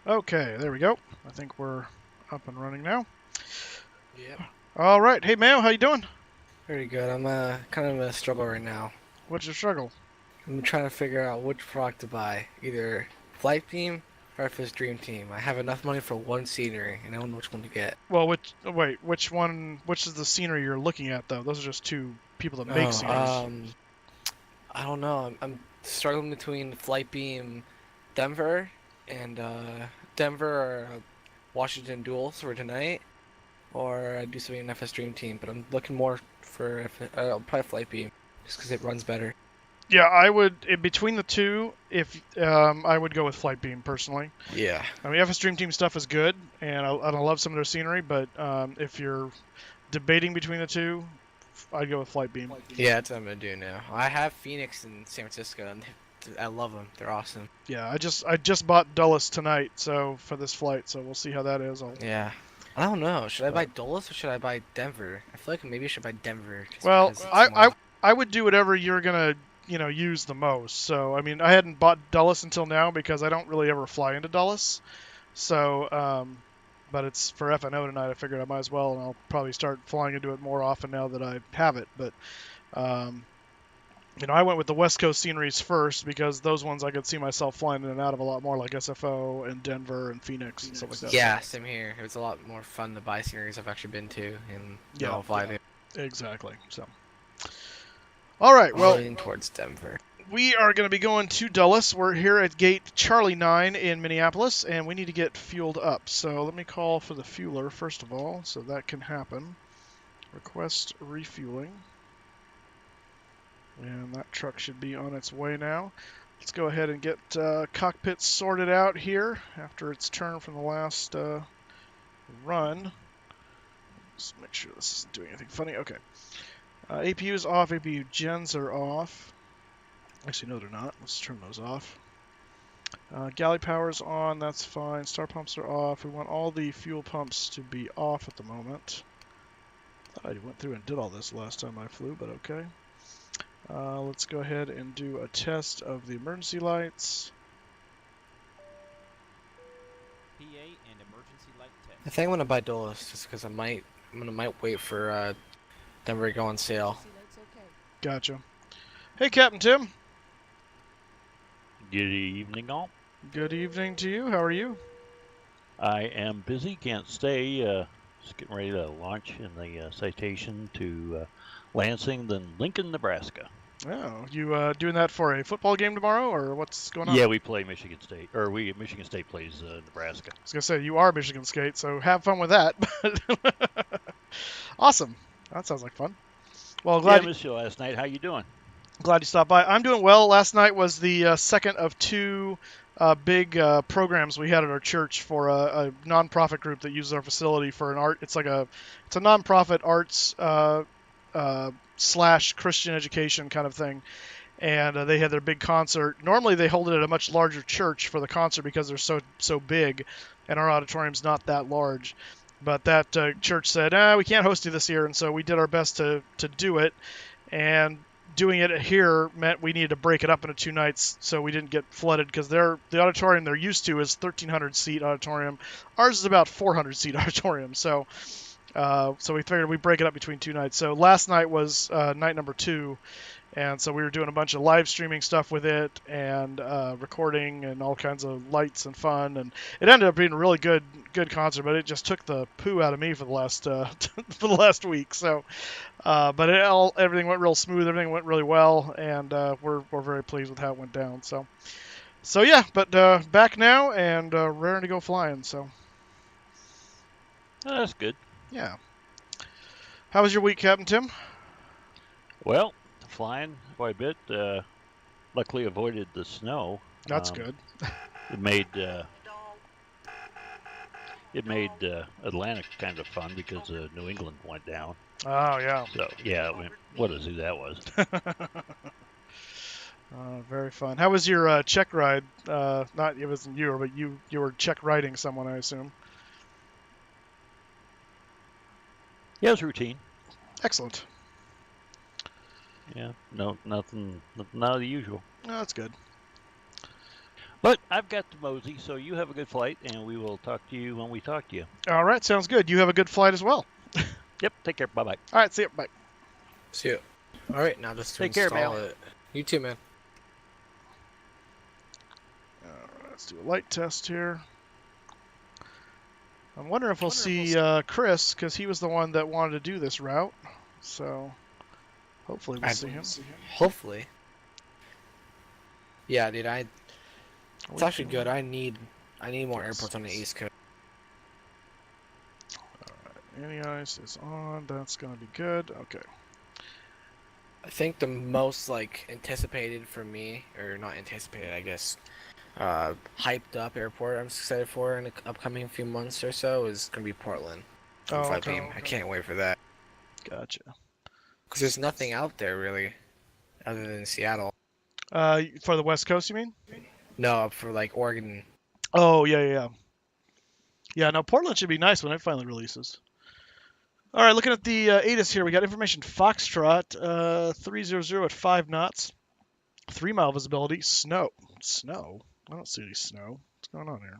Okay, there we go. I think we're up and running now. Yep. All right. Hey, Mayo, how you doing? Pretty good. I'm kind of in a struggle right now. What's your struggle? I'm trying to figure out which product to buy, either Flight Beam or if it's Dream Team. I have enough money for one scenery, and I don't know which one to get. Well, which one? Which is the scenery you're looking at, though? Those are just two people that make Oh, sceneries. I don't know. I'm struggling between Flight Beam Denver and Denver or Washington duels for tonight, or I do something in FS Dream Team. But I'm looking more for probably Flight Beam, just because it runs better. Yeah, I would in between the two. If I would go with Flight Beam personally. Yeah. I mean, FS Dream Team stuff is good, and I love some of their scenery. But if you're debating between the two, I'd go with Flight Beam. Yeah, that's what I'm gonna do now. I have Phoenix in San Francisco, and I love them. They're awesome. Yeah, I just bought Dulles tonight, so for this flight, so we'll see how that is. Yeah. I don't know. Should I buy Dulles or should I buy Denver? I feel like maybe I should buy Denver just Well, because it's I more. I would do whatever you're gonna use the most. So I mean, I hadn't bought Dulles until now because I don't really ever fly into Dulles. So but it's for FNO tonight. I figured I might as well, and I'll probably start flying into it more often now that I have it. But um, I went with the West Coast sceneries first because those ones I could see myself flying in and out of a lot more, like SFO and Denver and Phoenix and stuff like that. Yeah, same here. It was a lot more fun to buy sceneries I've actually been to, and Yeah, I'll fly there. exactly. So, all right. I'm Well, leaning towards Denver. we are going to be going to Dulles. We're here at gate Charlie 9 in Minneapolis, and we need to get fueled up. So let me call for the fueler first of all, so that can happen. Request refueling. And that truck should be on its way now. Let's go ahead and get cockpit sorted out here after its turn from the last run. Just make sure this isn't doing anything funny. Okay. APU is off. APU gens are off. Actually, no, they're not. Let's turn those off. Galley power's on. That's fine. Star pumps are off. We want all the fuel pumps to be off at the moment. I went through and did all this last time I flew, but okay. Let's go ahead and do a test of the emergency lights. PA and emergency light test. I think I'm gonna buy Dulles just because I might wait for Denver to go on sale. Gotcha. Hey, Captain Tim. Good evening, all. Good evening to you. How are you? I am busy, can't stay. Just getting ready to launch in the citation to Lansing, then Lincoln, Nebraska. Oh, you doing that for a football game tomorrow, or what's going on? Yeah, we play Michigan State, or Michigan State plays Nebraska. I was gonna say you are Michigan State, so have fun with that. Awesome. That sounds like fun. Well, I missed you last night. How you doing? glad you stopped by. I'm doing well. Last night was the second of two big programs we had at our church for a nonprofit group that uses our facility for an art. It's a nonprofit arts slash Christian education kind of thing. And they had their big concert. Normally they hold it at a much larger church for the concert because they're so big, and our auditorium's not that large. But that church said, we can't host you this year, and so we did our best to do it. And doing it here meant we needed to break it up into two nights so we didn't get flooded because the auditorium they're used to is 1,300 seat auditorium. Ours is about 400 seat auditorium. So we figured we'd break it up between two nights. So last night was night number 2. And so we were doing a bunch of live streaming stuff with it and recording and all kinds of lights and fun. And it ended up being a really good concert, but it just took the poo out of me for the last for the last week. So, but everything went real smooth. Everything went really well, and we're very pleased with how it went down. So yeah, but back now and raring to go flying. So That's good. yeah. How was your week, Captain Tim? Well, flying quite a bit. Luckily avoided the snow. That's good. It made Atlantic kind of fun because New England went down. Oh yeah. So yeah, I mean, what a zoo that was. Very fun. How was your check ride? Not it wasn't you, but you were check riding someone, I assume. Yeah, it was routine. Excellent. Yeah, nothing out of the usual. Oh, that's good. But I've got to mosey, so you have a good flight, and we will talk to you when we talk to you. All right, sounds good. You have a good flight as well. Yep, take care. Bye-bye. All right, see you. Bye. See you. All right, now just to Take care, install Mel. it. You too, man. All right, let's do a light test here. I'm wondering if we'll see Chris, because he was the one that wanted to do this route. So hopefully we'll see him. Hopefully. Yeah, dude. It's actually good. I need more airports on the East Coast. Anti-ice is on. That's gonna be good. Okay. I think the most anticipated for me, or not anticipated, I guess, hyped up airport I'm excited for in the upcoming few months or so is gonna be Portland. Oh, Flight okay. Beam. I can't wait for that. Gotcha. Because there's nothing out there really, other than Seattle. For the West Coast, you mean? No, for Oregon. Oh, yeah. Yeah, no, Portland should be nice when it finally releases. All right, looking at the ATIS here, we got information Foxtrot 300 at 5 knots, 3-mile visibility, snow. Snow? I don't see any snow. What's going on here?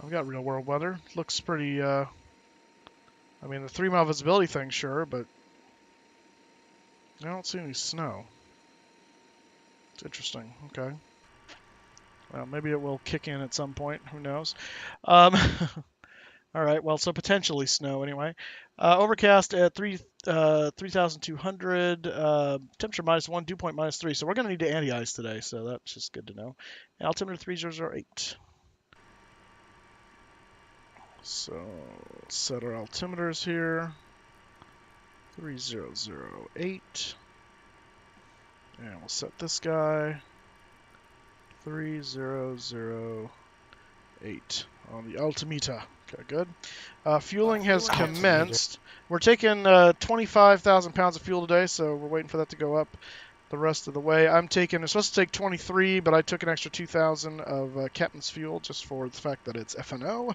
I've got real world weather. Looks pretty, I mean, the 3-mile visibility thing, sure, but I don't see any snow. It's interesting. Okay. Well, maybe it will kick in at some point. Who knows? All right. Well, so potentially snow anyway. Overcast at 3,200. Temperature -1, dew point -3. So we're going to need to anti-ice today. So that's just good to know. Altimeter 3008. So set our altimeters here. 3008. And we'll set this guy 3008 on the altimeter. Okay, good. Fueling has commenced. We're taking 25,000 pounds of fuel today, so we're waiting for that to go up the rest of the way. I'm supposed to take 23, but I took an extra 2,000 of captain's fuel just for the fact that it's FNO,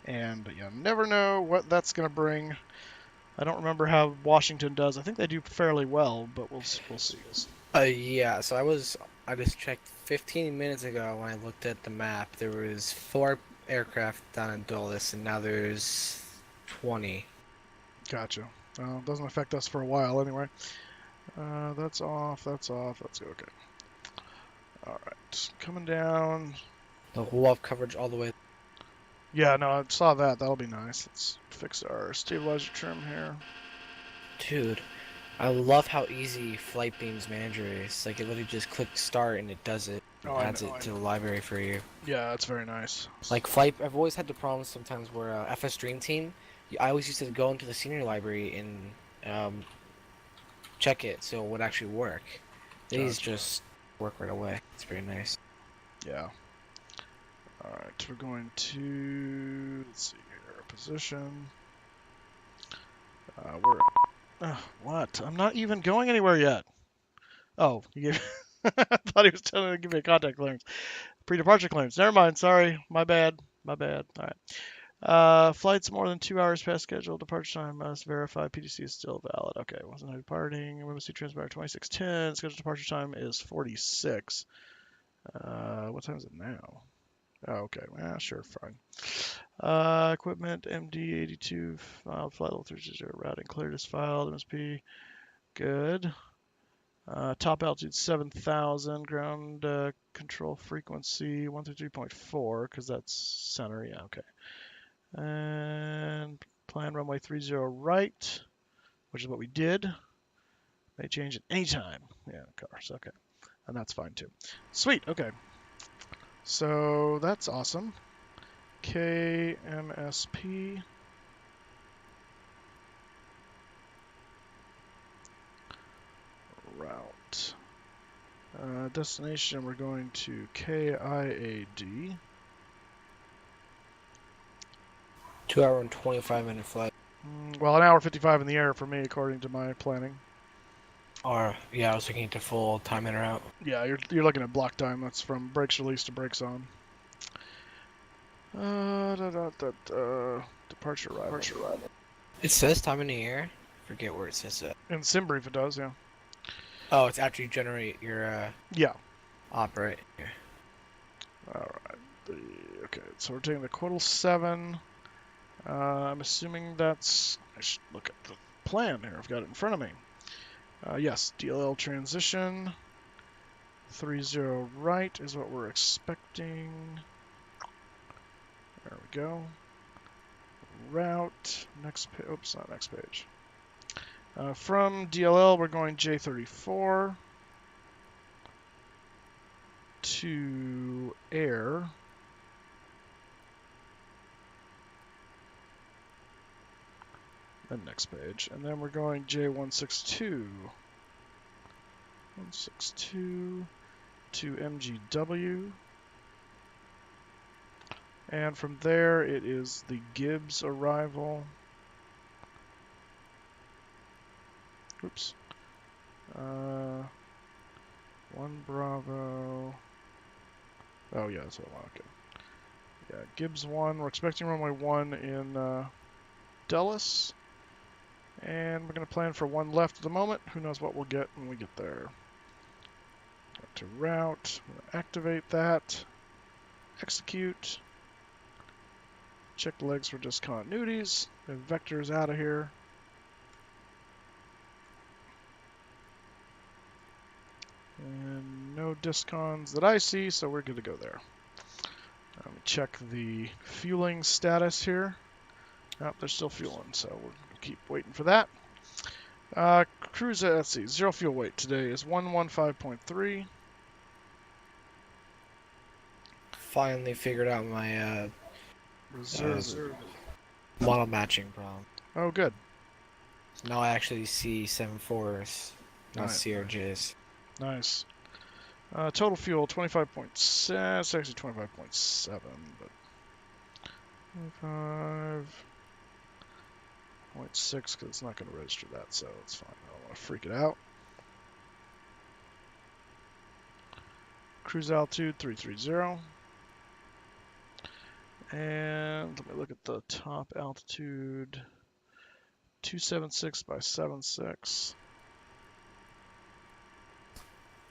and you never know what that's going to bring. I don't remember how Washington does. I think they do fairly well, but we'll see. Yeah, so I just checked 15 minutes ago when I looked at the map. There was 4 aircraft down in Dulles, and now there's 20. Gotcha. Well, it doesn't affect us for a while anyway. That's off. Let's go. Okay. All right. Coming down. We'll have coverage all the way. Yeah, no, I saw that. That'll be nice. Let's fix our stabilizer trim here. Dude, I love how easy Flight Beam's manager is. It literally just click start and it does it. It adds it to the library for you. Yeah, that's very nice. I've always had the problem sometimes where FS Dream Team, I always used to go into the senior library and check it so it would actually work. These just work right away. It's very nice. Yeah. All right, we're going to, let's see here, position. What? I'm not even going anywhere yet. Oh, you gave. I thought he was telling me to give me a contact clearance. Pre-departure clearance. Never mind. Sorry. My bad. All right. Flights more than 2 hours past schedule. Departure time must verify PDC is still valid. Okay. Wasn't departing. MSC transponder 2610. Scheduled departure time is 46. What time is it now? Oh, okay. Yeah, sure. Fine. Equipment MD-82 filed. Flight level 30 routing cleared as filed. MSP. Good. Top altitude 7,000. Ground control frequency 133.4 because that's center. Yeah, okay. And plan runway 30 right, which is what we did. May change at any time. Yeah, of course. Okay. And that's fine too. Sweet. Okay. So that's awesome. KMSP. Route. Destination, we're going to KIAD. 2 hour and 25-minute flight. Well, an hour 55 in the air for me, according to my planning. Or, yeah, I was looking at the full time in or out. Yeah, you're looking at block time. That's from brakes release to brakes on. Departure arrival. It says time in the air. Forget where it says that. In SimBrief it does, yeah. Oh, it's after you generate your Yeah. op, right? Yeah. Alright, okay, so we're taking the Quittal 7. I'm assuming that's... I should look at the plan here. I've got it in front of me. Yes, DLL transition. 30 right is what we're expecting. There we go. Route. Next page. Oops, not next page. From DLL, we're going J34 to air. Then next page. And then we're going J162. 162 to MGW. And from there, it is the Gibbs arrival. Oops. 1 Bravo. Oh, yeah, that's what I want. Okay. Yeah, Gibbs 1. We're expecting runway 1 in Dulles. And we're going to plan for 1 left at the moment. Who knows what we'll get when we get there. Back to route. I'm going to activate that. Execute. Check the legs for discontinuities. Move vectors out of here. And no discons that I see, so we're good to go there. Let me check the fueling status here. Oh, they're still fueling, so we'll keep waiting for that. Cruise, let's see, zero fuel weight today is 115.3. Finally figured out my Reserve. model matching problem. Oh, good. Now I actually see 7.4s, not Nice. CRJs. Nice. Total fuel 25.6. It's actually 25.7, but 25.6 because it's not going to register that, so it's fine. I don't want to freak it out. Cruise altitude 330. And let me look at the top altitude. 276 by 76.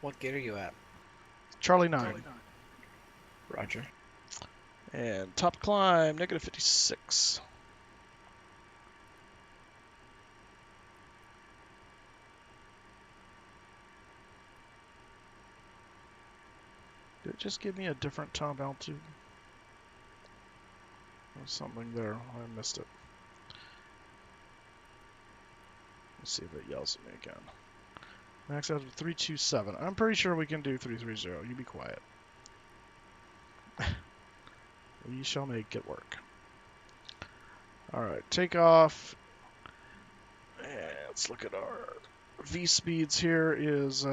What gate are you at? Charlie 9. Roger. And top climb, negative 56. Did it just give me a different top altitude? There's something there. I missed it. Let's see if it yells at me again. Max altitude 327. I'm pretty sure we can do 330. You be quiet. We shall make it work. Alright, takeoff. And let's look at our V speeds here is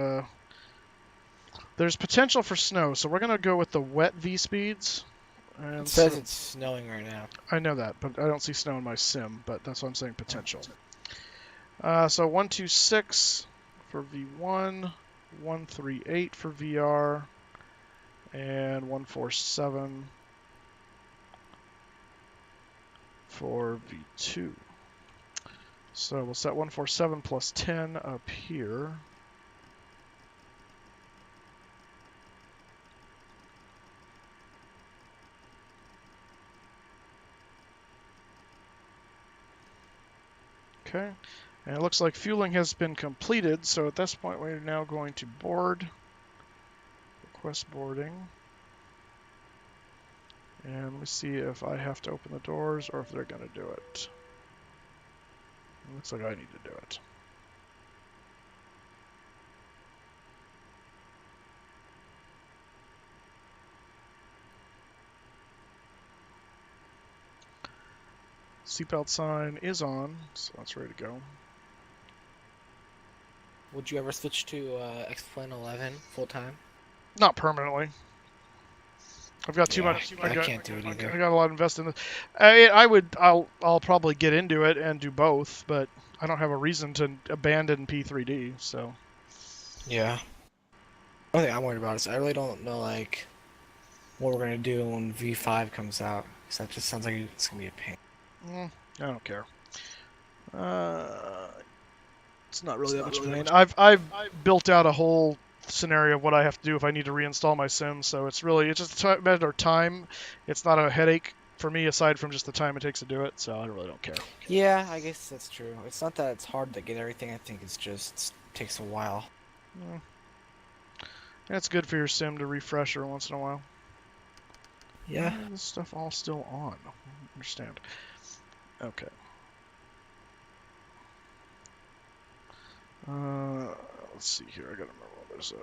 there's potential for snow, so we're gonna go with the wet V speeds. And It says it's snowing right now. I know that, but I don't see snow in my sim, but that's what I'm saying, potential. So 126 for V1, 138 for VR, and 147 for V2. So we'll set 147 plus 10 up here. Okay, and it looks like fueling has been completed, so at this point we're now going to board. Request boarding. And let me see if I have to open the doors or if they're going to do it. It looks like I need to do it. Seatbelt sign is on, so that's ready to go. Would you ever switch to X-Plane 11 full time? Not permanently. I've got too much. I can't do it either. I got a lot invested in this. I'll probably get into it and do both, but I don't have a reason to abandon P3D. So. Yeah. The only thing I'm worried about is I really don't know like what we're gonna do when V5 comes out. Cause that just sounds like it's gonna be a pain. I don't care. It's not really that much pain. I've built out a whole scenario of what I have to do if I need to reinstall my sim. So it's just a matter of time. It's not a headache for me aside from just the time it takes to do it. So I really don't care. Yeah, I guess that's true. It's not that it's hard to get everything. I think it takes a while. Mm. It's good for your sim to refresh every once in a while. Yeah. Why is this stuff all still on? I don't understand. Okay. Let's see here. I gotta remember what there's a.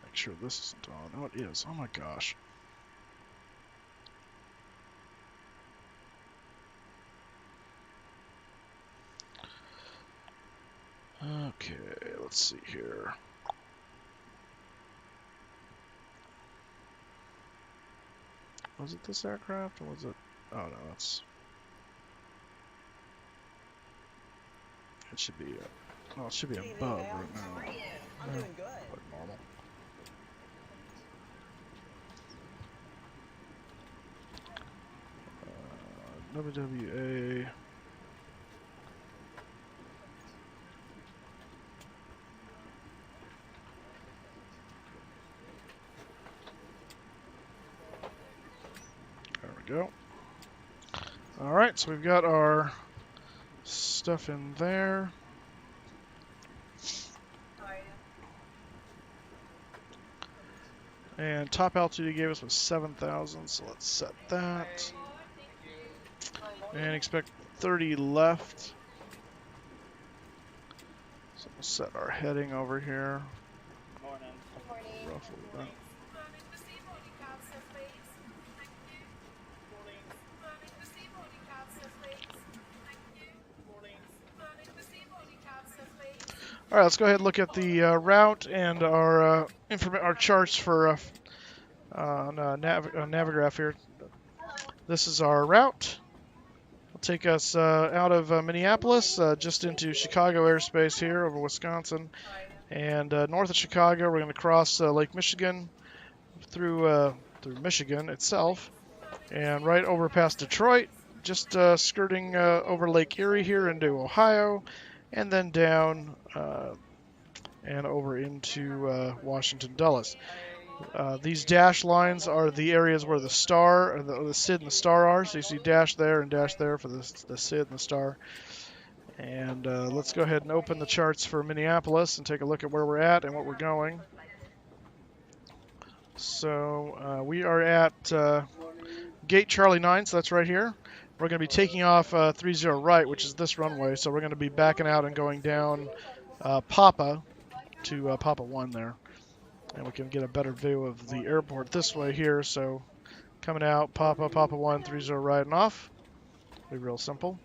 Make sure this isn't on. Oh, it is. Oh my gosh. Okay, let's see here. Was it this aircraft, or was it? Oh no, that's. It should be. Well, it should be above right now. I'm doing good. Like normal. WWA. There we go. Alright, so we've got our stuff in there. And top altitude he gave us was 7,000, so let's set that. And expect 30 left. So we'll set our heading over here. Roughly that. All right, let's go ahead and look at the route and our charts for Navigraph here. This is our route. It'll take us out of Minneapolis just into Chicago airspace here over Wisconsin, and north of Chicago we're going to cross Lake Michigan through Michigan itself, and right over past Detroit, just skirting over Lake Erie here into Ohio, and then down and over into Washington Dulles. These dash lines are the areas where the star, the SID and the star are. So you see dash there and dash there for the SID and the star. And let's go ahead and open the charts for Minneapolis and take a look at where we're at and what we're going. So we are at Gate Charlie 9, so that's right here. We're going to be taking off 30 right, which is this runway. So we're going to be backing out and going down Papa to Papa 1 there. And we can get a better view of the airport this way here. So coming out, Papa 1, 30 right and off. Be real simple.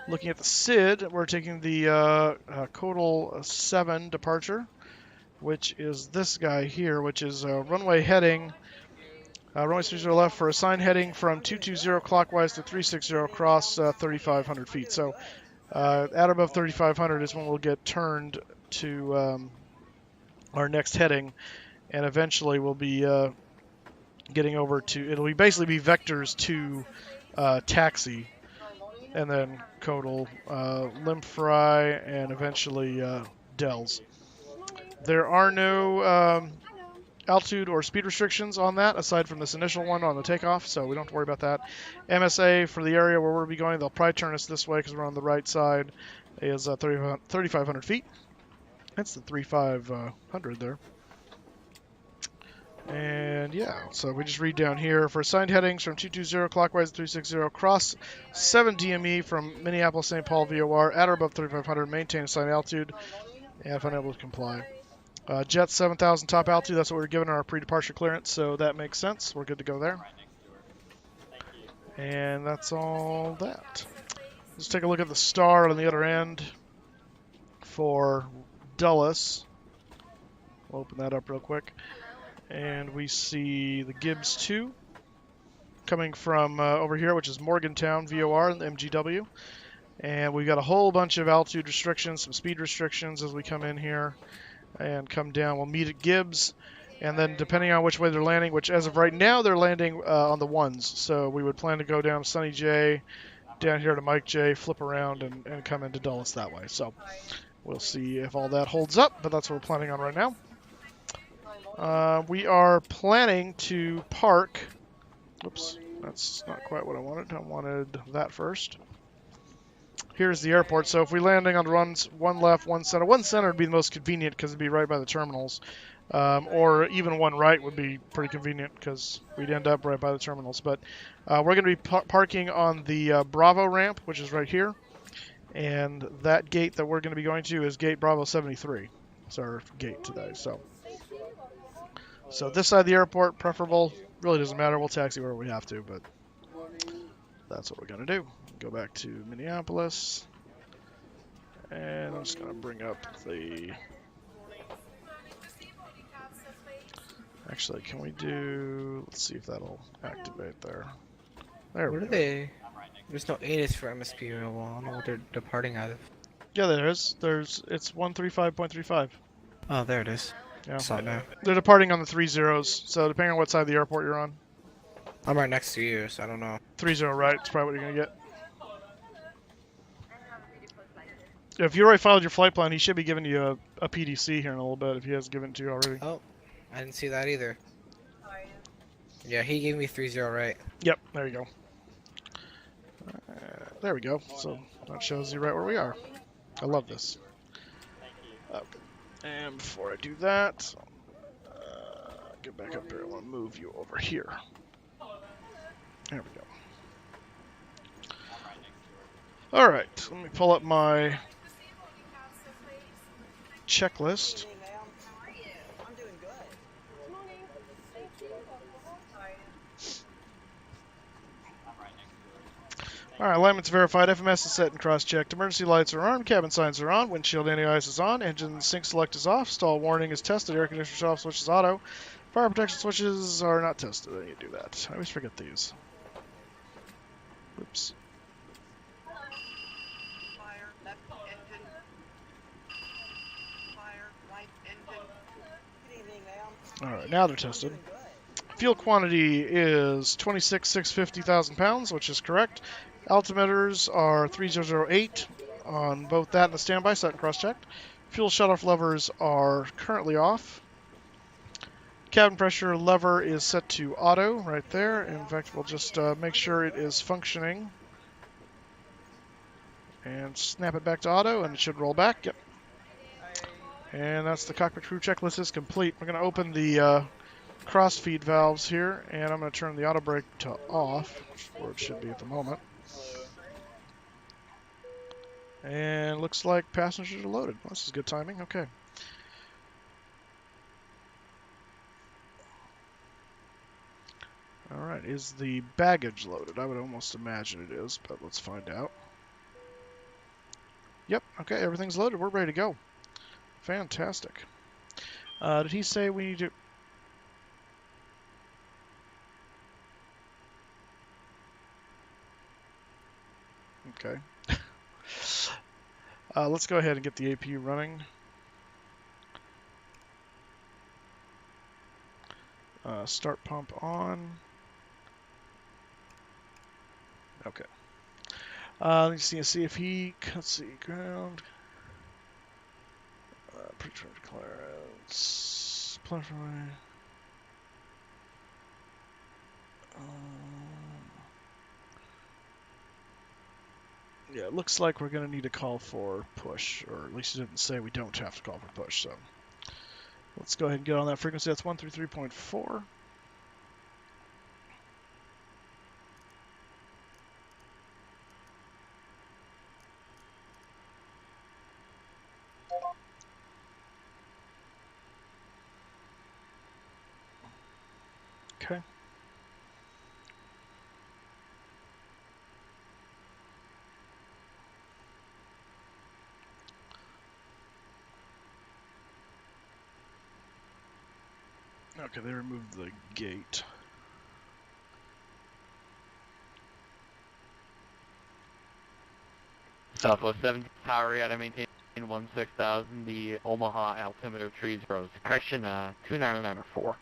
Looking at the SID, we're taking the Codal 7 departure, which is this guy here, which is runway heading, runway 30 left for assigned heading from 220 clockwise to 360 across 3,500 feet. So at above 3,500 is when we'll get turned to our next heading, and eventually we'll be getting over to, it'll basically be vectors to taxi, and then Codal, Limfry, and eventually Dells. There are no altitude or speed restrictions on that, aside from this initial one on the takeoff, so we don't have to worry about that. MSA for the area where we'll be going, they'll probably turn us this way because we're on the right side, is 3,500 feet. That's the 3,500 there. And yeah, so we just read down here for assigned headings from 220 clockwise to 360, cross 7 DME from Minneapolis St. Paul VOR at or above 3,500, maintain assigned altitude, and if unable to comply. Jet 7,000 top altitude, that's what we were given our pre-departure clearance, so that makes sense. We're good to go there. And that's all that. Let's take a look at the star on the other end for Dulles. We'll open that up real quick. And we see the Gibbs 2 coming from over here, which is Morgantown VOR and the MGW. And we've got a whole bunch of altitude restrictions, some speed restrictions as we come in here and come down. We'll meet at Gibbs, and then depending on which way they're landing, which as of right now they're landing on the 1s. So we would plan to go down Sunny J down here to Mike J, flip around, and come into Dulles that way. So we'll see if all that holds up, but that's what we're planning on right now. We are planning to park. Oops, that's not quite what I wanted. I wanted that first. Here's the airport. So if we're landing on runs, one left, one center would be the most convenient because it'd be right by the terminals. Or even one right would be pretty convenient because we'd end up right by the terminals. But we're going to be parking on the Bravo ramp, which is right here. And that gate that we're going to be going to is gate Bravo 73. It's our gate today. So this side of the airport, preferable. Really doesn't matter. We'll taxi wherever we have to, but that's what we're going to do. Go back to Minneapolis. And I'm just going to bring up the... Actually, can we do... Let's see if that'll activate there. There we go. What are they? There's no ATIS for MSP available. I don't know what they're departing out of. Yeah, there is. It's 135.35. Oh, there it is. Yeah. Saw it now. They're departing on the 30s, so depending on what side of the airport you're on. I'm right next to you, so I don't know. 30 right, it's probably what you're going to get. If you already filed your flight plan, he should be giving you a PDC here in a little bit if he has given it to you already. Oh, I didn't see that either. Yeah, he gave me 30 right. Yep, there you go. There we go. So that shows you right where we are. I love this. Okay. And before I do that, get back up here. I want to move you over here. There we go. All right, let me pull up my checklist. Alright, alignment's verified, FMS is set and cross-checked, emergency lights are on, cabin signs are on, windshield anti-ice is on, engine sync select is off, stall warning is tested, air conditioner off, switch is auto, fire protection switches are not tested. I need to do that. I always forget these. Oops. Alright, now they're tested. Fuel quantity is 26,650,000 pounds, which is correct. Altimeters are 3008 on both that and the standby, set and cross-checked. Fuel shutoff levers are currently off. Cabin pressure lever is set to auto right there. In fact, we'll just make sure it is functioning. And snap it back to auto, and it should roll back. Yep. And that's the cockpit crew checklist is complete. We're going to open the cross feed valves here, and I'm going to turn the auto brake to off, where it should be at the moment. And looks like passengers are loaded. Well, this is good timing. Okay. All right, is the baggage loaded? I would almost imagine it is, but let's find out. Yep, okay, everything's loaded. We're ready to go. Fantastic. Did he say we need to... Okay. Let's go ahead and get the APU running. Start pump on. Okay. Let's see if he... Let's see, ground. Pre-charge clearance. Platform. Yeah, it looks like we're going to need to call for push, or at least it didn't say we don't have to call for push, so let's go ahead and get on that frequency. That's 133.4. Okay. Okay, they removed the gate. Southwest 7 Tower, yeah, I maintain 16,000, the Omaha altimeter 30, correction, 2994.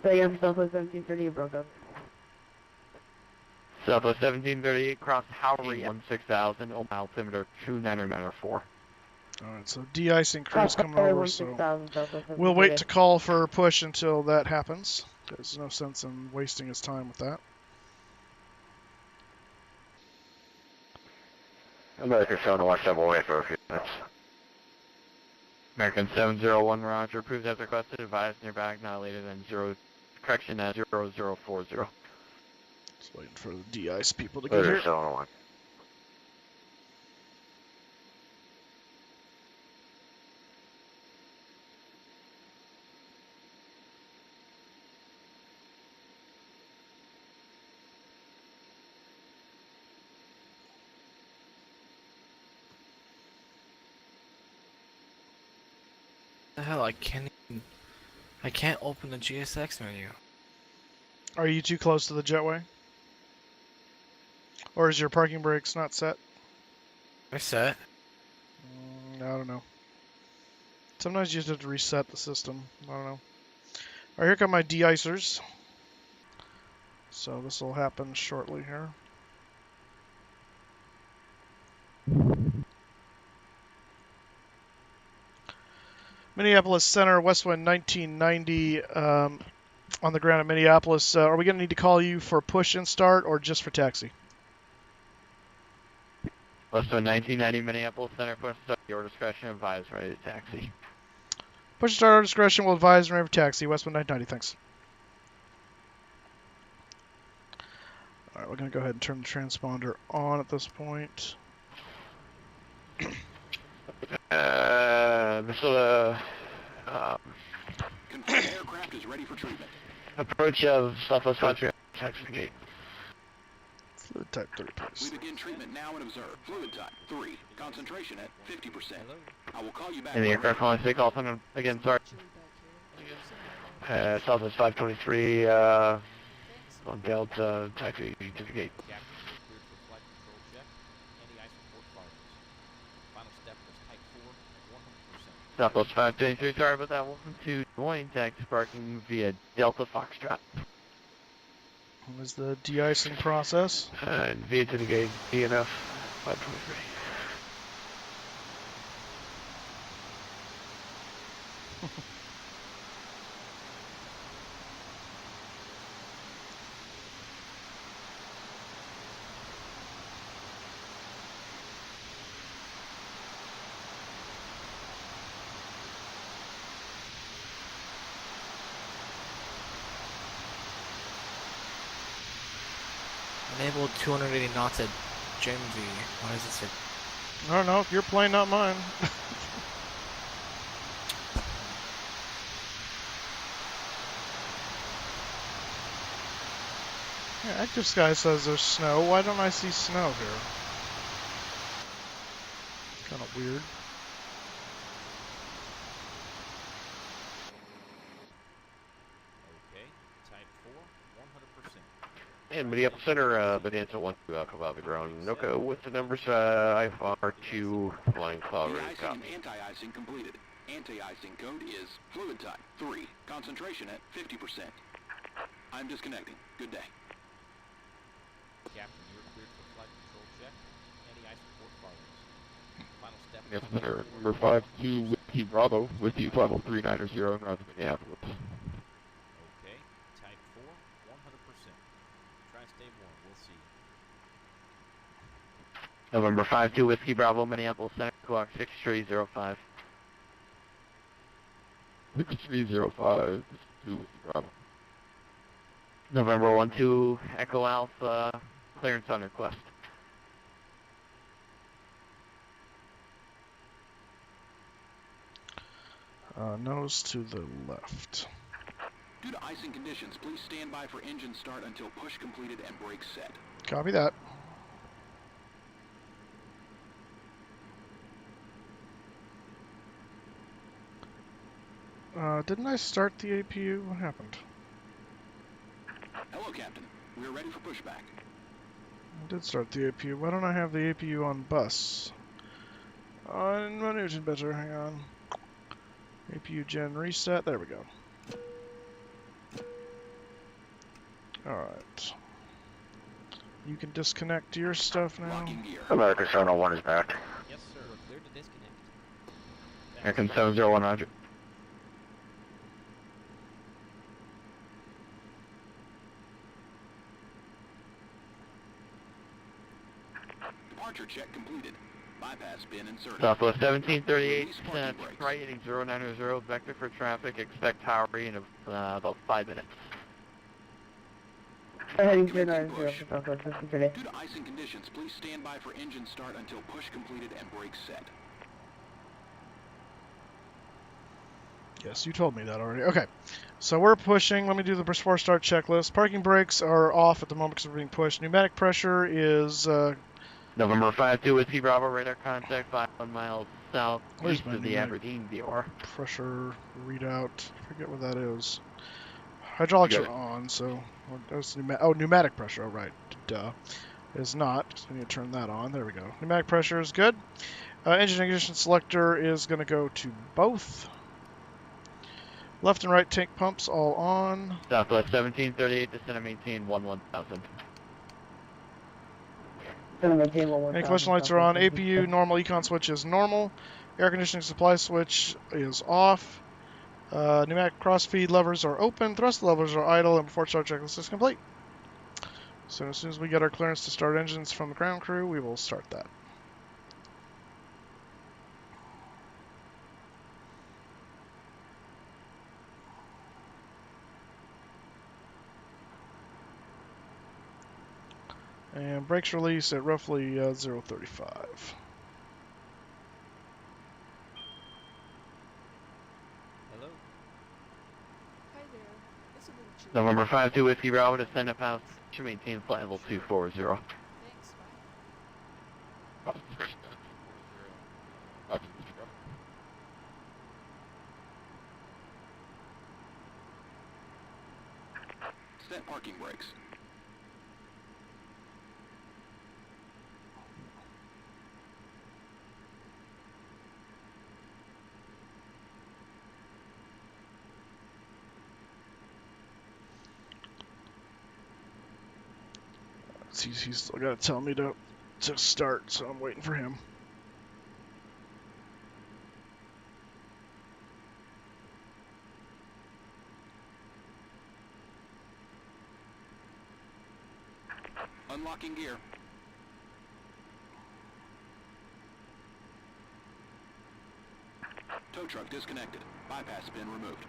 So yeah, Southwest 1730, you broke up. Southwest 1738, cross Howry 16000, Omaha altimeter 2994. Alright, so de-icing crew's coming over, so we'll wait to call for push until that happens. There's no sense in wasting his time with that. American 701, step away for a few minutes. American 701, Roger, approved as requested, advised near bag not later than 0040. Just waiting for the de-ice people to get here. 701. The hell, I can't open the GSX menu. Are you too close to the jetway? Or is your parking brakes not set? I set. I don't know. Sometimes you just have to reset the system. I don't know. Alright, here come my de-icers. So this will happen shortly here. Minneapolis Center, Westwind 1990, on the ground at Minneapolis. Are we going to need to call you for push and start or just for taxi? Westwind 1990, Minneapolis Center, push start, your discretion, advise, ready to taxi. Push and start, our discretion will advise and ready for taxi. Westwind 990, thanks. Alright, we're going to go ahead and turn the transponder on at this point. Aircraft is ready for treatment. Approach of Southwest Country, taxi gate. Fluid type 3, We please. begin treatment now and observe. Fluid type 3. Concentration at 50%. I will call you back. In the aircraft calling sick, call from again, sorry. Southwest 523, on Delta, taxi to the gate. Captain, cleared for flight control check. Anti-ice report follows. Final step was type 4, 100%. Southwest 523, sorry about that. Welcome to Des Moines, taxi parking via Delta Foxtrot. What is the de-icing process? And via to the gate, DNF 523. Enable 280 knots at JMV. Why does it say? I don't know. If your plane, not mine. Yeah, Active Sky says there's snow. Why don't I see snow here? Kind of weird. Okay, type 4, 100%. And Minneapolis Center, Bonanza 1 2 Alpha Bobby ground. Noka with the numbers, IFR2 flying cloud ready to De-icing copy. and anti-icing completed. Anti-icing code is fluid type 3. Concentration at 50%. I'm disconnecting. Good day. Captain, you're cleared for flight control check. Anti-ice report follows. Final step was Minneapolis type Center, 4, number 52 Whiskey Bravo with you, level 390 north of Minneapolis. Okay, type 4, 100%. Try and stay warm, we'll see. November 52 Whiskey Bravo, Minneapolis Center, clock 6305. 6305, 2 Whiskey Bravo. November 12 Echo Alpha, clearance on request. Nose to the left. Due to icing conditions, please stand by for engine start until push completed and brakes set. Copy that. Didn't I start the APU? What happened? Hello, Captain. We are ready for pushback. I did start the APU. Why don't I have the APU on bus? On my Newton better. Hang on. APU gen reset. There we go. Alright. You can disconnect your stuff now. Locking gear. America 701 is back. Yes, sir. We're clear to disconnect. Here comes 70100. Departure check completed. Bypass bin inserted. Southwest 1738, Release parking brakes. try heading 090, vector for traffic, expect tower in about 5 minutes. Heading Commencing 090 push. for Southwest 1538. Due to icing conditions, please stand by for engine start until push completed and brakes set. Yes, you told me that already. Okay, so we're pushing. Let me do the before start checklist. Parking brakes are off at the moment because we're being pushed. Pneumatic pressure is November 52 Whiskey Bravo, radar contact 51 miles Where's southeast my of the pneumatic Aberdeen VR. pressure readout. Forget what that is. Hydraulics You are got on, so that's pneumatic pressure. Oh, right, duh. Is not. So I need to turn that on. There we go. Pneumatic pressure is good. Engine ignition selector is going to go to both. Left and right tank pumps all on. Southwest 1738, descend and maintain 11,000. Main collision lights are on. APU normal. Econ switch is normal. Air conditioning supply switch is off. Pneumatic crossfeed levers are open. Thrust levers are idle. And before start checklist is complete. So as soon as we get our clearance to start engines from the ground crew, we will start that. And brakes release at roughly 0:35. Hello? Hi there. It's a little chilly. November 52 Whiskey Bravo, descend up house, should maintain flight level 240. Thanks, bye. Set parking brakes. He's still got to tell me to start, so I'm waiting for him. Unlocking gear. Tow truck disconnected. Bypass bin removed.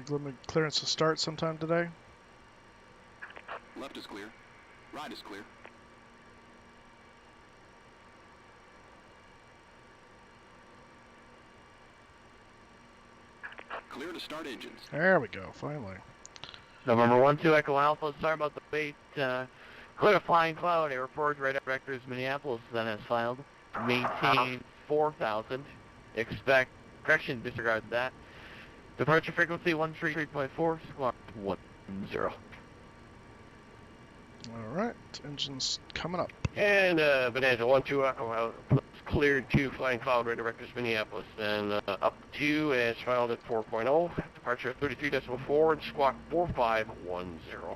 Limit clearance to start sometime today. Left is clear. Right is clear. Clear to start engines. There we go, finally. November 12 Echo Alpha, sorry about the wait. Clear to flying cloud, airport, radar vectors, Minneapolis, then has filed. Maintain 4,000. Expect, correction, disregard that. Departure frequency 133.4, squawk 10. Alright, engine's coming up. And Bonanza 1-2 Echo cleared to flying cloud radar vectors Minneapolis. And up to is filed at 4.0. Departure at 33.4 and squawk 4510.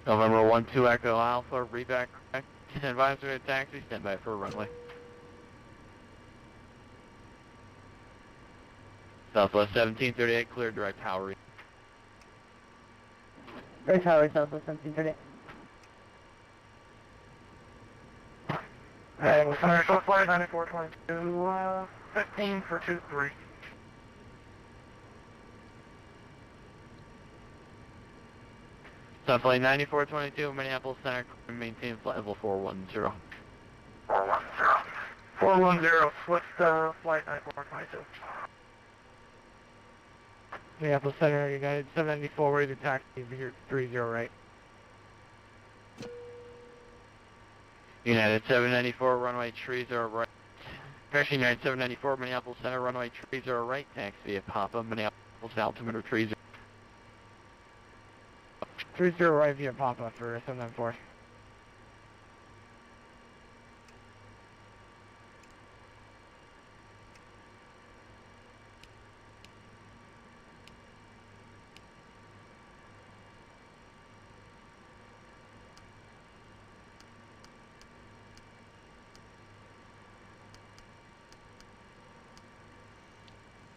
November 12 Echo Alpha, reback correct. Advisory to taxi, stand by for runway. Southwest 1738, clear direct tower. Direct Tower, Southwest 1738. And center short flight 9422, 15 for 23. Southflight 9422, Minneapolis Center, maintain flight level 410. 410, switch flight 9422. Minneapolis Center, United 794, ready to taxi, here 30 right. United 794, runway 30 right. Crashing United 794, Minneapolis Center, runway 30 right, taxi via Papa, Minneapolis altimeter 30. 30 right via Papa for 794.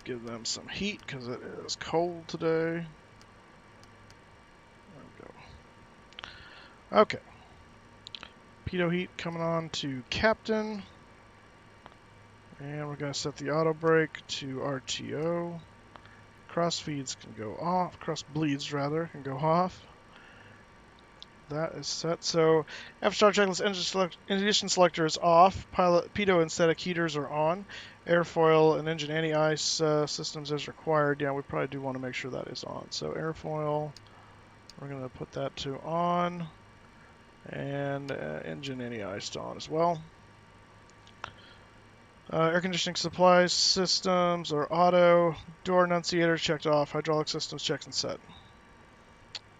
Give them some heat because it is cold today. There we go. Okay. Pitot heat coming on to captain. And we're going to set the auto brake to RTO. Cross feeds can go off. Cross bleeds, rather, can go off. That is set. So, after start checklist, ignition selector is off. Pilot, pitot and static heaters are on. Airfoil and engine anti-ice systems as required. Yeah, we probably do want to make sure that is on. So, airfoil, we're going to put that to on. And engine anti-ice on as well. Air conditioning supply systems are auto. Door enunciator checked off. Hydraulic systems checked and set.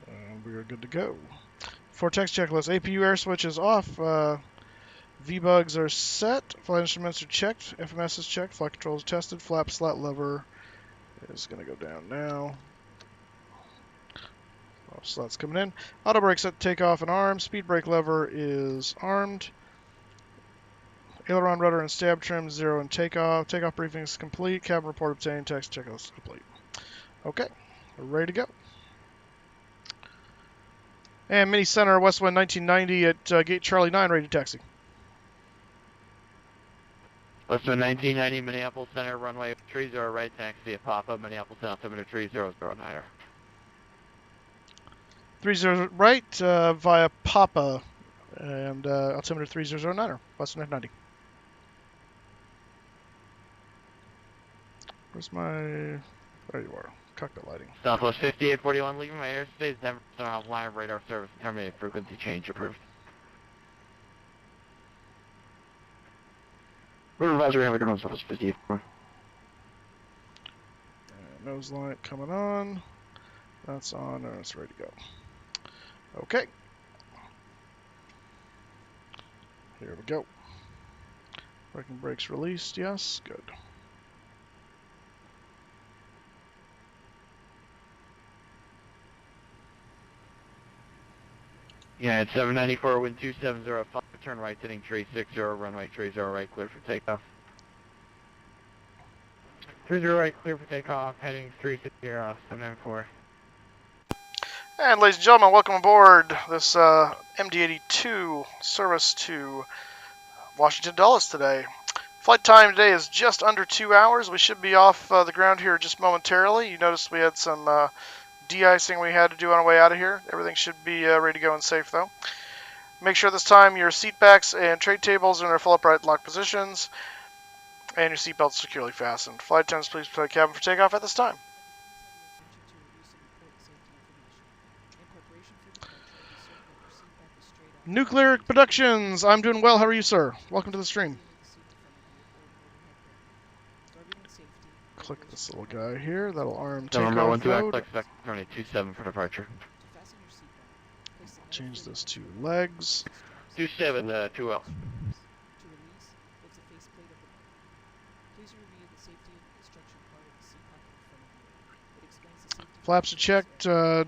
And we are good to go. Vortex checklist. APU air switch is off. V-bugs are set. Flight instruments are checked. FMS is checked. Flight control is tested. Flap slat lever is going to go down now. Oh, slat's coming in. Auto brake set to take off and arm. Speed brake lever is armed. Aileron, rudder, and stab trim 0 and takeoff. Takeoff briefing is complete. Cabin report obtained. Text checklist complete. Okay, we're ready to go. And Mini Center, Westwind 1990 at gate Charlie 9, ready to taxi. Westwind 1990, Minneapolis Center, runway 30 right, taxi via Papa, Minneapolis altimeter 3009. 30 right via Papa and altimeter 3009, Westwind 990. Where's my... There you are. Cockpit lighting. Southwest 5841, leaving my airspace, Denver Center live radar service, terminated frequency change approved. Route advisory, have a good one, Southwest 5841. Nose light coming on. That's on and it's ready to go. Okay. Here we go. Braking brakes released, yes, good. Yeah, it's 794, wind 2705, turn right, heading 360, runway 30 right, clear for takeoff. 30 right, clear for takeoff, heading 360, 794. And ladies and gentlemen, welcome aboard this MD-82 service to Washington Dulles today. Flight time today is just under 2 hours. We should be off the ground here just momentarily. You noticed we had some de-icing we had to do on our way out of here. Everything should be ready to go and safe though. Make sure this time your seat backs and tray tables are in their full upright lock positions and your seatbelts securely fastened. Flight attendants, please prepare cabin for takeoff at this time. Nuclear Productions, I'm doing well. How are you, sir? Welcome to the stream. Click this little guy here. That'll arm takeoff mode. Expect terminate 27 for departure. Change this to legs. 27, 2L. Flaps are checked at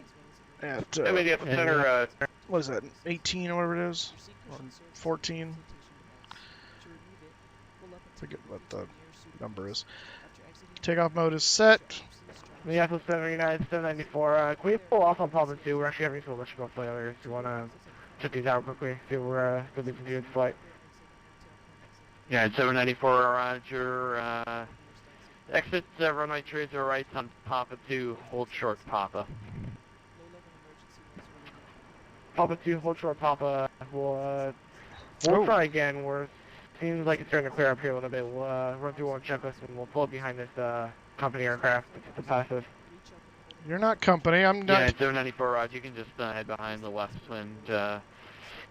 Center, what is that, 18 or whatever it is? Or 14? Forget what the number is. Takeoff mode is set. Minneapolis 79, 794. Can we pull off on Papa 2? We're actually having some electrical failures. Do you want to check these out quickly? See if we're good to continue the flight. yeah, it's 794, roger. Exit runway 30 right on Papa 2, hold short Papa. Papa 2, hold short Papa. We'll try again. Seems like it's starting to clear up here a little bit. We'll run through one checklist and we'll pull up behind this company aircraft. It's the passive. You're not company, I'm not. Yeah, it's 794, roger. You can just head behind the Westwind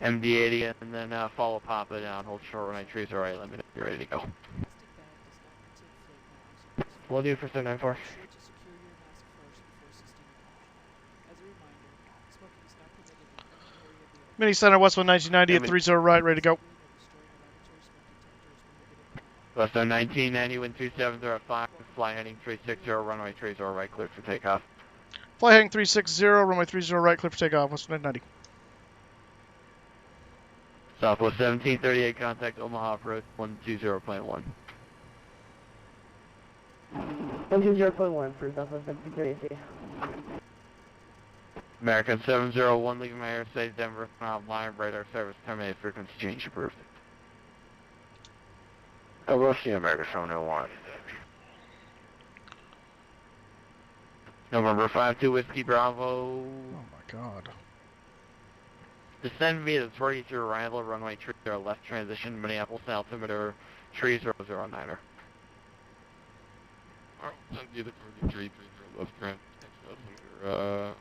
MD-80 and then follow Papa down, hold short runway 30 right, let me know if you're ready to go. Will do for 794. To secure your mask first before assisting in action. As a reminder, smoking is not permitted in any area of the Mini Center, West 1990 at 30 right, ready to go. West 1990, wind 2705, fly heading 360, runway 30 right, clear for takeoff. Fly heading 360, runway 30 right, clear for takeoff, West 1990. Southwest 1738, contact Omaha approach 120.1. 120.1 for Southwest 1738. American 701, leaving my airspace, Denver, line, radar service, terminated, frequency change approved. Russia, American 701. November 52, Whiskey Bravo. Oh my god. Descend via the 42 arrival, runway 30 left transition, Minneapolis, altimeter 3009er. Alright, send you the 33 left transition, altimeter,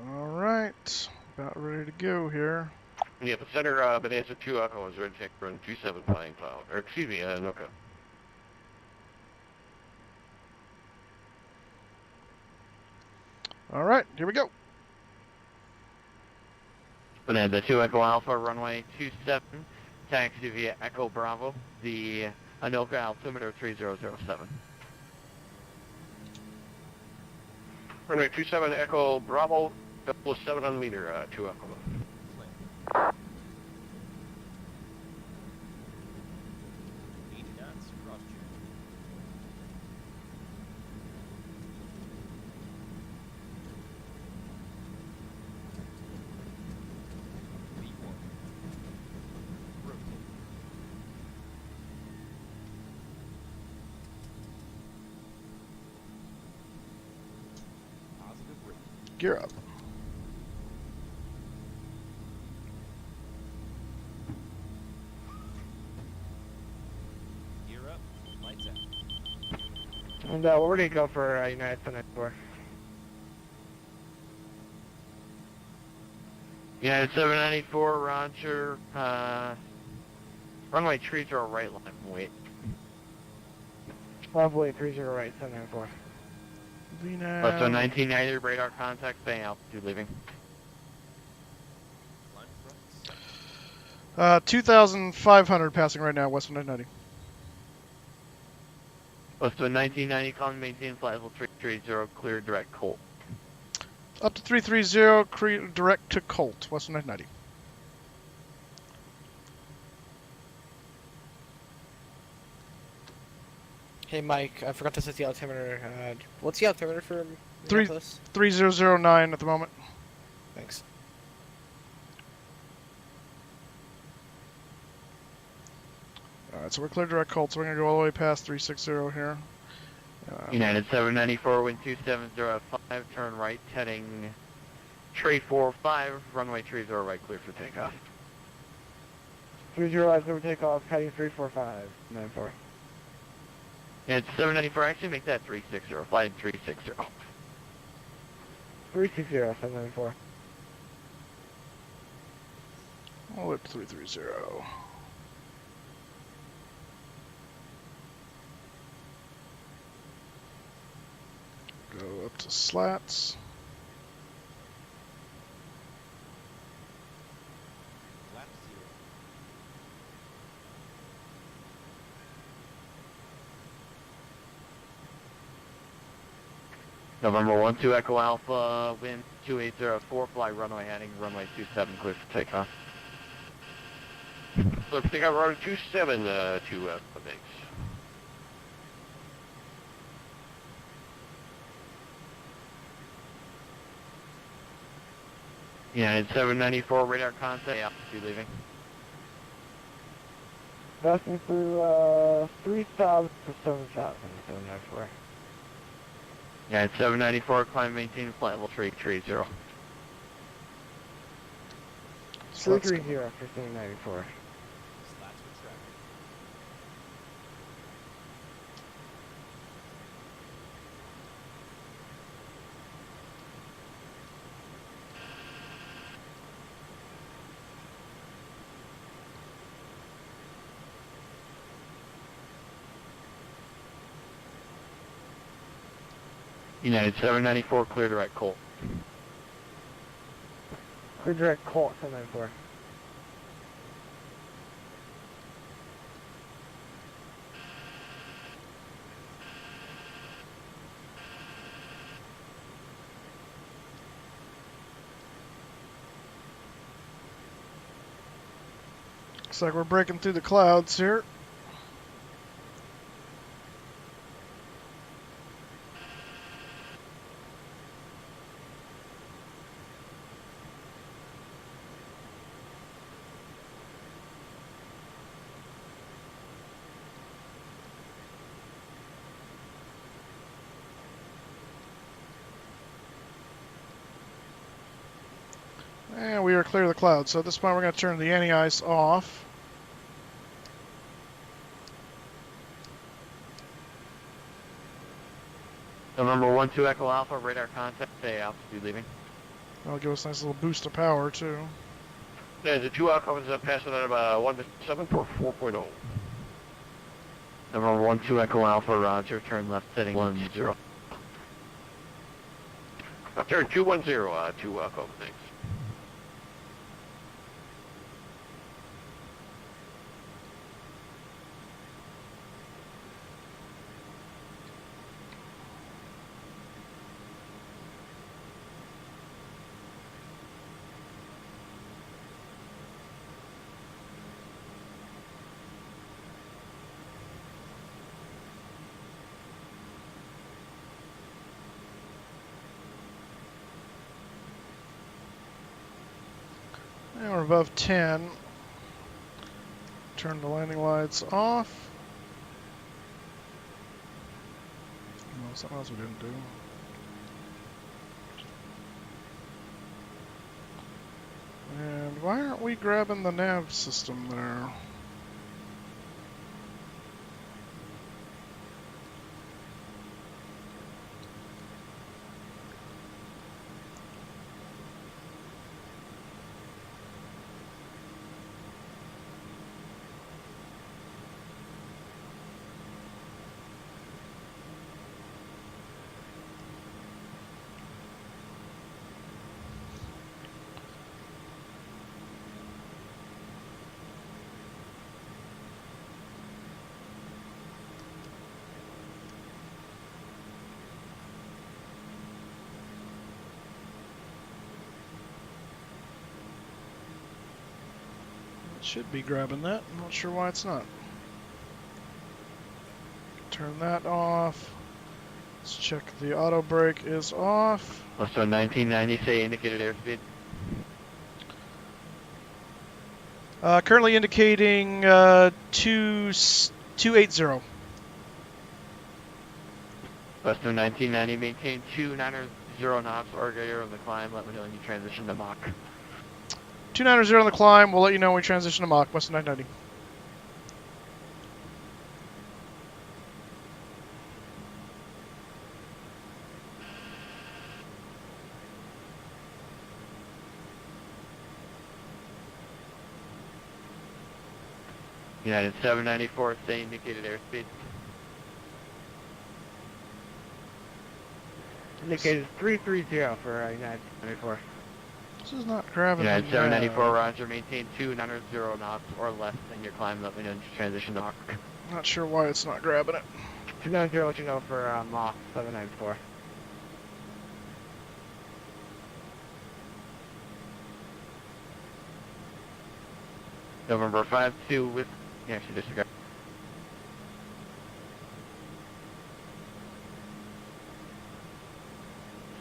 Alright. About ready to go here. Yeah, the center, Bonanza 2 Echo is ready to take run 27 Flying Cloud. Or, excuse me, Noka. Alright, here we go. Bonanza 2 Echo Alpha, runway 27, taxi via Echo Bravo, the Anoka altimeter 3007. Runway 27 Echo Bravo, double 7 on meter, 2 Echo. 80 knots, cross check. V1. Rotate. Positive rate. Gear up. Gear up, lights out. And where do you go for United 794? United 794, Roger, runway 30 right line, wait. Lovely 30 right 794. Less than 1990, radar contact, Bay altitude leaving. Line fronts. 2,500 passing right now, West 1990. Less than 1990, calling maintain flight level 330, clear direct Colt. Up to 330, direct to Colt, West 1990. Hey Mike, I forgot to set the altimeter. What's the altimeter for Three- Minneapolis? 3009 at the moment. Thanks. Alright, so we're clear direct Colt, so we're going to go all the way past 360 here. United 794, wind 2705, turn right, heading tree 45, runway 30 right, clear for takeoff. 30 right over takeoff, heading 34594. United 794, actually make that 360, flying 360. 360 794. All the way up to 330. Go up to slats. Lap 0. November 12 Echo Alpha, wind 2804, fly runway heading, runway 27, clear for takeoff. So take out runway 27 to base. United 794, radar contact, altitude leaving. Passing through 3,000 to 7,000, 794. United 794, climb maintain flight level 330. 330 after 794. Slats for traffic. United 794, clear direct Colt. Clear direct Colt 794. Looks like we're breaking through the clouds here. And we are clear of the clouds. So at this point we're going to turn the anti-ice off. November 12 Echo Alpha, radar contact, say altitude leaving. That'll give us a nice little boost of power too. There's a 2 Alpha is passing at about 1-7 for 4.0. November 12 Echo Alpha, roger, turn left setting 10. Turn 210, 2 Alpha, thanks. And we're above 10. Turn the landing lights off. Oh, something else we didn't do. And why aren't we grabbing the nav system there? Should be grabbing that. I'm not sure why it's not. Turn that off. Let's check the auto brake is off. Let's go 1990, say indicated airspeed. Currently indicating 280. Let's go 1990, maintain 290 knots or greater on the climb. Let me know when you transition to Mach. 290 on the climb. We'll let you know when we transition to Mach. West 990. United 794, say indicated airspeed. Indicated 330 for United 794. This is not grabbing. United the 794, nav. roger, maintain 290 knots or less in your climb. Let me know when you transition to Mach. Not sure why it's not grabbing it. 290, let you know for Mach 794. November 52 with, actually disregard.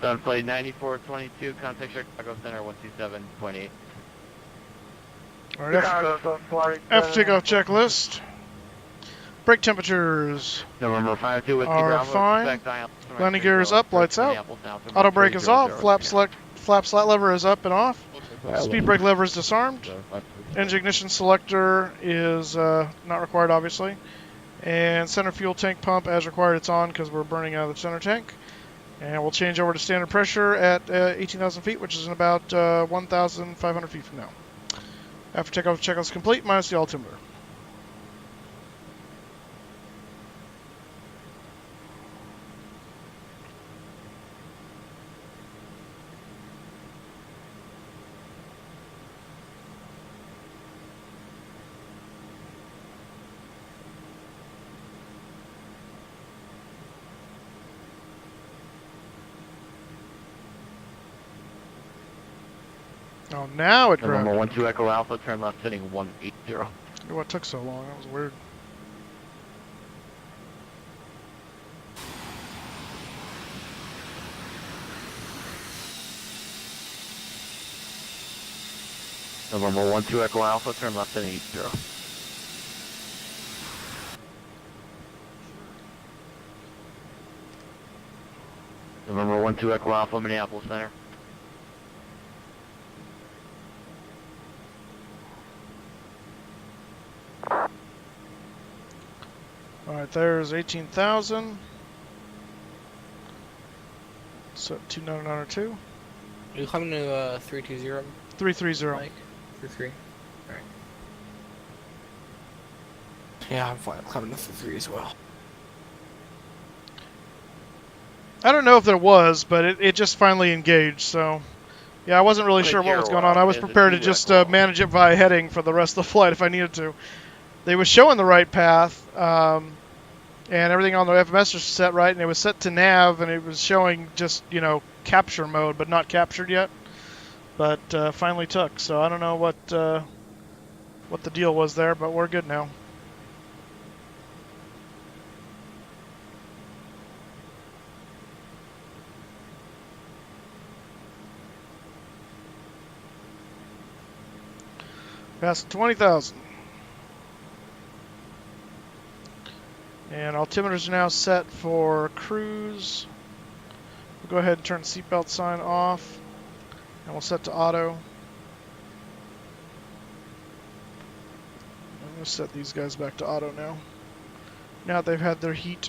Sunflight 9422, contact Chicago Center 127.8. Alright, F takeoff checklist. Brake temperatures November 52 with are Bravo, fine. expect dial- Landing gear is up, lights out. Minneapolis, south of Auto brake is off. 300. Flap slot lever is up and off. Speed brake lever is disarmed. Engine ignition selector is not required, obviously. And center fuel tank pump, as required, it's on because we're burning out of the center tank. And we'll change over to standard pressure at 18,000 feet, which is in about 1,500 feet from now. After takeoff checklist complete, minus the altimeter. Oh, now it November grabbed. 12 Echo Alpha, turn left heading 180. What took so long? That was weird. November 12 Echo Alpha, turn left heading 80. November 12 Echo Alpha, Minneapolis Center. Alright, there's 18,000. So 29902. Are you coming to 320? 330. Mike? 33. Alright. Yeah, I'm fine. I'm coming to 3 as well. I don't know if there was, but it just finally engaged, so... Yeah, I wasn't really Right sure what here, was going on. I was there's a prepared to 2 just Echo. manage it via heading for the rest of the flight if I needed to. They were showing the right path, and everything on the FMS was set right, and it was set to nav, and it was showing just, you know, capture mode, but not captured yet. But finally took, so I don't know what the deal was there, but we're good now. Past 20,000. And altimeters are now set for cruise. We'll go ahead and turn the seatbelt sign off. And we'll set to auto. I'm going to set these guys back to auto now. Now that they've had their heat.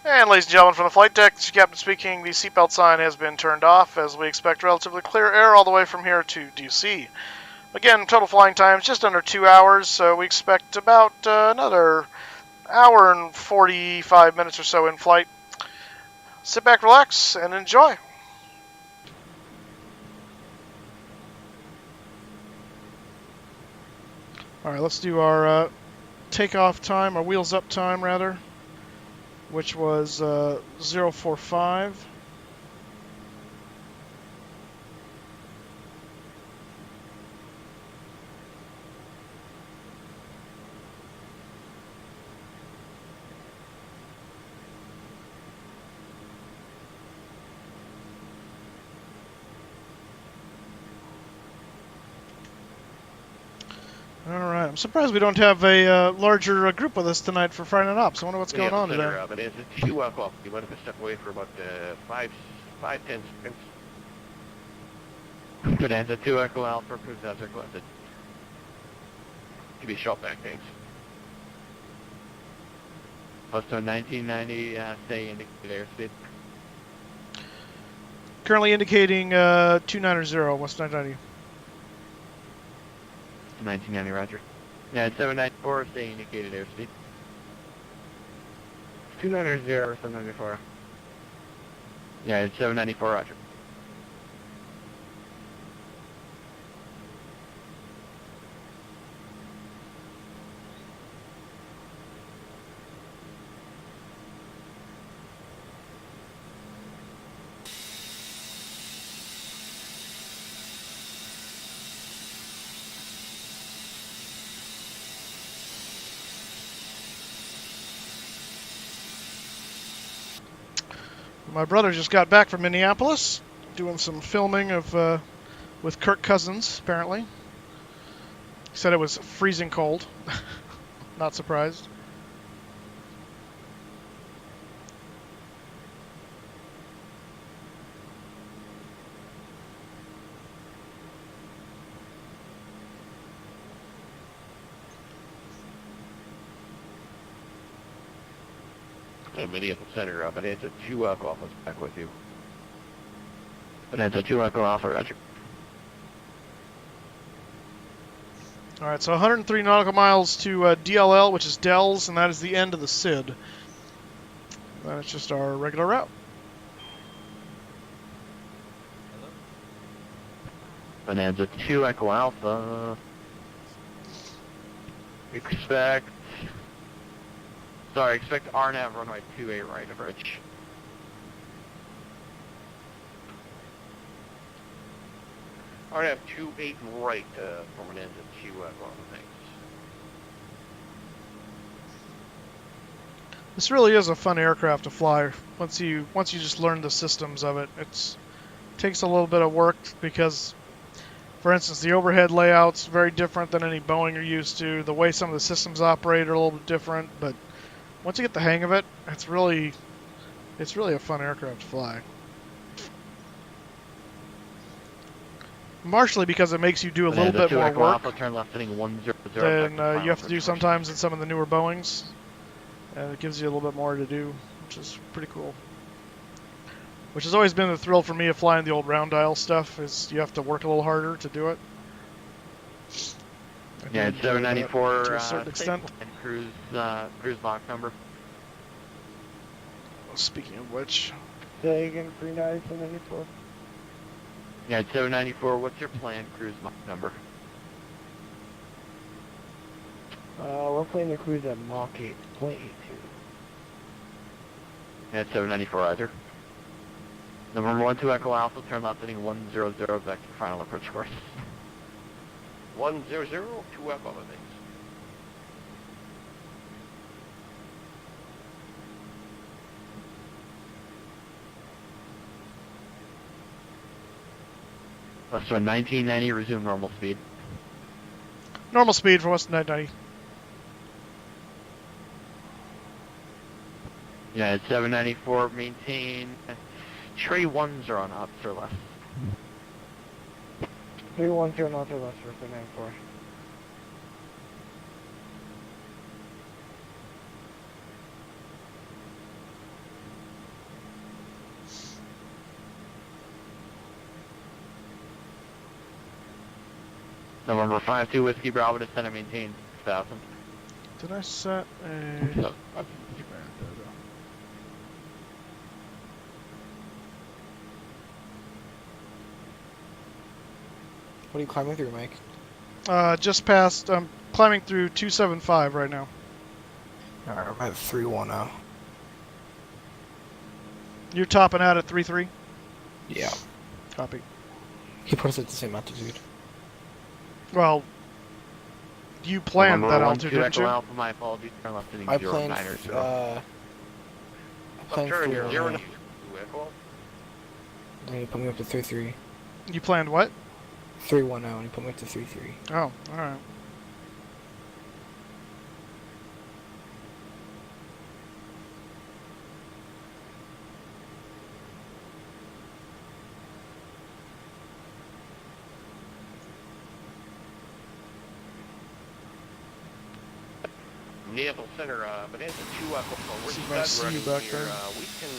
And ladies and gentlemen, from the flight deck, this is Captain speaking. The seatbelt sign has been turned off as we expect relatively clear air all the way from here to DC. Again, total flying time is just under 2 hours, so we expect about another hour and 45 minutes or so in flight. Sit back, relax, and enjoy. Alright, let's do our takeoff time, our wheels up time rather, which was 045. Alright, I'm surprised we don't have a larger group with us tonight for Friday Night Ops. I wonder what's going on today. But it's a 2 Echo Alpha. You might have to step away for about 5, 10 seconds. Bonanza 2 Echo Alpha, cruise as requested. Give me a shot back, thanks. Post on 1990, stay indicated airspeed. Currently indicating 290, West 990. 1990, roger. Yeah, it's 794, stay indicated airspeed. 290 or 794. Yeah, it's 794, roger. My brother just got back from Minneapolis, doing some filming of with Kirk Cousins, apparently. He said it was freezing cold. Not surprised. Minneapolis Center, Bonanza 2 Echo Alpha is back with you. Bonanza 2 Echo Alpha, roger. Alright, so 103 nautical miles to DLL, which is Dells, and that is the end of the SID. Then it's just our regular route. Bonanza 2 Echo Alpha. Expect RNAV runway 28 right approach. RNAV 28 right from an engine to go on the things. This really is a fun aircraft to fly. Once you just learn the systems of it, it takes a little bit of work because, for instance, the overhead layout's very different than any Boeing are used to. The way some of the systems operate are a little bit different, but once you get the hang of it, it's really a fun aircraft to fly. Partially because it makes you do a little bit more work turn left heading 100 than you have to do sometimes in some of the newer Boeings. And it gives you a little bit more to do, which is pretty cool. Which has always been the thrill for me of flying the old round dial stuff, is you have to work a little harder to do it. Yeah, it's 794 to a certain extent. Cruise Mach number. Speaking of which, Say again, 3994. Yeah, it's 794. What's your planned cruise Mach number? We're planning to cruise at Mach 8.82. Yeah, it's 794 either. Number 12 Echo Alpha, turn left heading 100 back to final approach course. 100, 2 Echo, I think. Western 1990, resume normal speed. normal speed for Western 990. Yeah, it's 794, maintain. Tree 1s are on ops or less. 310 knots or less for 94. November 52 Whiskey Bravo, descend and maintain 6,000. Did I set a... What are you climbing through, Mike? Just past, I'm climbing through 275 right now. Alright, I'm at 310. You're topping out at 3.3? Yeah. Copy. He put us at the same altitude. Well, you planned that altitude, didn't you? Alpha, my apologies, turn left heading I 09 planned, or so. I planned Turn your 0 for, 2 Echo. then he put me up to 3.3. You planned what? 310, and he put me up to 3.3. Oh, alright. Minneapolis Center, Bonanza 2 Echo. We're See my stud running back here. there. We can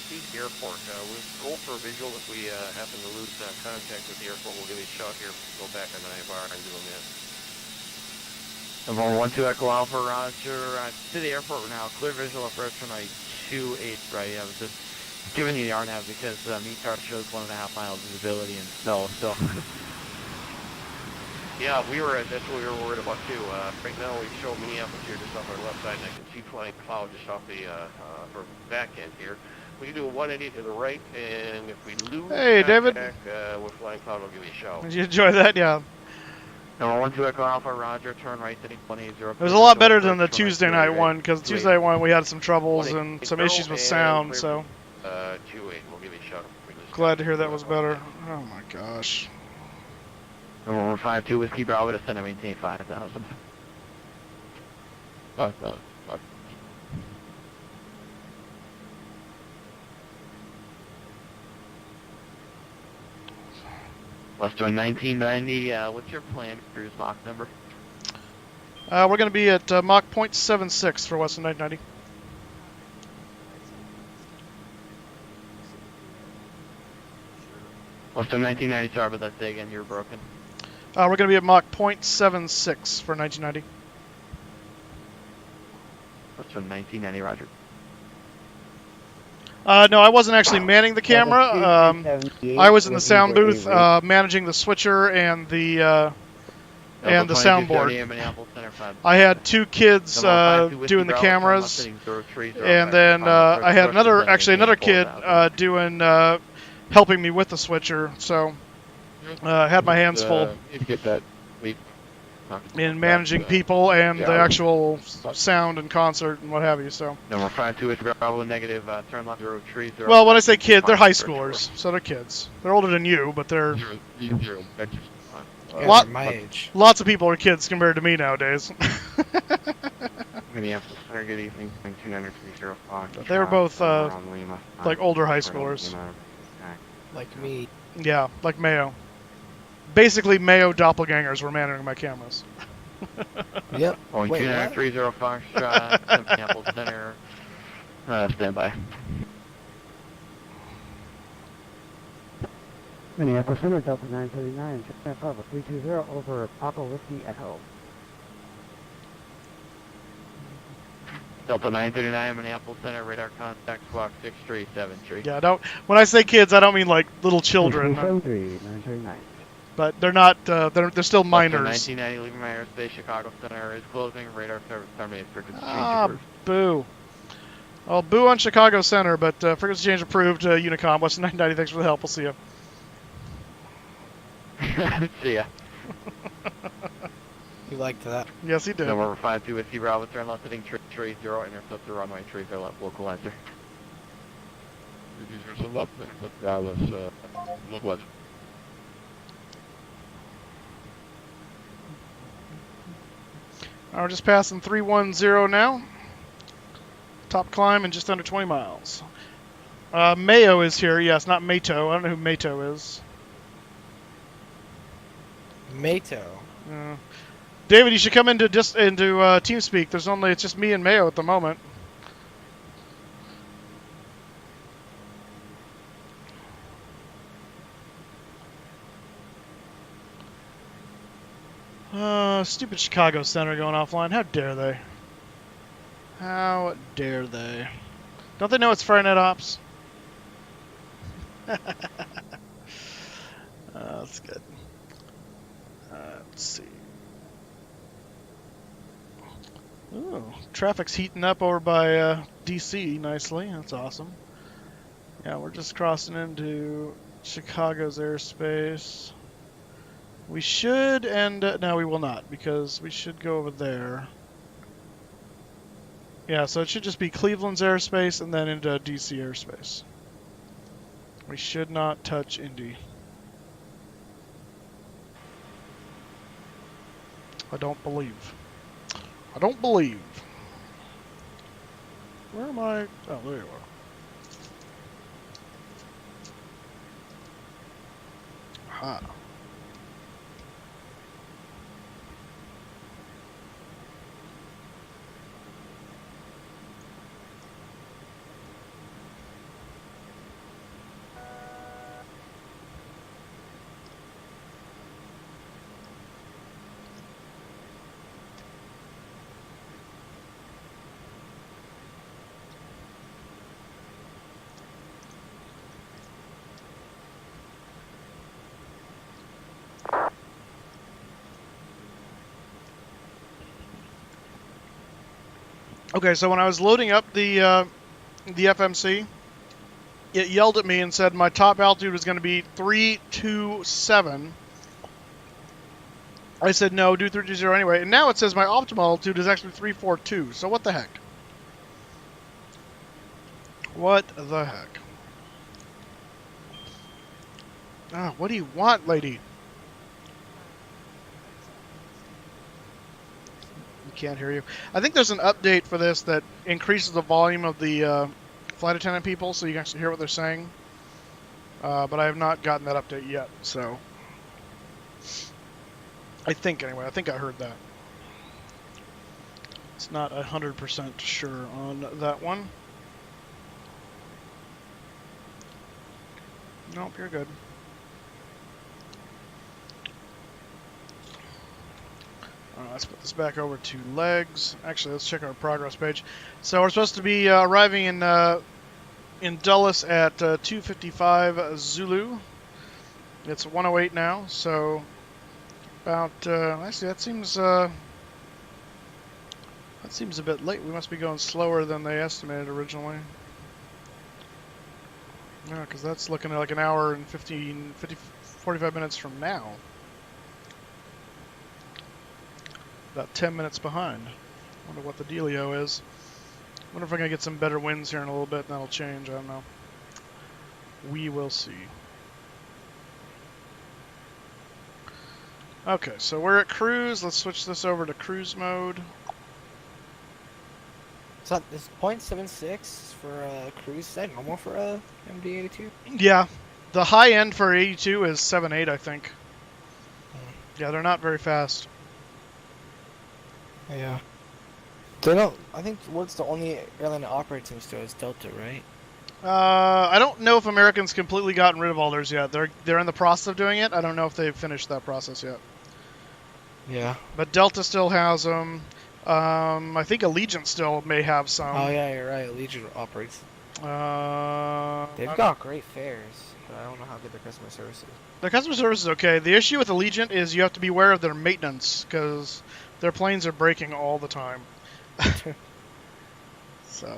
see the airport. We'll go for a visual. If we happen to lose contact with the airport, we'll give you a shot here. Go back on IFR and do a minute. November 12 Echo Alpha, Roger. To the airport now. Clear visual approach runway 28 right. I was just giving you the RNAV because METAR shows 1.5 miles visibility and snow, so... Yeah, that's what we were worried about too. Right now we show Minneapolis here just off our left side, and I can see flying cloud just off the back end here. We can do a 180 to the right, and if we lose Hey, David. with flying cloud, we'll give you a shout. Did you enjoy that? Yeah. Number 12 Echo Alpha, Roger. Turn right heading 180. It was a lot better than the Tuesday night one, because Tuesday night one we had some troubles and some issues with sound, so... 28, we'll give you a shout. Glad to hear that was better. Oh my gosh. Number 52 Whiskey Bravo, descend and maintain 5,000. 5,000. Western 1990, what's your planned cruise Mach number? We're going to be at Mach 0.76 for Western 990. Western 1990, sorry about that, say again, you're broken. We're going to be at Mach 0.76 for 1990. Western 1990, Roger. No, I wasn't actually manning the camera. I was in the sound booth managing the switcher and the and the soundboard. Minneapolis Center 5. I had 2 kids Number 52 doing the Whiskey Bravo, cameras, turn left heading 030, and then final I had approach another, descending actually another kid 4,000. doing, helping me with the switcher. So I had my hands full You get that leap. in managing people and yeah, the actual sound and concert and what have you. So, Number 52 Whiskey Bravo, negative, turn left 030. well, when I say kid, they're final high approach schoolers, so they're kids. They're older than you, but they're Zero. Yeah, Lot- they're my age. lots of people are kids compared to me nowadays. Minneapolis Center, good evening. 29305. They were both like older high schoolers. Like me. Yeah, like Mayo. Basically, Mayo doppelgangers were managing my cameras. Yep. Boeing Wait, 293 Foxtrot, Minneapolis Center, stand by. Minneapolis Center, Delta 939, check Bravo 320 over Papa Whiskey Echo. Delta 939, Minneapolis Center, radar contact, squawk 6373. Yeah, when I say kids, I don't mean like little children, 939. but they're not. They're still Delta minors. 1990, leaving my airspace, Chicago Center is closing, radar service terminated, frequency change Ah, approved. boo. Oh, boo on Chicago Center, but frequency change approved. Unicom, Western 990. Thanks for the help. We'll see you. See ya. You liked that. Yes, he did. Number 52 Whiskey Bravo, turn left heading 30, intercept the runway 30 left, localizer. There's a left Dallas, look. We're just passing 310 now. Top climb in just under 20 miles. Mayo is here. Yes, not Mato. I don't know who Mato is. Mato. David, you should come into TeamSpeak. It's just me and Mayo at the moment. Stupid Chicago Center going offline. How dare they? How dare they? Don't they know it's Friday Night Ops? That's good. Let's see. Ooh, traffic's heating up over by DC nicely. That's awesome. Yeah, we're just crossing into Chicago's airspace. We should, and no, we will not, because we should go over there. Yeah, so it should just be Cleveland's airspace and then into DC airspace. We should not touch Indy. I don't believe. I don't believe. Where am I? Oh, there you are. Aha. Okay, so when I was loading up the FMC, it yelled at me and said my top altitude was going to be 327. I said no, do 320 anyway, and now it says my optimal altitude is actually 342. So what the heck? What the heck? Ah, what do you want, lady? Can't hear you. I think there's an update for this that increases the volume of the flight attendant people so you can actually hear what they're saying. But I have not gotten that update yet, so I think anyway. I think I heard that. It's not 100% sure on that one. Nope, you're good. Let's put this back over to legs. Actually, let's check our progress page. So we're supposed to be arriving in Dulles at 2:55 Zulu. It's 1:08 now, so About actually that seems a bit late. We must be going slower than they estimated originally. Yeah, because that's looking at like an hour and 45 minutes from now. About 10 minutes behind. Wonder what the dealio is. Wonder if I'm gonna get some better winds here in a little bit, and that'll change. I don't know. We will see. Okay, so we're at cruise. Let's switch this over to cruise mode. So this 0.76 for cruise. Is that normal for a MD-82? Yeah, the high end for 82 is 7.8, I think. Yeah, they're not very fast. Yeah. They don't. I think what's the only airline that operates in still is Delta, right? I don't know if Americans completely gotten rid of all theirs yet. They're in the process of doing it. I don't know if they've finished that process yet. Yeah. But Delta still has them. I think Allegiant still may have some. Oh yeah, you're right. Allegiant operates. They've got great fares, but I don't know how good their customer service is. Their customer service is okay. The issue with Allegiant is you have to be aware of their maintenance because their planes are breaking all the time. So.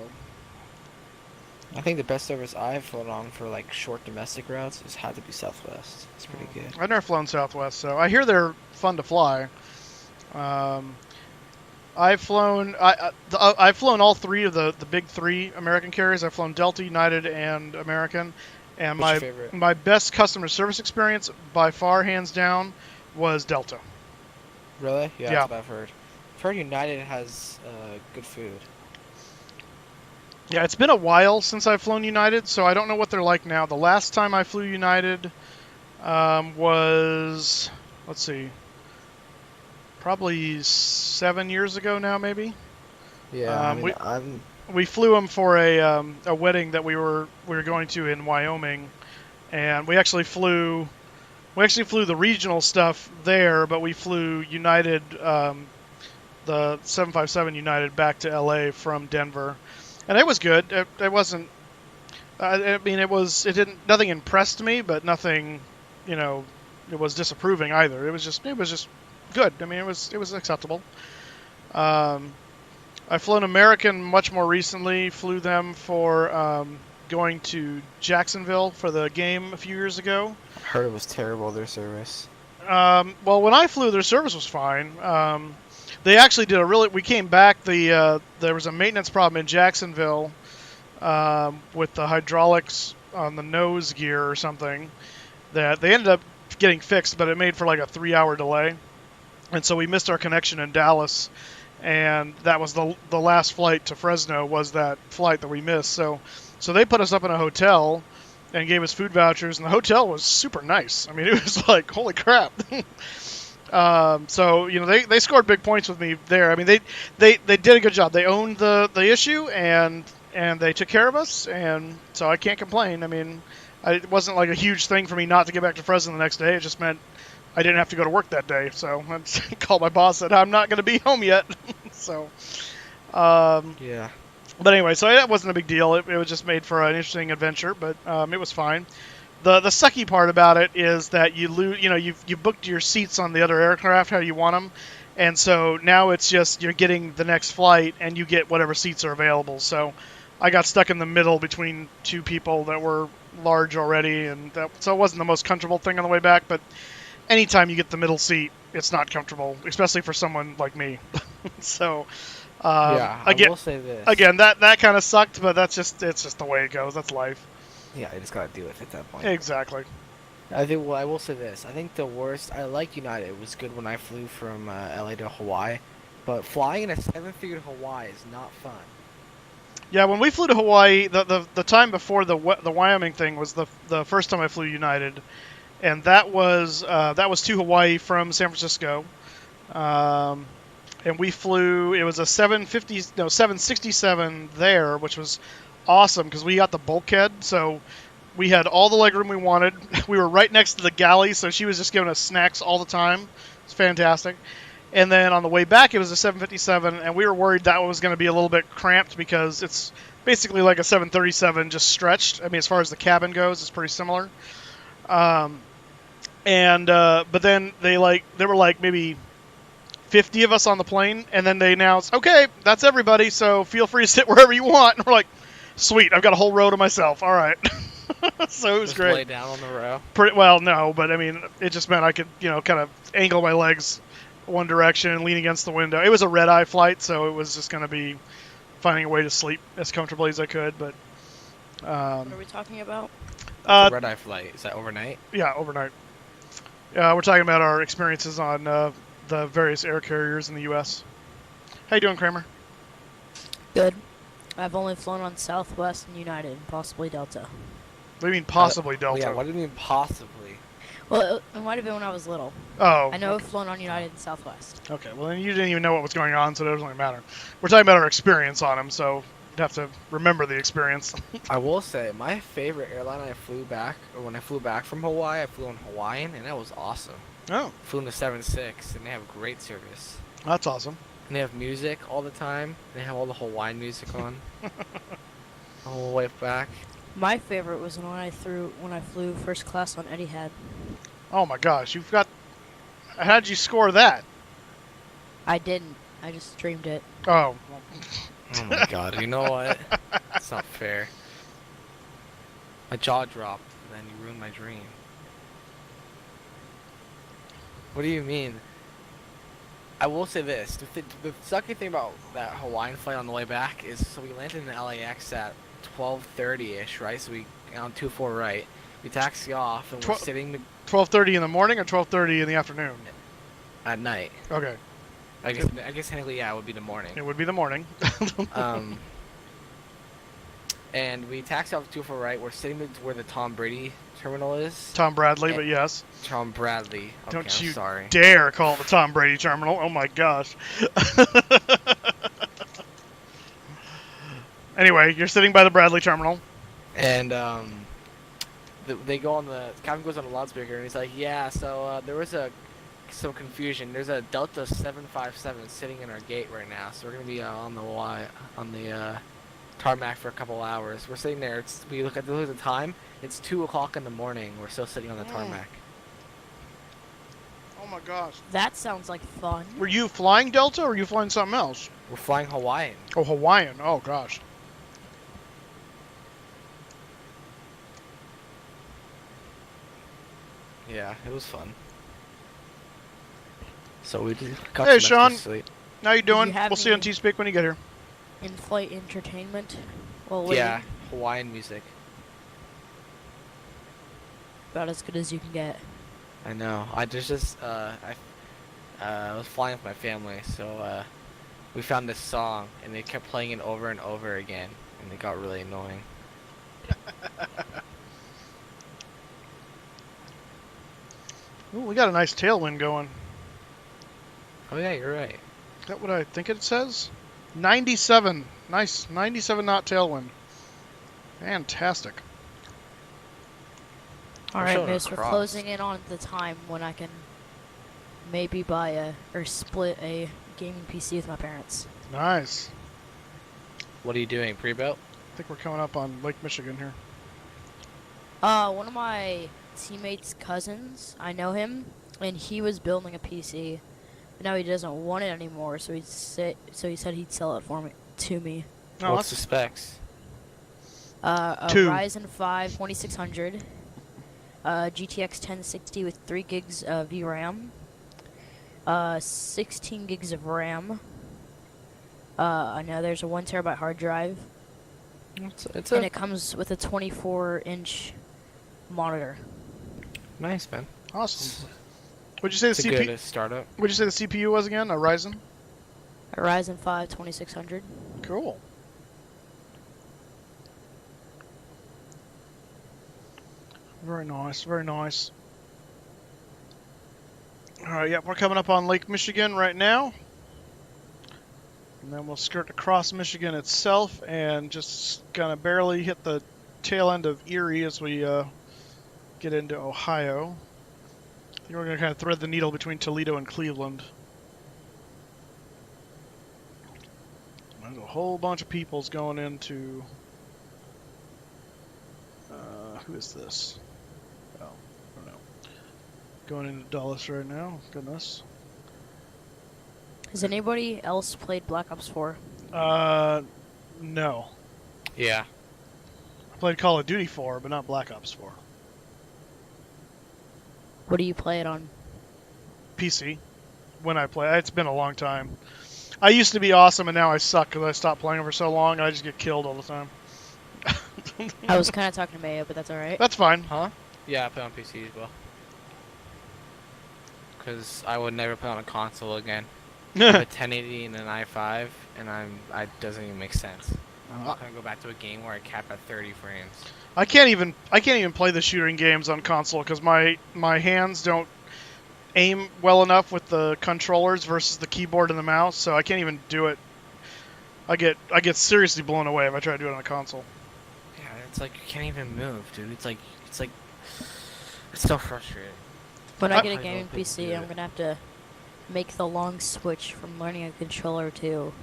I think the best service I've flown on for like short domestic routes has had to be Southwest. It's pretty good. I've never flown Southwest, so I hear they're fun to fly. I've flown all three of the big three American carriers. I've flown Delta, United, and American. And What's your favorite? my best customer service experience, by far, hands down, was Delta. Really? Yeah, Yeah. that's what I've heard. I've heard United has good food. Yeah, it's been a while since I've flown United, so I don't know what they're like now. The last time I flew United was, let's see, probably 7 years ago now, maybe. Yeah, we flew them for a wedding that we were going to in Wyoming, and we actually flew the regional stuff there, but we flew United, the 757 United back to LA from Denver, and it was good. It wasn't. I mean, nothing impressed me, but nothing, it was disapproving either. It was just good. I mean, it was acceptable. I've flown American much more recently. Flew them for going to Jacksonville for the game a few years ago. I heard it was terrible, their service. Well, when I flew, their service was fine. They actually did we came back, there was a maintenance problem in Jacksonville with the hydraulics on the nose gear or something that they ended up getting fixed, but it made for like a 3-hour delay. And so we missed our connection in Dallas, and that was the last flight to Fresno was that flight that we missed. So they put us up in a hotel and gave us food vouchers, and the hotel was super nice. I mean, it was like, holy crap. So they scored big points with me there. I mean, they did a good job. They owned the issue, and they took care of us, and so I can't complain. I mean, it wasn't like a huge thing for me not to get back to Fresno the next day. It just meant I didn't have to go to work that day. So I just called my boss and said, I'm not going to be home yet. So, yeah. But anyway, so that wasn't a big deal. It was just made for an interesting adventure, but it was fine. The sucky part about it is that you lose. You've booked your seats on the other aircraft how you want them, and so now it's just you're getting the next flight and you get whatever seats are available. So I got stuck in the middle between two people that were large already, and so it wasn't the most comfortable thing on the way back. But anytime you get the middle seat, it's not comfortable, especially for someone like me. So. Yeah, I will say this. Again, that kind of sucked, but it's just the way it goes. That's life. Yeah, I just gotta deal with it at that point. Exactly. I will say this. I think the worst. I like United. It was good when I flew from LA to Hawaii, but flying in a 7-figure Hawaii is not fun. Yeah, when we flew to Hawaii, the time before the Wyoming thing was the first time I flew United, and that was to Hawaii from San Francisco. And we flew, it was a 767 there, which was awesome because we got the bulkhead. So we had all the legroom we wanted. We were right next to the galley, so she was just giving us snacks all the time. It's fantastic. And then on the way back, it was a 757, and we were worried that was going to be a little bit cramped because it's basically like a 737 just stretched. I mean, as far as the cabin goes, it's pretty similar. And but then there were like maybe 50 of us on the plane, and then they announced, okay, that's everybody, so feel free to sit wherever you want. And we're like, sweet, I've got a whole row to myself. All right. So it was Just great. lay down on the row. Well, no, but I mean, it just meant I could, kind of angle my legs one direction and lean against the window. It was a red-eye flight, so it was just going to be finding a way to sleep as comfortably as I could. But What are we talking about? The red-eye flight. Is that overnight? Yeah, overnight. We're talking about our experiences on the various air carriers in the U.S. How you doing, Kramer? Good. I've only flown on Southwest and United, and possibly Delta. What do you mean possibly Delta? Yeah, what do you mean possibly? Well, it might have been when I was little. Oh. I know I've flown on United and Southwest. Okay, well then you didn't even know what was going on, so it doesn't really matter. We're talking about our experience on them, so you'd have to remember the experience. I will say, my favorite airline I flew back, or when I flew back from Hawaii, I flew on Hawaiian, and that was awesome. Oh. I flew in the 7-6, and they have great service. That's awesome. And they have music all the time. They have all the Hawaiian music on. All the way back. My favorite was when I flew first class on Etihad. Oh my gosh, you've got... How'd you score that? I didn't. I just streamed it. Oh. Oh my god, you know what? That's not fair. My jaw dropped, and then you ruined my dream. What do you mean? I will say this. The sucky thing about that Hawaiian flight on the way back is, so we landed in LAX at 12:30ish, right? So we on 24 right. We taxi off, and we're sitting 12:30 in the morning or 12:30 in the afternoon? at night. Okay. I guess technically, yeah, it would be the morning. It would be the morning. And we taxi off 24 right. We're sitting where the Tom Brady terminal is. Tom Bradley, but yes. Tom Bradley. Okay, Don't you sorry. dare call it the Tom Brady terminal. Oh my gosh. Anyway, you're sitting by the Bradley terminal. And they go on the captain goes on the loudspeaker and he's like, yeah, so there was some confusion. There's a Delta 757 sitting in our gate right now, so we're gonna be on the tarmac for a couple hours. We're sitting there. We look at the time. It's 2 o'clock in the morning. We're still sitting on the tarmac. Oh my gosh. That sounds like fun. Were you flying Delta or were you flying something else? We're flying Hawaiian. Oh, Hawaiian. Oh gosh. Yeah, it was fun. So we did. Hey, Sean. Sleep. How you doing? have We'll see you on any- T-Speak when you get here. In-flight entertainment. Well, waiting. Yeah, Hawaiian music. About as good as you can get. I know. I was flying with my family, so we found this song, and they kept playing it over and over again, and it got really annoying. Ooh, we got a nice tailwind going. Oh yeah, you're right. Is that what I think it says? 97. Nice. 97 knot tailwind. Fantastic. Alright, showing Moose, we're across. closing in on the time when I can maybe buy or split a gaming PC with my parents. Nice. What are you doing, pre-built? I think we're coming up on Lake Michigan here. One of my teammates' cousins, I know him, and he was building a PC. But now he doesn't want it anymore, so he said he'd sell it to me. Oh, What's the specs? A Two. Ryzen 5 2600, GTX 1060 with 3 gigs of VRAM, 16 gigs of RAM. I know there's a 1 terabyte hard drive, and it comes with a 24-inch monitor. Nice, man. Awesome. What'd you say It's the a good CPU? startup. What'd you say the CPU was again? A Ryzen? A Ryzen 5 2600. Cool. Very nice. Very nice. All right. Yep. We're coming up on Lake Michigan right now. And then we'll skirt across Michigan itself and just kind of barely hit the tail end of Erie as we get into Ohio. I think we're going to kind of thread the needle between Toledo and Cleveland. There's a whole bunch of peoples going into... who is this? Oh, I don't know. Going into Dulles right now. Goodness. Has anybody else played Black Ops 4? No. Yeah. I played Call of Duty 4, but not Black Ops 4. What do you play it on? PC. When I play, it's been a long time. I used to be awesome, and now I suck because I stopped playing for so long. I just get killed all the time. I was kind of talking to Mayo, but that's alright. That's fine. Huh? Yeah, I play on PC as well. Because I would never play on a console again. I have a 1080 and an i5, and it doesn't even make sense. I'm not gonna go back to a game where I cap at 30 frames. I can't even play the shooting games on console because my hands don't aim well enough with the controllers versus the keyboard and the mouse, so I can't even do it. I get seriously blown away if I try to do it on a console. Yeah, it's like you can't even move, dude. It's so frustrating. When I get a gaming PC, I'm gonna have to make the long switch from learning a controller to.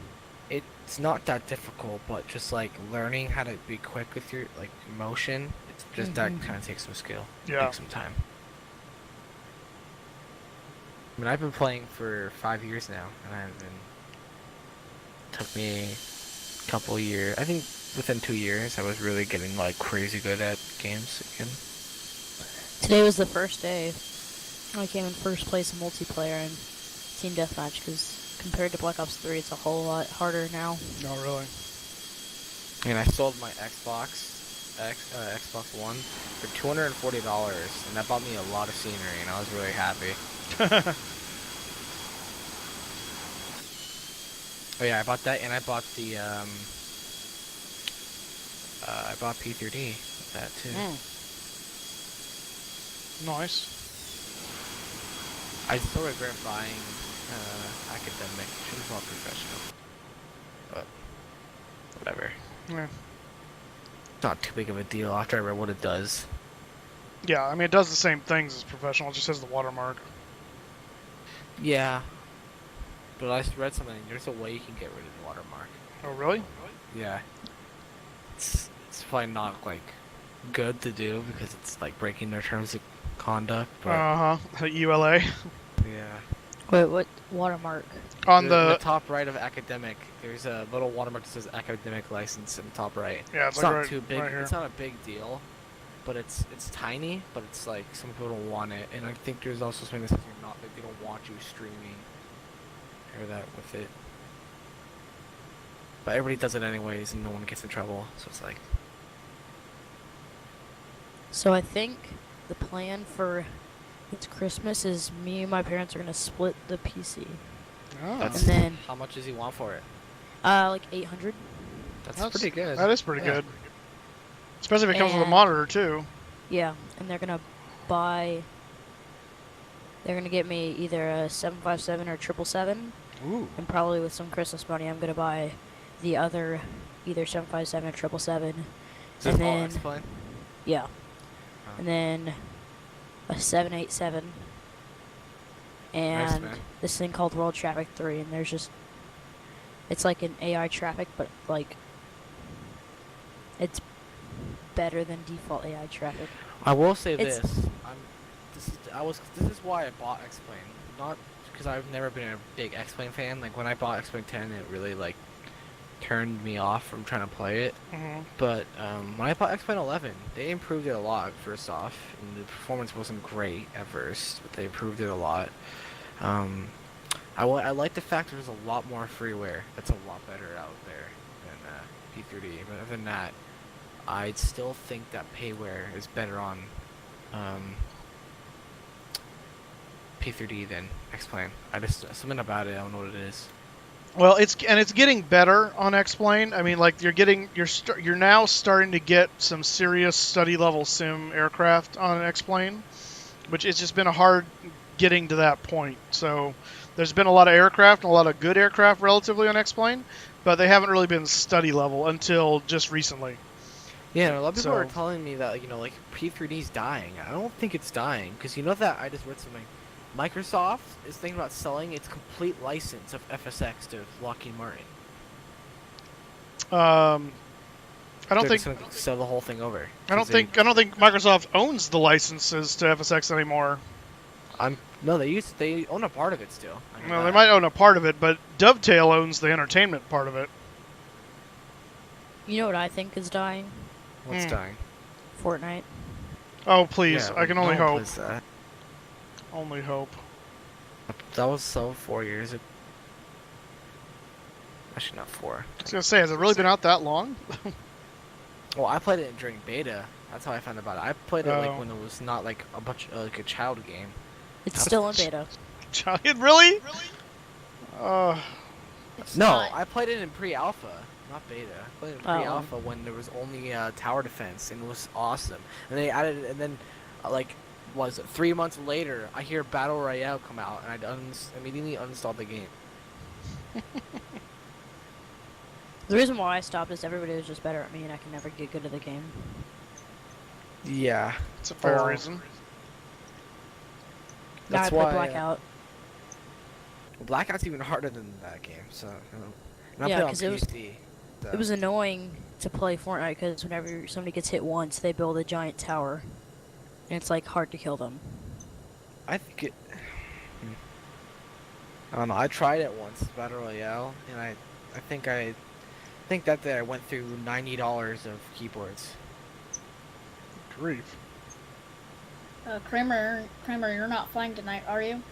It's not that difficult, but just like learning how to be quick with your like motion, it's just that kind of takes some skill. Yeah. Takes some time. I mean, I've been playing for 5 years now, and took me a couple years. I think within 2 years, I was really getting like crazy good at games again. Today was the first day I came in first place in multiplayer and team deathmatch because compared to Black Ops 3, it's a whole lot harder now. No, really. And I sold my Xbox One for $240, and that bought me a lot of scenery, and I was really happy. Oh yeah, I bought that, and I bought the I bought P3D with that too. Nice. I still regret buying academic. Should have bought professional, but whatever. Yeah. It's not too big of a deal after I read what it does. Yeah, I mean, it does the same things as professional. It just has the watermark. Yeah. But I read something. There's a way you can get rid of the watermark. Oh, really? Yeah. It's probably not like good to do because it's like breaking their terms of conduct. But ULA. yeah. Wait, what watermark? On in the top right of academic, there's a little watermark that says academic license in the top right. Yeah, it's like not right, too big. Right here. It's not a big deal, but it's tiny. But it's like some people don't want it, and I think there's also something that says you're not. Like, they don't want you streaming or that with it. But everybody does it anyways, and no one gets in trouble. So it's like. So I think the plan for this Christmas is me and my parents are gonna split the PC. Oh. And then how much does he want for it? Like 800. That's pretty good. That is pretty good. Especially if it comes with a monitor too. Yeah, and they're gonna get me either a 757 or 777. Ooh. And probably with some Christmas money, I'm gonna buy the other either 757 or 777. Is this all X-Plane? Yeah. Oh. And then a 787 and Nice, this thing called World Traffic 3, and there's just it's like an AI traffic, but like it's better than default AI traffic. I will say this is why I bought X-Plane, not because I've never been a big X-Plane fan. Like when I bought X-Plane 10, it really like turned me off from trying to play it. But when I bought X-Plane 11, they improved it a lot. First off, and the performance wasn't great at first, but they improved it a lot. I like the fact there's a lot more freeware. That's a lot better out there than P3D. But other than that, I'd still think that payware is better on P3D than X-Plane. Something about it. I don't know what it is. Well, it's getting better on X-Plane. I mean, like you're now starting to get some serious study level sim aircraft on X-Plane, which it's just been a hard getting to that point. So there's been a lot of aircraft and a lot of good aircraft relatively on X-Plane, but they haven't really been study level until just recently. Yeah, a lot of people are telling me that like P3D's dying. I don't think it's dying because you know that I just read something. Microsoft is thinking about selling its complete license of FSX to Lockheed Martin. I don't think sell the whole thing over. I don't think Microsoft owns the licenses to FSX anymore. No, they own a part of it still. I know Well, they that. might own a part of it, but Dovetail owns the entertainment part of it. You know what I think is dying? What's dying? Fortnite. Oh, please. Yeah, I can no only one hope. plays that. Only hope. That was so 4 years ago. Actually, not 4. I was going to say, has it really been out that long? Well, I played it during beta. That's how I found about it. I played it Oh. like when it was not like a bunch like a child game. It's still in beta. Giant, really? It's No, not. I played it in pre-alpha, not beta. I played it in pre-alpha when there was only tower defense, and it was awesome. And they added, and then like, was it 3 months later? I hear Battle Royale come out, and I immediately uninstalled the game. The reason why I stopped is everybody was just better at me, and I can never get good at the game. Yeah, It's a fair reason. Now I That's play why, Blackout. Blackout's even harder than that game. So, and I Yeah, play on 'cause it was- PC, so- It was annoying to play Fortnite because whenever somebody gets hit once, they build a giant tower, and it's like hard to kill them. I think it. I don't know. I tried it once, Battle Royale, and I think that day I went through $90 of keyboards. Grief. Kramer, you're not flying tonight, are you?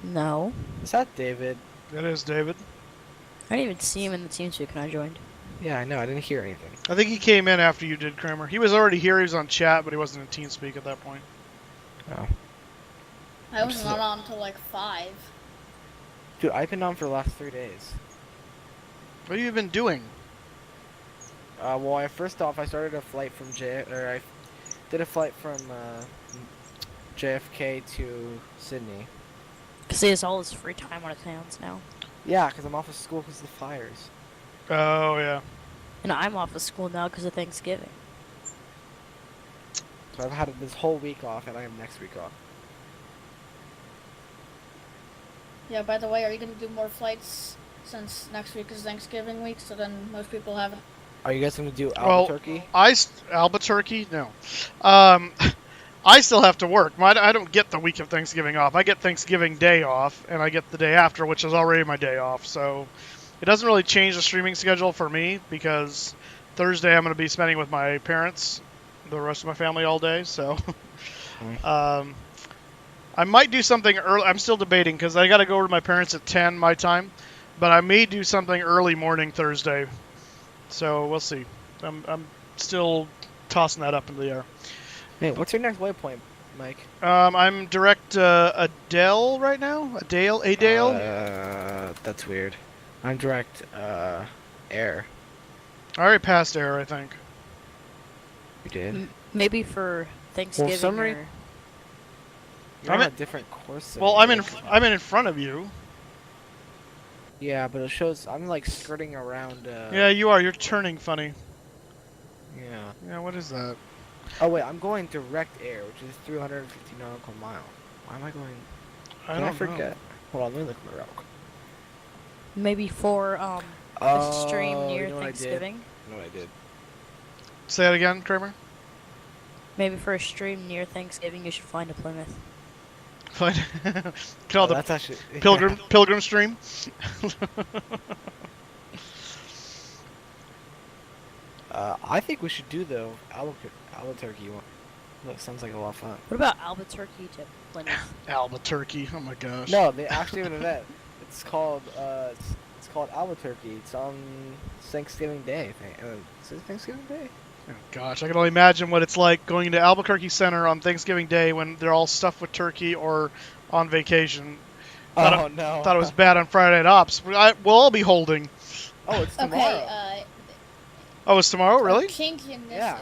No. Is that David? That is David. I didn't even see him in the TeamSpeak when I joined. Yeah, I know. I didn't hear anything. I think he came in after you did, Kramer. He was already here. He was on chat, but he wasn't in TeamSpeak at that point. Oh. I was not on until like 5. Dude, I've been on for the last 3 days. What have you been doing? Well, first off, I started a flight from I did a flight from JFK to Sydney. Because he has all his free time on his hands now. Yeah, because I'm off of school because of the fires. Oh, yeah. And I'm off of school now because of Thanksgiving. So I've had this whole week off, and I have next week off. Yeah, by the way, are you going to do more flights since next week is Thanksgiving week, so then most people have... Are you guys going to do Well, Albuquerque? Albuquerque? No. I still have to work. I don't get the week of Thanksgiving off. I get Thanksgiving Day off, and I get the day after, which is already my day off. So it doesn't really change the streaming schedule for me because Thursday I'm going to be spending with my parents, the rest of my family all day. So I might do something early. I'm still debating because I got to go over to my parents at 10 my time, but I may do something early morning Thursday. So we'll see. I'm still tossing that up into the air. Hey, what's your next waypoint, Mike? I'm direct Adele right now. Adele. That's weird. I'm direct air. I already passed air, I think. You did? Maybe for Thanksgiving. Well, or... You're on a different course. Well, I'm in front of you. Yeah, but it shows I'm like skirting around. Yeah, you are. You're turning funny. Yeah. Yeah. What is that? Oh wait, I'm going direct air, which is 350 nautical mile. Why am I going? I forget? know. Hold on, let me look at my route. Maybe for a stream near you know what I did? Thanksgiving. You know what I did? Say that again, Kramer. Maybe for a stream near Thanksgiving, you should find a Plymouth. Fine. Call the that's actually pilgrim stream. I think we should do the Albuquerque one. That sounds like a lot of fun. What about Albuquerque to Plymouth? Albuquerque. Oh my gosh. No, they actually have an event. It's called Albuquerque. It's on Thanksgiving Day. Is it Thanksgiving Day? Oh gosh, I can only imagine what it's like going to Albuquerque Center on Thanksgiving Day when they're all stuffed with turkey or on vacation. Oh no! Thought it was bad on Friday Night Ops. We'll all be holding. Oh, it's tomorrow. Okay, Oh, it's tomorrow, really? kink in this, Yeah.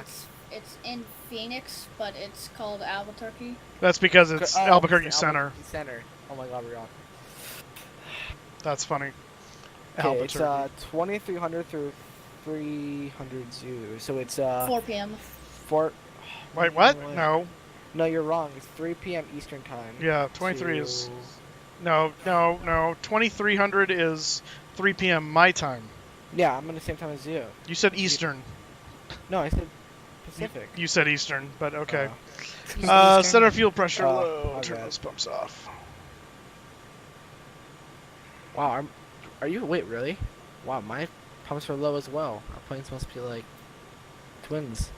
it's in Phoenix, but it's called Albuquerque. That's because it's Albuquerque Center. Albuquerque Center. Oh my God, we're on. That's funny. Okay, it's Albuquerque. 2300 through 300 Zoo. So it's 4 p.m. Wait, what? No. No, you're wrong. It's 3 p.m. Eastern time. Yeah, 23 is. No. 2300 is 3 p.m. my time. Yeah, I'm in the same time as you. You said Eastern. No, I said. Pacific. You said Eastern, but okay. Eastern? Center fuel pressure Oh, low. my Turn bad. those pumps off. Wow, are you? Wait, really? Wow, my pumps are low as well. Our planes must be like twins.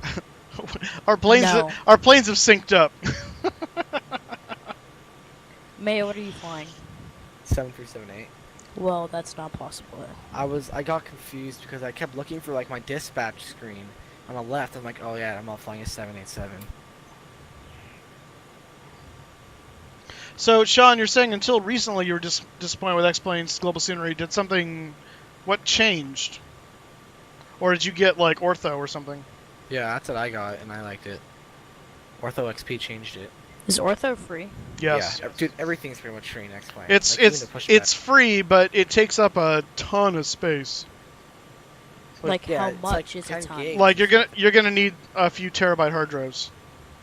Our planes, No. our planes have synced up. Maya, what are you flying? 7378. Well, that's not possible. I got confused because I kept looking for like my dispatch screen on the left. I'm like, oh yeah, I'm not flying a 787. So, Sean, you're saying until recently you were disappointed with X-Plane's global scenery. Did something... What changed? Or did you get, like, Ortho or something? Yeah, that's what I got, and I liked it. Ortho XP changed it. Is Ortho free? Yes. Yeah, dude, everything's pretty much free in X-Plane. It's like, even the pushback. it's free, but it takes up a ton of space. Like yeah, how it's much like is a 10 ton? gigs. Like you're gonna need a few terabyte hard drives.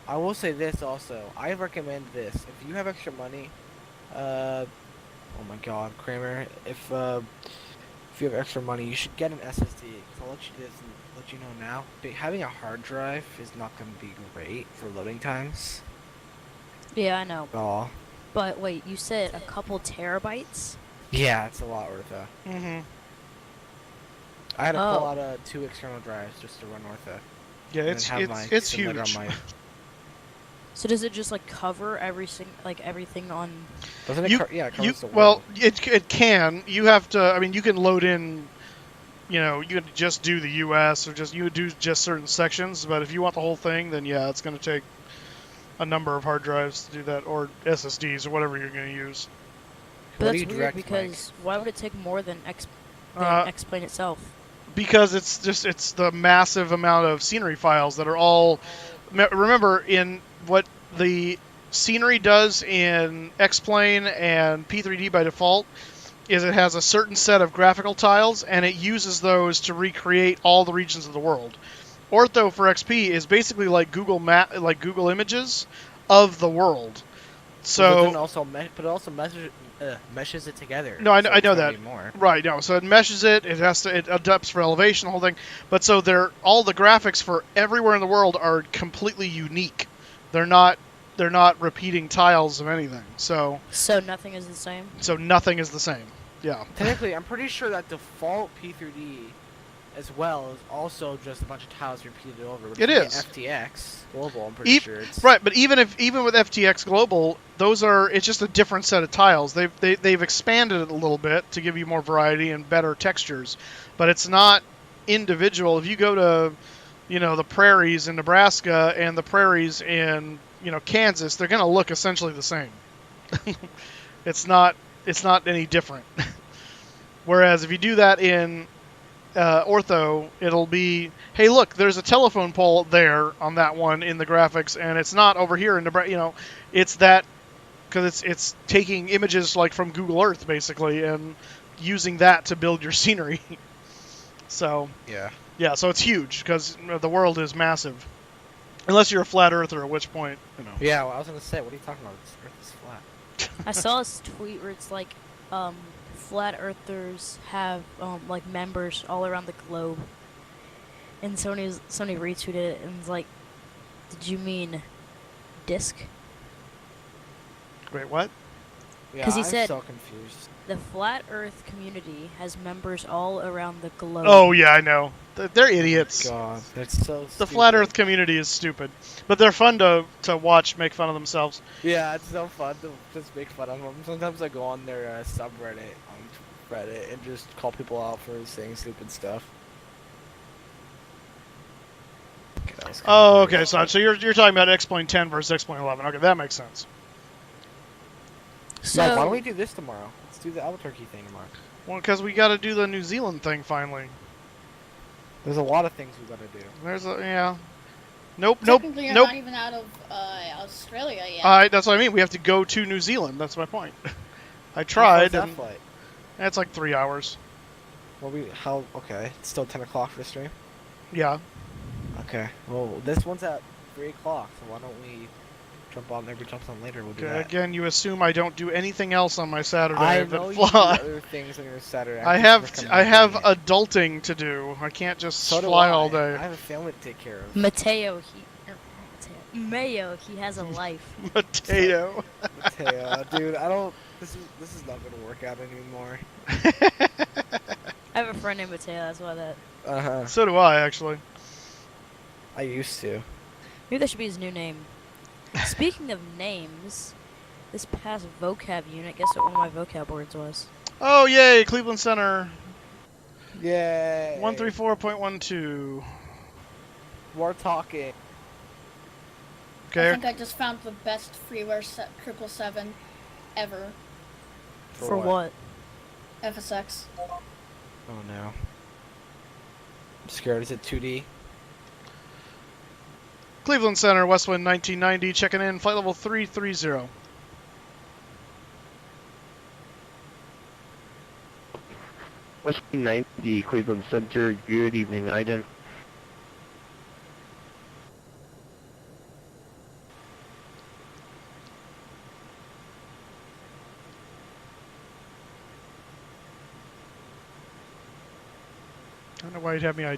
I will say this also. I recommend this. If you have extra money, oh my God, Kramer. If you have extra money, you should get an SSD. Cause I'll let you know now. But having a hard drive is not going to be great for loading times. Yeah, I know. Oh. But wait, you said a couple terabytes? Yeah, it's a lot worth it. Mm-hmm. I had to pull out 2 external drives just to run Ortho. Yeah, it's huge. So does it just like cover everything on? Doesn't it? Yeah, it covers the world. Well, it can. You have to. I mean, you can load in. You know, you can just do the U.S. or you would do just certain sections. But if you want the whole thing, then yeah, it's going to take a number of hard drives to do that, or SSDs, or whatever you're going to use. But that's weird because why would it take more than X-Plane itself? Because it's the massive amount of scenery files that are all. Remember, in what the scenery does in X-Plane and P3D by default is it has a certain set of graphical tiles, and it uses those to recreate all the regions of the world. Ortho for XP is basically like Google Images of the world. So, but it also meshes it together. No, I know that. Right, no. So it meshes it. It adapts for elevation, the whole thing. But so all the graphics for everywhere in the world are completely unique. They're not repeating tiles of anything. So nothing is the same. So nothing is the same. Yeah. Technically, I'm pretty sure that default P3D as well is also just a bunch of tiles repeated over. It is. FTX Global, I'm pretty sure it's... Right, but even with FTX Global, it's just a different set of tiles. They've expanded it a little bit to give you more variety and better textures, but it's not individual. If you go to, the prairies in Nebraska and the prairies in, Kansas, they're going to look essentially the same. It's not any different. Whereas if you do that in Ortho, it'll be, hey, look, there's a telephone pole there on that one in the graphics, and it's not over here in Nebraska. It's that because it's taking images like from Google Earth basically and using that to build your scenery. So yeah, so it's huge because the world is massive, unless you're a flat earther, at which point Yeah, well, I was gonna say, what are you talking about? This Earth is flat. I saw this tweet where it's like, flat earthers have like members all around the globe, and somebody retweeted it and was like, "Did you mean disc?" Wait, what? Yeah, Because he said so confused. The flat Earth community has members all around the globe. Oh yeah, I know. They're idiots. God, that's so. The flat Earth community is stupid, but they're fun to watch make fun of themselves. Yeah, it's so fun to just make fun of them. Sometimes I go on their subreddit on Reddit and just call people out for saying stupid stuff. Okay, okay, so you're talking about X-Plane 10 versus X-Plane 11. Okay, that makes sense. So why don't we do this tomorrow? Let's do the Albuquerque thing tomorrow. Well, because we got to do the New Zealand thing finally. There's a lot of things we got to do. Nope. Technically, you're not even out of Australia yet. That's what I mean. We have to go to New Zealand. That's my point. I tried. How far is that flight? It's like 3 hours. Well, okay. It's still 10 o'clock for the stream? Yeah. Okay. Well, this one's at 3 o'clock, so why don't we jump on. Everybody jumps on later. We'll do Okay, that. again, you assume I don't do anything else on my Saturday. I but know you do other things on your Saturday. I have adulting to do. I can't just fly all day. I have a family to take care of. Mayo, he has a life. Mateo. Mateo, dude, I don't. This is not gonna work out anymore. I have a friend named Mateo. That's why that. So do I, actually. I used to. Maybe that should be his new name. Speaking of names, this past vocab unit, guess what one of my vocab words was? Oh, yay, Cleveland Center. Yay. 134.12. More talking. Okay. I think I just found the best freeware 777 ever. For what? FSX. Oh no. I'm scared. Is it 2D? Cleveland Center, Westwind 1990, checking in, flight level 330. Westwind 90, Cleveland Center, good evening, Addon. I don't know why you'd have me.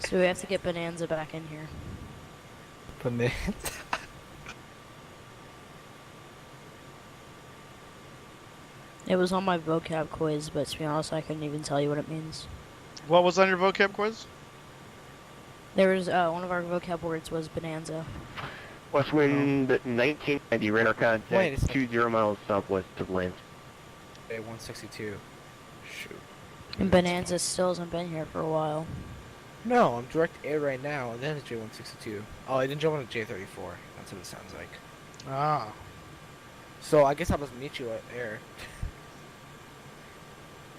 So we have to get Bonanza back in here. Bonanza? It was on my vocab quiz, but to be honest, I couldn't even tell you what it means. What was on your vocab quiz? There was, one of our vocab words was Bonanza. Westwind 1990, radar contact 20 miles southwest of Lance. Bay 162. Shoot. And Bonanza still hasn't been here for a while. No, I'm direct air right now, and then it's J162. Oh, I didn't jump on a J34. That's what it sounds like. Ah. So I guess I'll just meet you at air.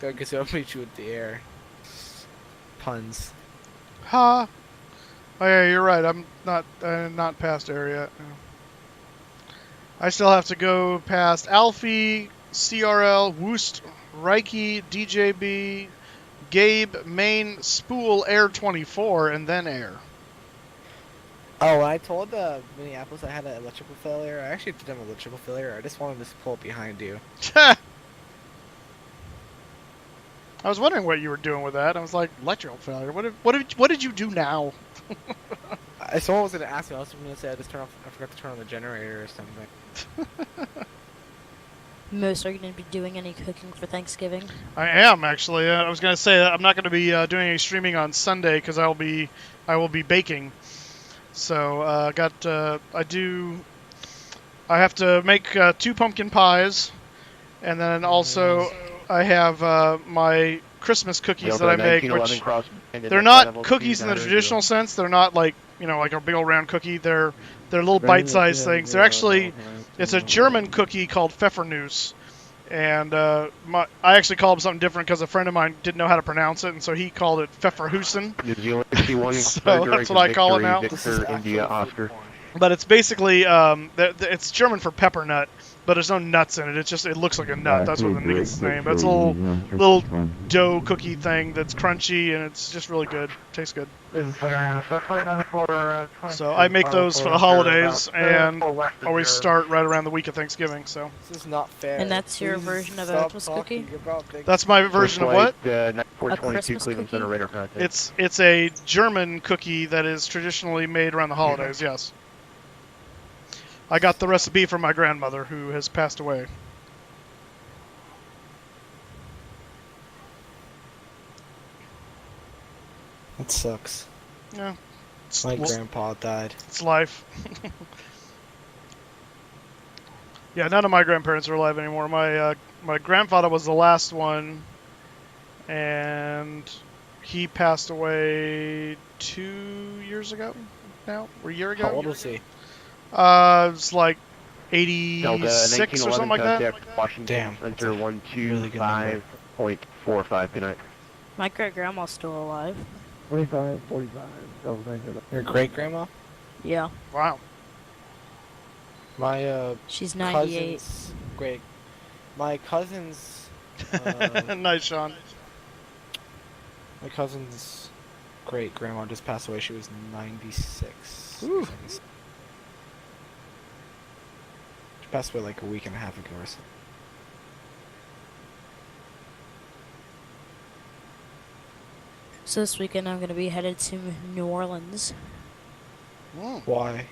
I guess I'll meet you at the air. Puns. Ha! Oh yeah, you're right. I'm not past air yet. I still have to go past Alfie, CRL, Woost, Reiki, DJB, Gabe, Main, Spool, Air 24, and then Air. Oh, when I told Minneapolis I had an electrical failure, I actually did an electrical failure. I just wanted to pull up behind you. I was wondering what you were doing with that. I was like, electrical failure. What did you do now? Someone was gonna ask me. I was gonna say I forgot to turn on the generator or something. Moose, are you going to be doing any cooking for Thanksgiving? I am actually. I was going to say I'm not going to be doing any streaming on Sunday because I will be baking. So I have to make 2 pumpkin pies, and then also I have my Christmas cookies that I make, which they're not cookies in the traditional sense. They're not like like a big old round cookie. They're little bite-sized things. They're actually it's a German cookie called Pfeffernuss, and I actually called them something different because a friend of mine didn't know how to pronounce it, and so he called it Pfefferhusen. So that's what I call it now. India, Oscar. But it's basically it's German for pepper nut, but there's no nuts in it. It looks like a nut. That's what it's named. It's a little dough cookie thing that's crunchy, and it's just really good. Tastes good. So I make those for the holidays, and always start right around the week of Thanksgiving. So this is not fair. And that's your version of a Christmas cookie? That's my version of what? A Christmas cookie? It's a German cookie that is traditionally made around the holidays. Yes. I got the recipe from my grandmother, who has passed away. That sucks. Yeah. My grandpa died. It's life. Yeah, none of my grandparents are alive anymore. My grandfather was the last one, and he passed away 2 years ago now, or a year ago. How old was he? It's like 86 or something like that. Washington Damn. Center 125.45. Good night. My great-grandma's still alive. 45, 45. Your great-grandma? Yeah. Wow. My she's 98. My cousin's nice, Sean. My cousin's great grandma just passed away. She was 96. Ooh. Best way like a week and a half ago or so. So this weekend I'm gonna be headed to New Orleans. Why?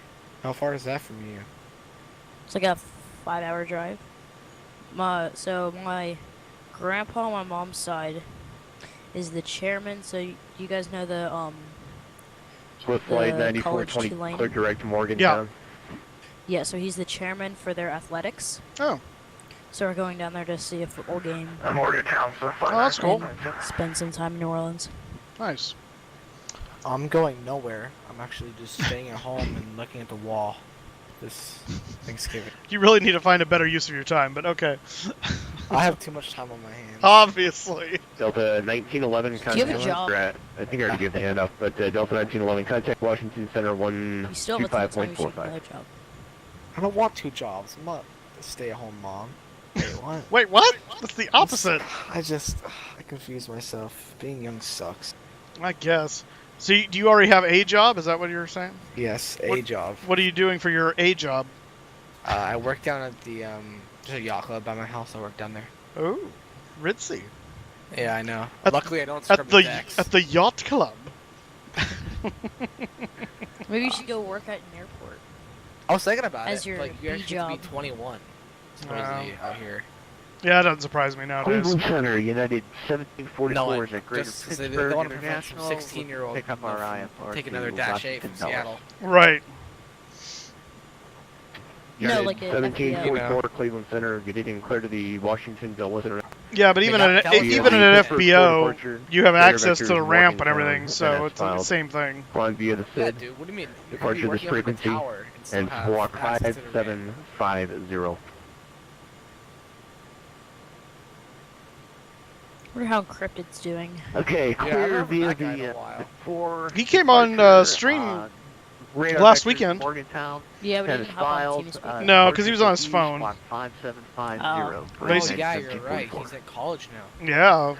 How far is that from you? It's like a 5-hour drive. So my grandpa on my mom's side is the chairman. So you guys know the Swift Flight the 9420, College clear direct to Morgantown. Yeah, so he's the chairman for their athletics. Oh. So we're going down there to see a football game. Morgantown, so fun. Oh, that's cool. And spend some time in New Orleans. Nice. I'm going nowhere. I'm actually just staying at home and looking at the wall this Thanksgiving. You really need to find a better use of your time, but okay. I have too much time on my hands. Obviously. Delta 1911 Do you have a contact. job? I think I already gave the hand up, but Delta 1911 contact Washington Center You still have a ton of time, you should get 125.45. another job. I don't want 2 jobs. I'm not a stay-at-home mom. Wait, what? Wait, what? That's the opposite. I confuse myself. Being young sucks. I guess. So do you already have a job? Is that what you were saying? Yes, a job. What are you doing for your a job? I work down at the there's a yacht club by my house. I work down there. Oh, ritzy. Yeah, I know. At- Luckily, I don't At scrub the the decks. at the yacht club. Maybe you should go work at an airport. I was thinking about As it. your Like you actually have to B be 21. Supposedly out here. Yeah, that doesn't surprise me nowadays. Cleveland Center, United 1744 No, is at Greater just 'cause they Pittsburgh want to prevent some International. 16-year-old Pick up our IFR take to another Dash 8 from Washington, Seattle. Right. No, United like a 1744 Cleveland Center, get it in clear to the Washington Dulles International. Yeah, but even at even at an FBO, you have access to the ramp and everything, so it's the same thing. Flying via the Yeah, SID. dude. What do you mean? Departure You're this working up at the frequency tower still and have squawk access to the ramp. 5750. I wonder how Encrypted's doing. Okay, Yeah, I clear haven't heard via that guy in a the while. 4. He came on stream radar last vectors weekend. Morgantown. Yeah, but he Tennis didn't hop on files, TeamSpeak. No, 'cause he was on his East, phone. Squawk 5750. Oh. Basic- Yeah, you're right. He's at college now. Yeah.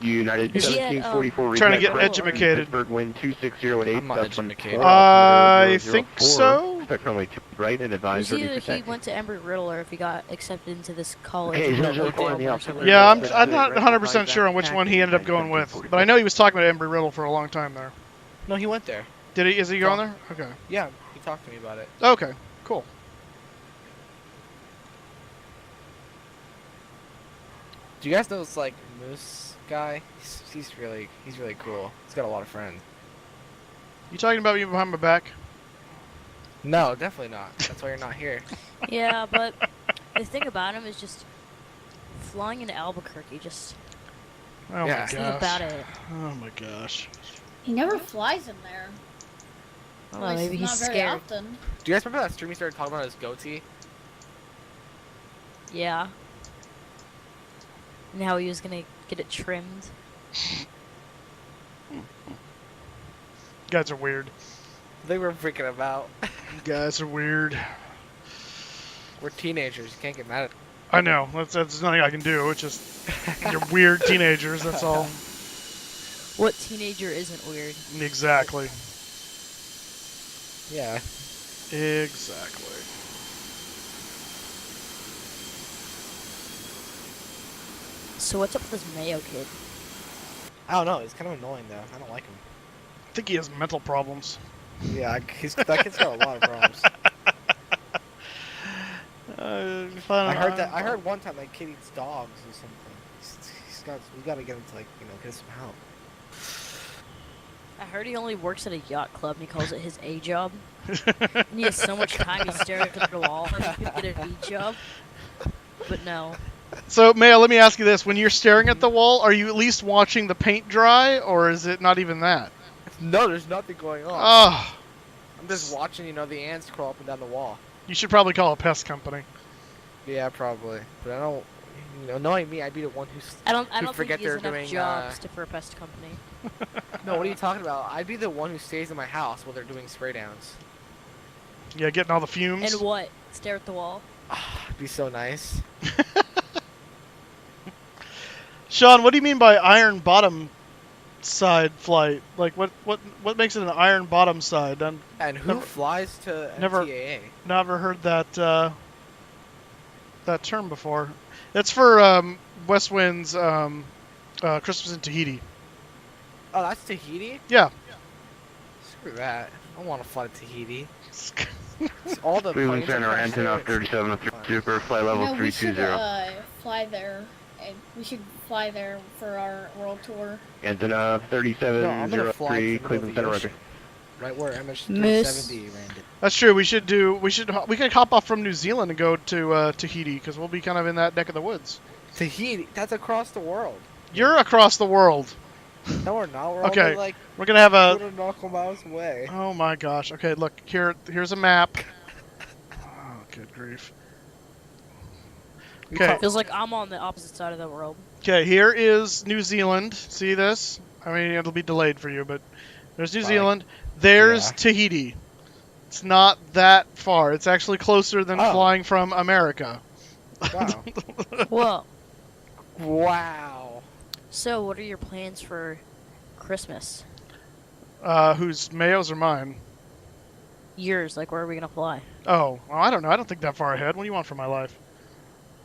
United Is he at, 1744 trying to get reconnect educated. Pittsburgh wind 26018. I'm not educated. I think so. Expect runway 2 right and advise It was ready either for he taxi. went to Embry-Riddle or if he got accepted into this college. Okay, in so Oklahoma far the or opposite. something. Yeah, I'm not 100% sure on which one he ended up going with, but I know he was talking about Embry-Riddle for a long time there. No, he went there. Did he? Is he going there? Okay. Yeah, he talked to me about it. Okay. Cool. Do you guys know this like Moose guy? He's really cool. He's got a lot of friends. You talking about me behind my back? No, definitely not. That's why you're not here. Yeah, but the thing about him is just flying into Albuquerque. Just Oh Yeah. my think gosh. about it. Oh my gosh. He never flies in there. At Well, least maybe he's not very scared. often. Do you guys remember that stream he started talking about his goatee? Yeah. And how he was gonna get it trimmed. You guys are weird. They were freaking about. You guys are weird. We're teenagers. You can't get mad at. I know. That's nothing I can do. It's just you're weird teenagers. That's all. What teenager isn't weird? Exactly. Yeah. Exactly. So what's up with this Mayo kid? I don't know. It's kind of annoying though. I don't like him. I think he has mental problems. Yeah, that kid's got a lot of problems. I heard one time that kid eats dogs or something. We gotta get him to get some help. I heard he only works at a yacht club and he calls it his A job. And he has so much time he stares at the wall and he could get a B job. But no. So, Maya, let me ask you this. When you're staring at the wall, are you at least watching the paint dry, or is it not even that? No, there's nothing going on. Oh. I'm just watching, the ants crawl up and down the wall. You should probably call a pest company. Yeah, probably. But I don't. Knowing me, I'd be the one who's. I don't who think forget he has they're enough doing, jobs for a pest company. No, what are you talking about? I'd be the one who stays in my house while they're doing spray downs. Yeah, getting all the fumes. And what? Stare at the wall? It'd be so nice. Sean, what do you mean by iron bottom side flight? Like, what makes it an iron bottom side? And who flies to never- NTAA? Never heard that that term before. It's for West Wind's Christmas in Tahiti. Oh, that's Tahiti? Yeah. Screw that. I don't want to fly to Tahiti. All the Cleveland planes Center, are antenna 37 Super, flight level No, we should 320. fly there. And we should fly there for our world tour. Antenna No, I'm gonna fly 3703, to the Cleveland Center, ocean. record. Right where MH370 landed. That's true. We could hop off from New Zealand and go to Tahiti because we'll be kind of in that neck of the woods. Tahiti? That's across the world. You're across the world. No, we're not. We're Okay, only like we're gonna have a 200 nautical miles away. Oh my gosh. Okay, look here's a map. Oh, good grief. Okay. Feels like I'm on the opposite side of the world. Okay, here is New Zealand. See this? I mean, it'll be delayed for you, but there's New Zealand. There's Tahiti. It's not that far. It's actually closer than flying from America. Wow. Whoa. Wow. So, what are your plans for Christmas? Whose Mayo's or mine? Yours. Like, where are we gonna fly? Oh, well, I don't know. I don't think that far ahead. What do you want from my life?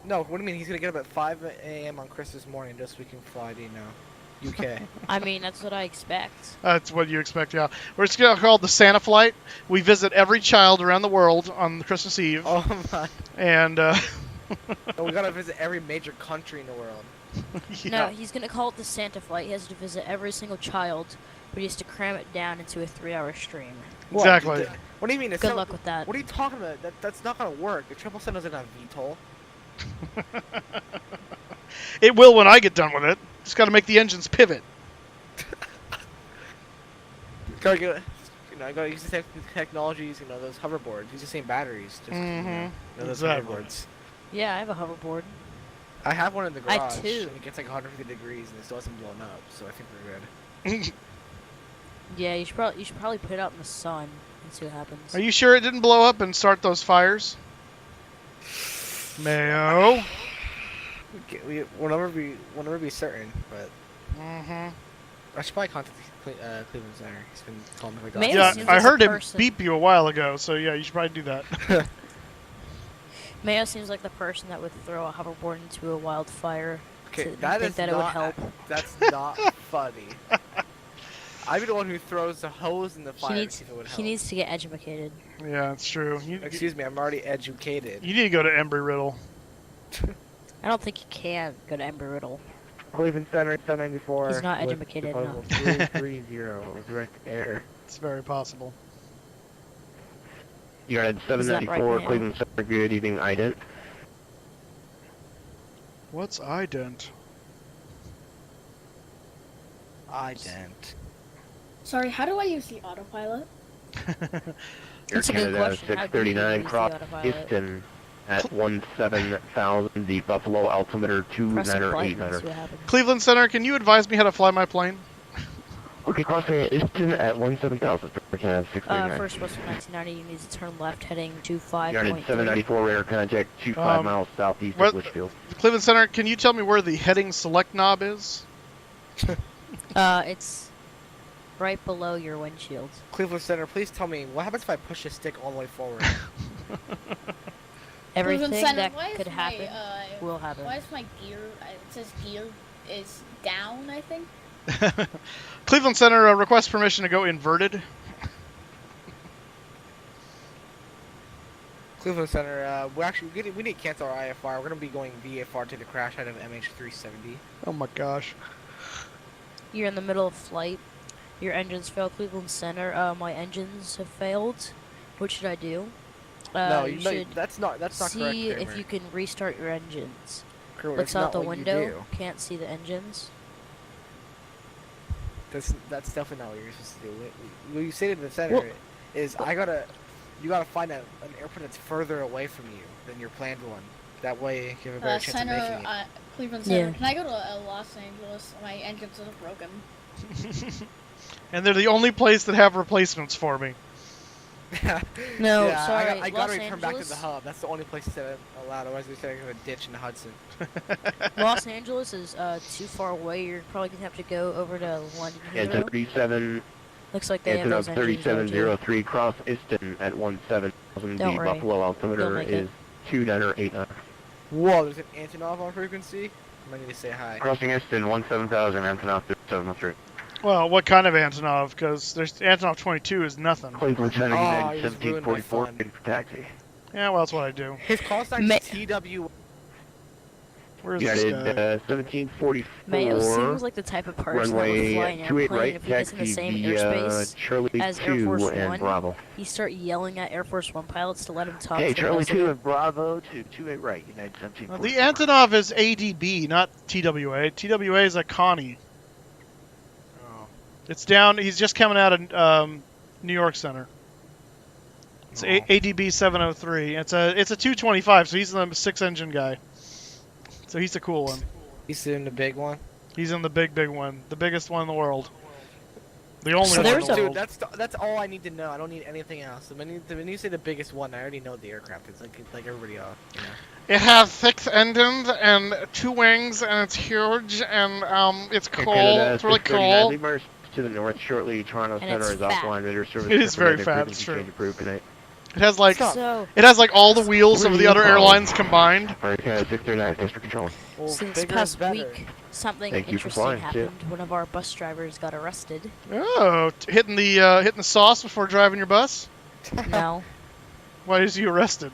No, what do you mean? He's gonna get up at 5 a.m. on Christmas morning just so we can fly to, UK. I mean, that's what I expect. That's what you expect, yeah. We're just called the Santa Flight. We visit every child around the world on Christmas Eve. Oh my. And, we gotta visit every major country in the world. Yeah. No, he's gonna call it the Santa Flight. He has to visit every single child, but he has to cram it down into a 3-hour stream. Exactly. What do you mean? Good luck with that. What are you talking about? That's not gonna work. The 777 doesn't have VTOL. It will when I get done with it. Just got to make the engines pivot. Gotta use the technologies, those hoverboards. Use the same batteries. Just, those Exactly. hoverboards. Yeah, I have a hoverboard. I have one in the I garage. too. And it gets like 150 degrees and it still hasn't blown up, so I think we're good. Yeah, you should probably put it out in the sun and see what happens. Are you sure it didn't blow up and start those fires? Mayo. We'll never be certain, but Mm-hmm. I should probably contact Cleveland Center. He's been calling me like Mayo Yeah, seems I like heard the him person- beep you a while ago, so yeah, you should probably do that. Mayo seems like the person that would throw a hoverboard into a wildfire. Okay, to that think is that it not. would help. That's not funny. I'd be the one who throws the hose in the fire to see if it would help. He needs to get educated. Yeah, it's true. Excuse me, I'm already educated. You need to go to Embry-Riddle. I don't think you can go to Embry-Riddle. Cleveland Center 794. He's not with educated proposal enough. 330, direct air. It's very possible. You're at Is that 794, right, Mayo? Cleveland Center, good evening, ident. What's ident? Ident. Sorry, how do I use the autopilot? Air That's a good Canada question. How do you 639, use the cross autopilot? Houston at 17,000, the Buffalo altimeter Press the button and see 2989. what happens. Cleveland Center, can you advise me how to fly my plane? Okay, crossing Houston at 17,000, Air Canada 639. First Western 1990, you need to turn left heading to 5.3. You're at 794, radar contact 25 miles southeast what- of Litchfield. Cleveland Center, can you tell me where the heading select knob is? It's right below your windshield. Cleveland Center, please tell me what happens if I push the stick all the way forward. Everything Cleveland Center, that why is could my, happen will happen. Why is my gear? It says gear is down, I think. Cleveland Center, request permission to go inverted. Cleveland Center, we need to cancel our IFR. We're gonna be going VFR to the crash site of MH370. Oh my gosh. You're in the middle of flight. Your engines fail. Cleveland Center, my engines have failed. What should I do? No, you no, should that's not correct. see if Kramer. you can restart your engines. Kramer, Looks that's out not the what you window, do. can't see the engines. That's definitely not what you're supposed to do. What you say to the center is you gotta find an airport that's further away from you than your planned one. That way you have a better chance of making it. Cleveland Center. Yeah. Can I go to Los Angeles? My engines are broken. And they're the only place that have replacements for me. No, yeah, sorry, I gotta Los return back to Angeles? the hub. That's the only place that allowed. Otherwise, they're saying a ditch in the Hudson. Los Angeles is too far away. You're probably gonna have to go over to London. Antenna Heathrow. 37, Looks like they have antenna those engines there, too. 3703, cross Houston at 17,000, the Don't worry. Buffalo You'll altimeter make is it. 2989. Whoa, there's an Antonov on frequency? I might need to say hi. Crossing Easton, 17,000, Antonov 703. Well, what kind of Antonov? Because there's Antonov 22 is nothing. Cleveland Oh, United you just ruined my 1744 fun. for taxi. Yeah, well, that's what I do. His call sign is TW. Where's United this guy? 1744. Mayo seems like the type of person that would runway fly an 28 airplane right, if he was in the taxi same via airspace Charlie as 2 Air Force and One. Bravo. He start yelling at Air Force One pilots to let him talk. Hey, to the Charlie 2 president. and Bravo to 28 right, United 1744. The Antonov is ADB, not TWA. TWA is a Connie. Oh. It's down. He's just coming out of New York Center. It's ADB 703. It's a 225, so he's the 6-engine guy. So he's a cool one. He's in the big one? He's in the big one, the biggest one in the world. The only So one in there's the a- world. Dude, that's all I need to know. I don't need anything else. When you say the biggest one, I already know the aircraft. It's like everybody else. You know? It has 6 engines and 2 wings, and it's huge, and it's cool. It's really cool. Lemurs to the north shortly. Toronto And Center it's is fat. offline. Radar service. It is very recommended fat, frequency it's true. change approved. Good night. It has like So, all the wheels of the other airlines combined. Alright, 639. Thanks for controlling. Well, so this bigger past is better. week, something Thank you for interesting flying, too. happened. One of our bus drivers got arrested. Oh, hitting the sauce before driving your bus? No, Why is he arrested?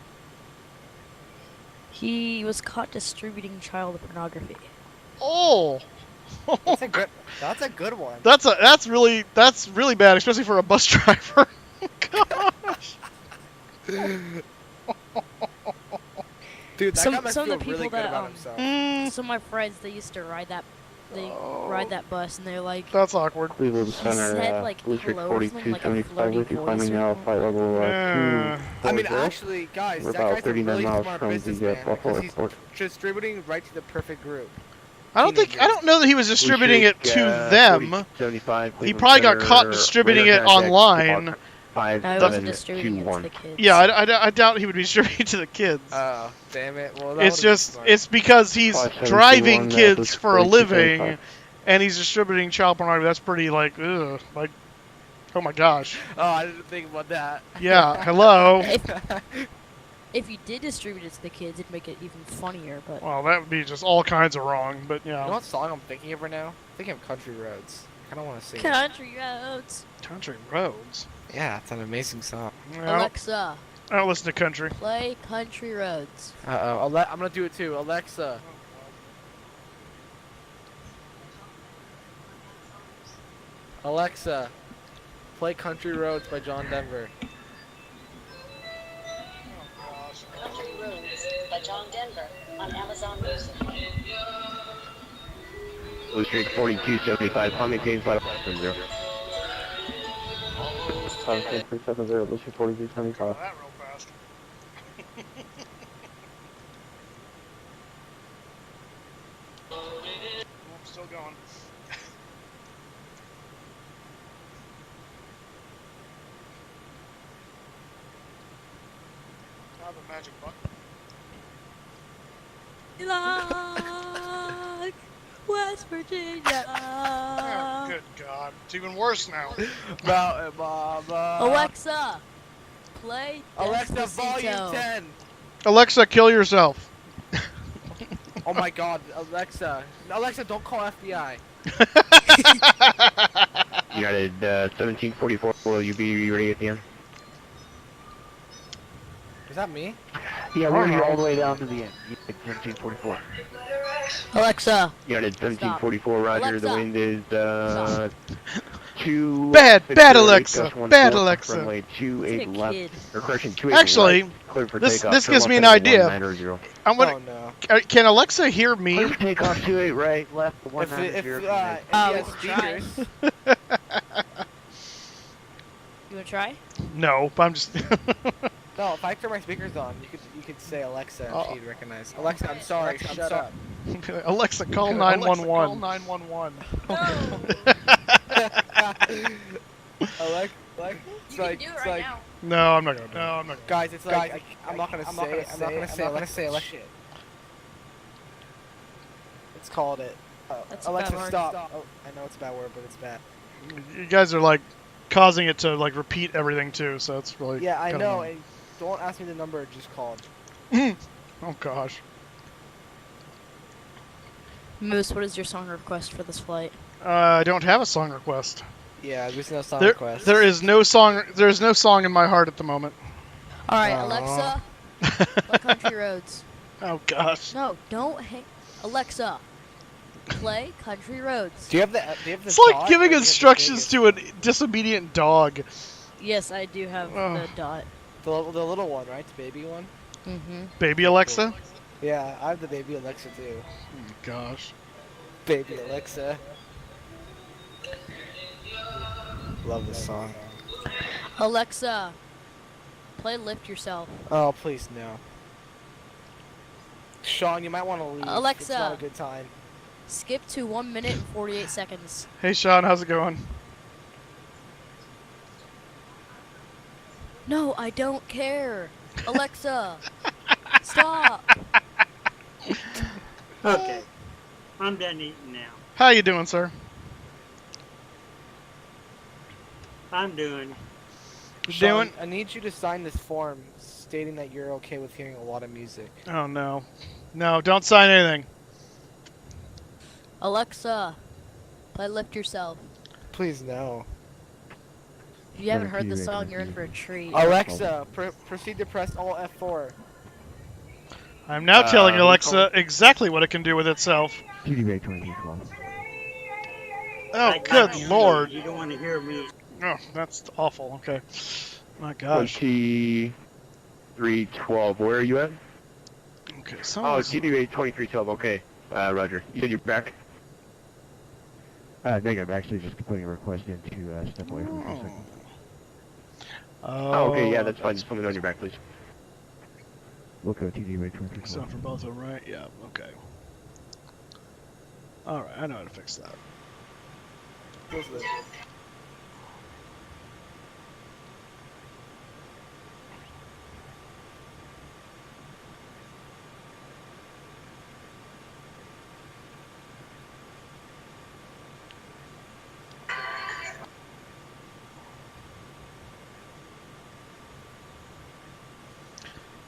he was caught distributing child pornography. Oh, That's a good. That's a good one. that's really bad, especially for a bus driver. Gosh. Dude, that Some guy must of feel the really people good that about himself. some of my friends, they used to ride that bus, and they're like, That's awkward. Cleveland Center, said, like, Blue Streak hello from, like, a 4275 flirty with you, voice climbing or now, something. flight level Yeah. I mean, 240. actually, guys, We're that about guy's a 39 really miles smart from the businessman Buffalo because he's airport. distributing right to the perfect group. I don't know that he was distributing it to them. 75, He probably got caught distributing it online. I wasn't distributing it to the kids. Yeah, I doubt he would be distributing it to the kids. Oh, damn it. Well, that It's would've been just, smart. it's because he's 571, driving kids Blue for a 4275. living, and he's distributing child pornography. That's pretty, like, ugh, like, oh my gosh. Oh, I didn't think about that. Yeah, hello. If you did distribute it to the kids, it'd make it even funnier, but... Well, that would be just all kinds of wrong, but You know yeah. what song I'm thinking of right now? I'm thinking of Country Roads. I don't want to sing it. Country roads. Country roads. Yeah, it's an amazing song. Yeah, Alexa, I don't listen to country. play Country Roads. Uh-oh, I'm gonna do it too. Alexa. Alexa, play Country Roads by John Denver. Country Roads by John Denver on Amazon Music. Blue Streak 4275, how many games left from 0? 56370, Blue Streak 4275. That real fast. I'm still going. I have a magic button. Like West Virginia. Oh, good God. It's even worse now. Mountain Mama. Alexa, play Alexa, Despacito. volume 10. Alexa, kill yourself. Oh my God, Alexa. Alexa, don't call FBI. United 1744, will you be ready at the end? Is that me? Yeah, we're here all the way down to the end. United 1744. Alexa. United 1744, roger. Alexa. The wind is 2. Bad Alexa. Bad Alexa. Runway 28 It's like a left. kid. Or correction, 28 Actually, right. Clear for this takeoff. gives Turn me an left idea. heading 190. I'm gonna. Oh no. Can Alexa hear me? Clear for takeoff, 28 right, left, If 190. he has try. speakers. You wanna try? No, but I'm just. No, if I turn my speakers on, you could say Alexa and she'd recognize. Alexa, I'm sorry, shut up. Alexa, call 911. 911. Alexa, it's like, it's like, No, I'm not gonna. No, I'm not. guys, it's like, I'm not gonna say Alexa. It's called it. That's a Alexa, bad word. stop. Oh, I know it's a bad word, but it's bad. You guys are like causing it to like repeat everything too, so it's really. Yeah, I kinda know. annoying. And don't ask me the number I just called. Oh gosh. Moose, what is your song request for this flight? I don't have a song request. Yeah, there's no song request. There is no song. There's no song in my heart at the moment. All right, Alexa, play Country Roads. Oh gosh. No, don't hang. Alexa, play Country Roads. Do you have the? It's like giving instructions to a disobedient dog. Yes, I do have the dot. The little one, right? The baby one. Mm-hmm. Baby Alexa. Yeah, I have the baby Alexa too. Oh gosh. Baby Alexa. Love this song. Alexa, play Lift Yourself. Oh, please no. Sean, you might want to leave. Alexa, it's not a good time. Skip to 1 minute and 48 seconds. Hey Sean, how's it going? No, I don't care. Alexa, stop. Okay, I'm done eating now. How you doing, sir? I'm doing. Sean, I need you to sign this form stating that you're okay with hearing a lot of music. Oh no. No, don't sign anything. Alexa, play Lift Yourself. Please no. If you haven't heard the song, you're in for a treat. Alexa, proceed to press all F4. I'm now telling Alexa exactly what it can do with itself. TDB 2312. Oh, good lord. You don't want to hear me. Oh, that's awful. Okay. My gosh. 2312. Where are you at? Okay, Oh, TDB 2312. Okay. Roger. You said you're back? Negative. Actually, just putting a request in to step away from it for a second. Oh, okay. Yeah, that's fine. Just put it on your back, please. We'll go TDB 2312. So for both of them, right? Yeah. Okay. All right. I know how to fix that.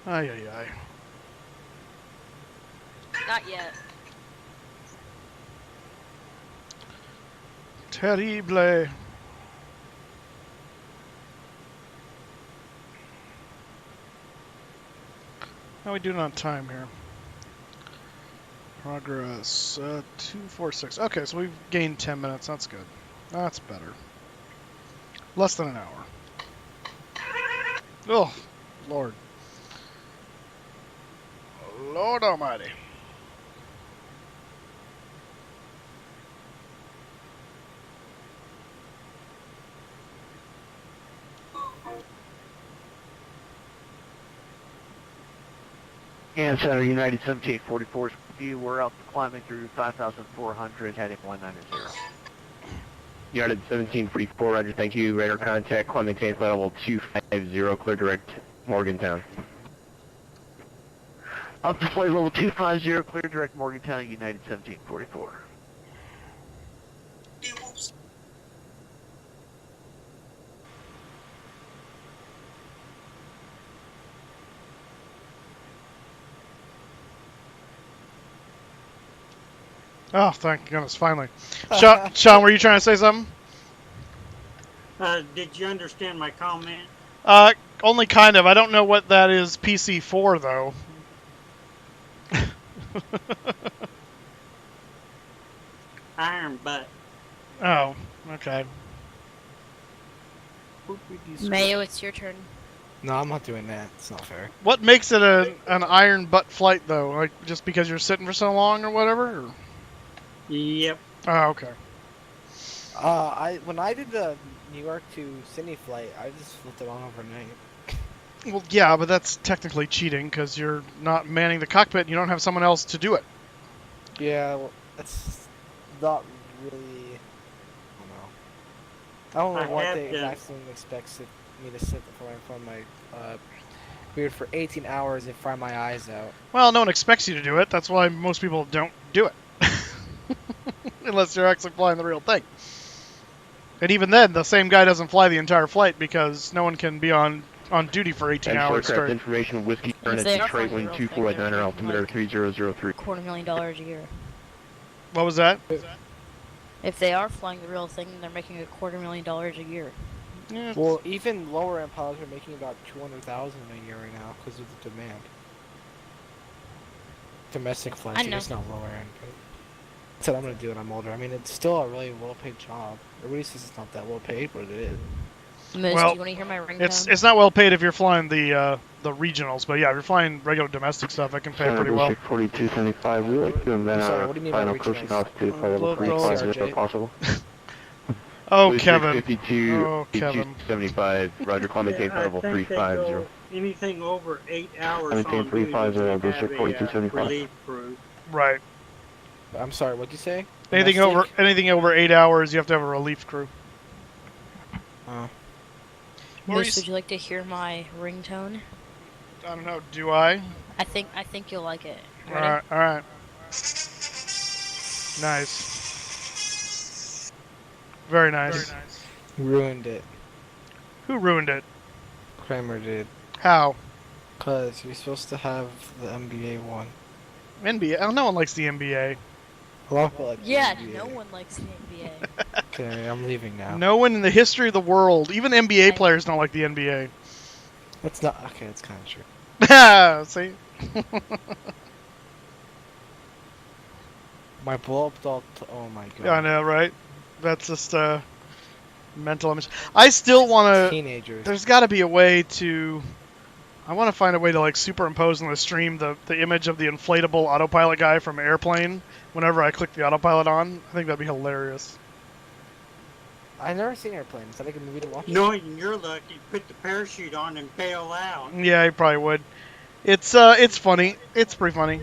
Ay, ay, ay. Not yet. Terrible. How are we doing on time here? Progress, 246. Okay, so we've gained 10 minutes. That's good. That's better. Less than an hour. Oh, Lord. Lord Almighty. And Center United 7844 view, we're up climbing through 5,400, heading 190. United 1744, Roger. Thank you. Radar contact. Climbing flight level 250. Clear direct Morgantown. Up to flight level 250, clear direct Morgantown, United 1744. Oh, thank goodness, finally. Sean, were you trying to say something? Did you understand my comment? Only kind of. I don't know what that is PC for, though. Iron butt. Oh, okay. Mayo, it's your turn. No, I'm not doing that. It's not fair. What makes it an iron butt flight, though? Like, just because you're sitting for so long or whatever? Or? Yep. Oh, okay. When I did the New York to Sydney flight, I just flipped it on overnight. Well, yeah, but that's technically cheating because you're not manning the cockpit and you don't have someone else to do it. Yeah, well, that's not really. I don't know what they exactly expects me to sit from my weird for 18 hours and fry my eyes out. Well, no one expects you to do it. That's why most people don't do it. Unless you're actually flying the real thing. And even then, the same guy doesn't fly the entire flight because no one can be on duty for 18 hours straight. Information, Whiskey, Turn at Detroit, wind 24 at 9 altimeter 3003. $250,000 a year. What was that? If they are flying the real thing, they're making $250,000 a year. Yeah. Well, even lower-end pilots are making about $200,000 a year right now because of the demand. Domestic flights, I I know. guess not lower-end. That's what I'm gonna do when I'm older. I mean, it's still a really well-paid job. Everybody says it's not that well-paid, but it is. Moose, Well, do you want to hear my ringtone? It's not well paid if you're flying the regionals, but yeah, if you're flying regular domestic stuff, it can pay pretty well. 4275, we like to invent Sorry, our what do you mean by final regionals? pushing off to flight level Low 350 CRJ. if possible. Oh, Boost Kevin. 52, Oh, Kevin. 75, Roger, climb maintain flight I level think they 350. go anything over 8 hours Maintain on duty, 350, they Booster have a 4275. relief crew. Right. I'm sorry, what'd you say? Anything over 8 hours, you have to have a relief crew. Moose, would you like to hear my ringtone? I don't know. Do I? I think you'll like it. All Ready? right. All right. Nice. Very nice. Ruined it. Who ruined it? Kramer did. How? Because you're supposed to have the NBA one. NBA? Oh, no one likes the NBA. A lot of people like the Yeah, NBA. no one likes the NBA. Okay, I'm leaving now. No one in the history of the world, even NBA players, don't like the NBA. That's not okay. It's kind of true. See? My blow up doll. Oh my god. Yeah, I know, right? That's just mental image. I still want to. Teenagers. There's got to be a way to. I want to find a way to like superimpose on the stream the image of the inflatable autopilot guy from Airplane. Whenever I click the autopilot on, I think that'd be hilarious. I've never seen Airplane. Is that like a movie to watch? Knowing your luck, you put the parachute on and bail out. Yeah, he probably would. It's funny. It's pretty funny.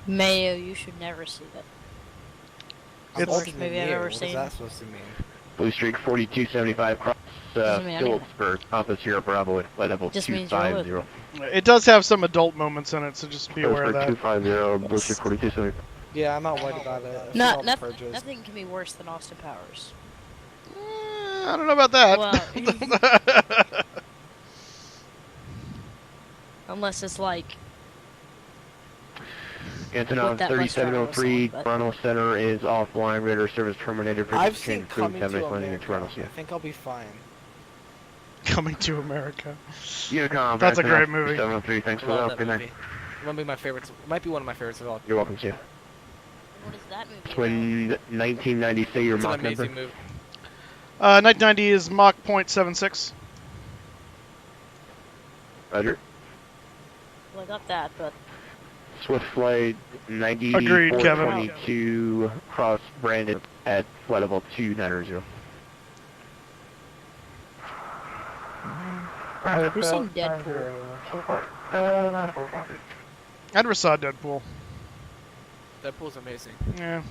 Mayo, you should never see that. I'm It's- older Worst than movie you. I've ever What seen. is that supposed to mean? Blue Streak 4275 cross Doesn't mean anything. Phillipsburg, Compass Sierra Bravo at flight level Just means you're 250. It does have some adult moments in it, so just be aware of Phillipsburg that. 250, Blue Streak 4275. Yeah, I'm not worried about it. I've seen Not, all the nothing, purges. nothing can be worse than Austin Powers. I don't know about that. Well, unless it's like Antonov What that bus driver was 3703, on, but- Toronto Center is offline. Radar service terminated. I've Frequency seen change approved. Coming Have a to nice landing in Toronto. America. I think I'll be fine. Coming to America. Unicom, That's a Antonov great movie. 703, thanks for Love that. that Good night. movie. It might be my favorites. It might be one of my favorites of all. You're welcome, Chief. what is that movie? Twin 1990, say your It's an Mach number. amazing movie. Night 90 is Mach .76. Roger. Well, I got that, but Swift flight 90, Agreed, Kevin. 422, cross Brandon at flight level 290. who's seen Deadpool? I never saw Deadpool. Deadpool's amazing. Yeah.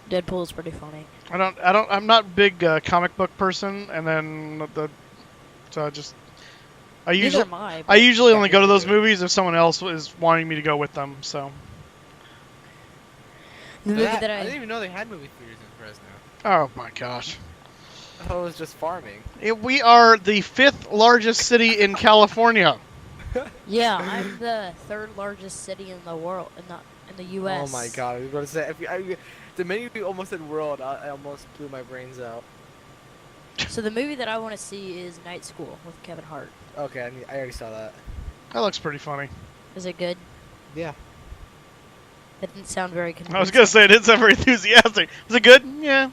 Deadpool is pretty funny. I'm not a big comic book person, and then so I Neither usually am I, I but- usually only go to those movies if someone else is wanting me to go with them. So. The movie I that I didn't even know they had movie theaters in Fresno. Oh my gosh. I thought it was just farming. We are the 5th largest city in California. Yeah, I'm the 3rd largest city in the world, in the U.S. Oh my god, I was going to say, the minute you almost said world, I almost blew my brains out. So the movie that I want to see is Night School with Kevin Hart. Okay, I already saw that. That looks pretty funny. Is it good? Yeah. That didn't sound very convincing. I was gonna say it didn't sound very enthusiastic. Was it good? Yeah.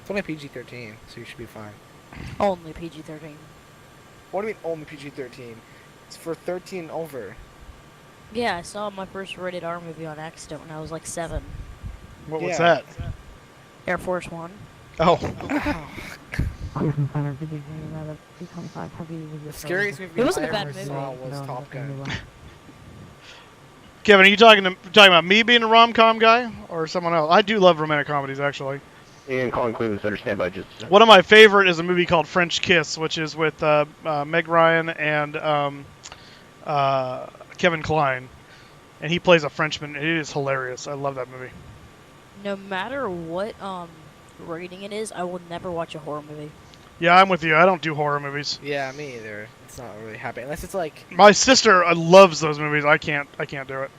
It's only PG-13, so you should be fine. Only PG-13. What do you mean only PG-13? It's for 13 and over. Yeah, I saw my first rated R movie on accident when I was like 7. What was Yeah. that? Air Force One. Oh. The scariest movie It wasn't I a bad ever movie. saw was Top Gun. Kevin, are you talking about me being a rom-com guy or someone else? I do love romantic comedies, actually. And calling Cleveland Center, stand by just. One of my favorite is a movie called French Kiss, which is with Meg Ryan and Kevin Kline, and he plays a Frenchman. It is hilarious. I love that movie. No matter what rating it is, I will never watch a horror movie. Yeah, I'm with you. I don't do horror movies. Yeah, me either. It's not really happening unless it's like. My sister loves those movies. I can't do it.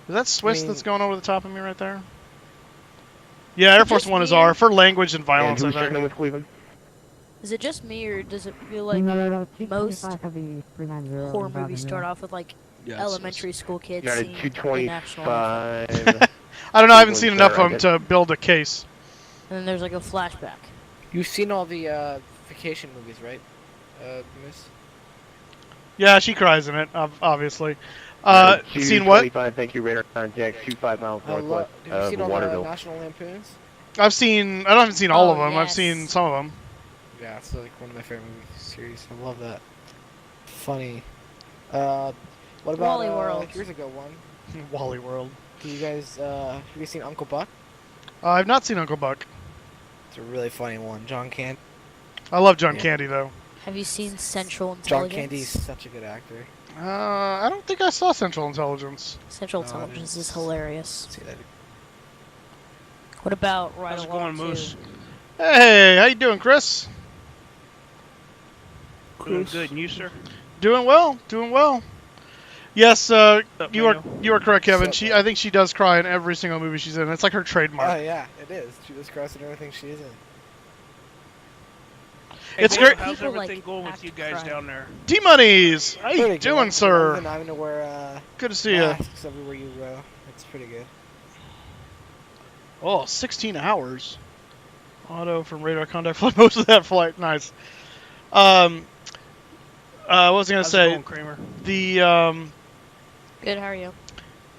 Is that Swiss that's going over the top of me right there? Yeah, Air Force One is R for language and violence. And who's checking with Cleveland? Is it just me, or does it feel like most horror movies start off with like elementary school kids Got a seeing the 225. I don't know. I haven't seen enough of them to build a case. And then there's like a flashback. You've seen all the vacation movies, right, Miss? Yeah, she cries in it, obviously. Seen what? Thank you, radar contact 25 miles northwest Have you seen all Waterville. the National Lampoons? I haven't seen all of them. I've seen some of them. Yeah, it's like one of my favorite movie series. I love that. Funny. What about Wally World? Here's a good one. Wally World. Do you guys have you seen Uncle Buck? I've not seen Uncle Buck. It's a really funny one. John Candy. I love John Candy though. Have you seen Central John Intelligence? Candy's such a good actor. I don't think I saw Central Intelligence. Central Intelligence is hilarious. See that? What about Ride How's it Along going, Moose? Hey, how you doing, Chris? Doing good, and you, sir? Doing well, doing well. Yes, you are correct, Kevin. I think she does cry in every single movie she's in. It's like her trademark. Oh yeah, it is. She just cries in everything she's in. Hey, It's Dave, great. How's everything going with you guys down there? D-Monies! How you doing, sir? I'm having to wear good to see you. masks everywhere you go. It's pretty good. Oh, 16 hours. Auto from radar contact flight. Most of that flight. Nice. What was I going to say? How's it going, Kramer? The, Good, how are you?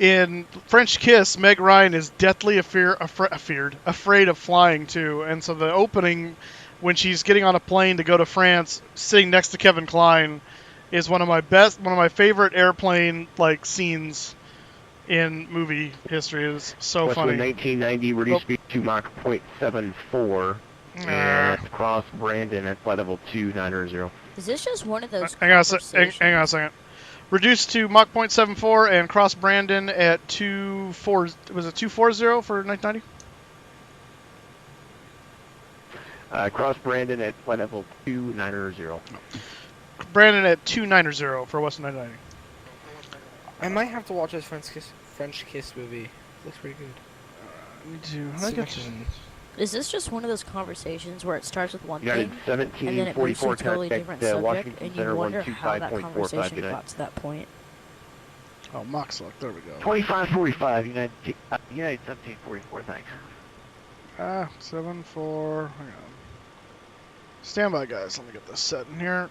in French Kiss, Meg Ryan is deathly afraid of flying, too. And so the opening, when she's getting on a plane to go to France, sitting next to Kevin Kline, is one of my favorite airplane, like, scenes in movie history. It is so funny. 1990, reduced speed to Mach 0.74. And cross Brandon at flight level 290. Is this just one of those Hang on a second. Reduced to Mach 0.74 and cross Brandon at 240. Was it 240 for 1990? Cross Brandon at flight level 290. Brandon at 290 for Western 1990. I might have to watch this French Kiss movie. Looks pretty good. Me too. Is this just one of those conversations where it starts with one thing United and then it moves to a 1744 totally contact different subject, Washington and you Center wonder how that 125.45 conversation United. got to that point? Oh, Mach Select. There we go. 2545 United 1744. Thanks. 7-4. Hang on. Stand by, guys. Let me get this set in here.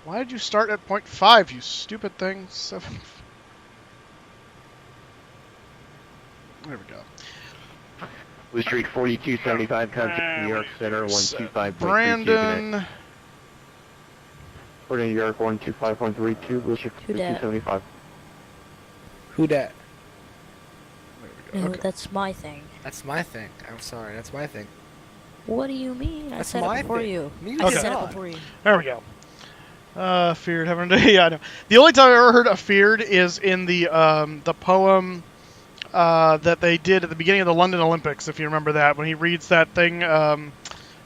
Why did you start at 0.5, you stupid thing? 7. There we go. Blue Street 4275 contact New York Center 125.32. Brandon. New York 125.32. Blue Street 4275. Who dat? No, that's my thing. That's my thing. I'm sorry, that's my thing. What do you mean? I That's said my it before thing. you. Me I too. said it before you. There we go. Feared heaven. Yeah, I know. The only time I ever heard of feared is in the poem that they did at the beginning of the London Olympics, if you remember that, when he reads that thing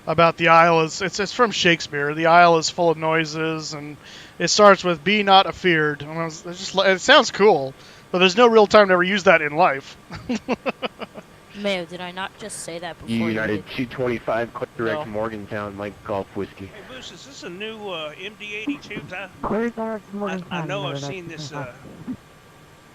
about the Isle. It's from Shakespeare. The Isle is full of noises, and it starts with "Be not afeared." And it sounds cool, but there's no real time to ever use that in life. Mayo, did I not just say that before United you did? 225, click direct No. Morgantown, Mike Golf Whiskey. Hey, Moose, is this a new MD-82? I know I've seen this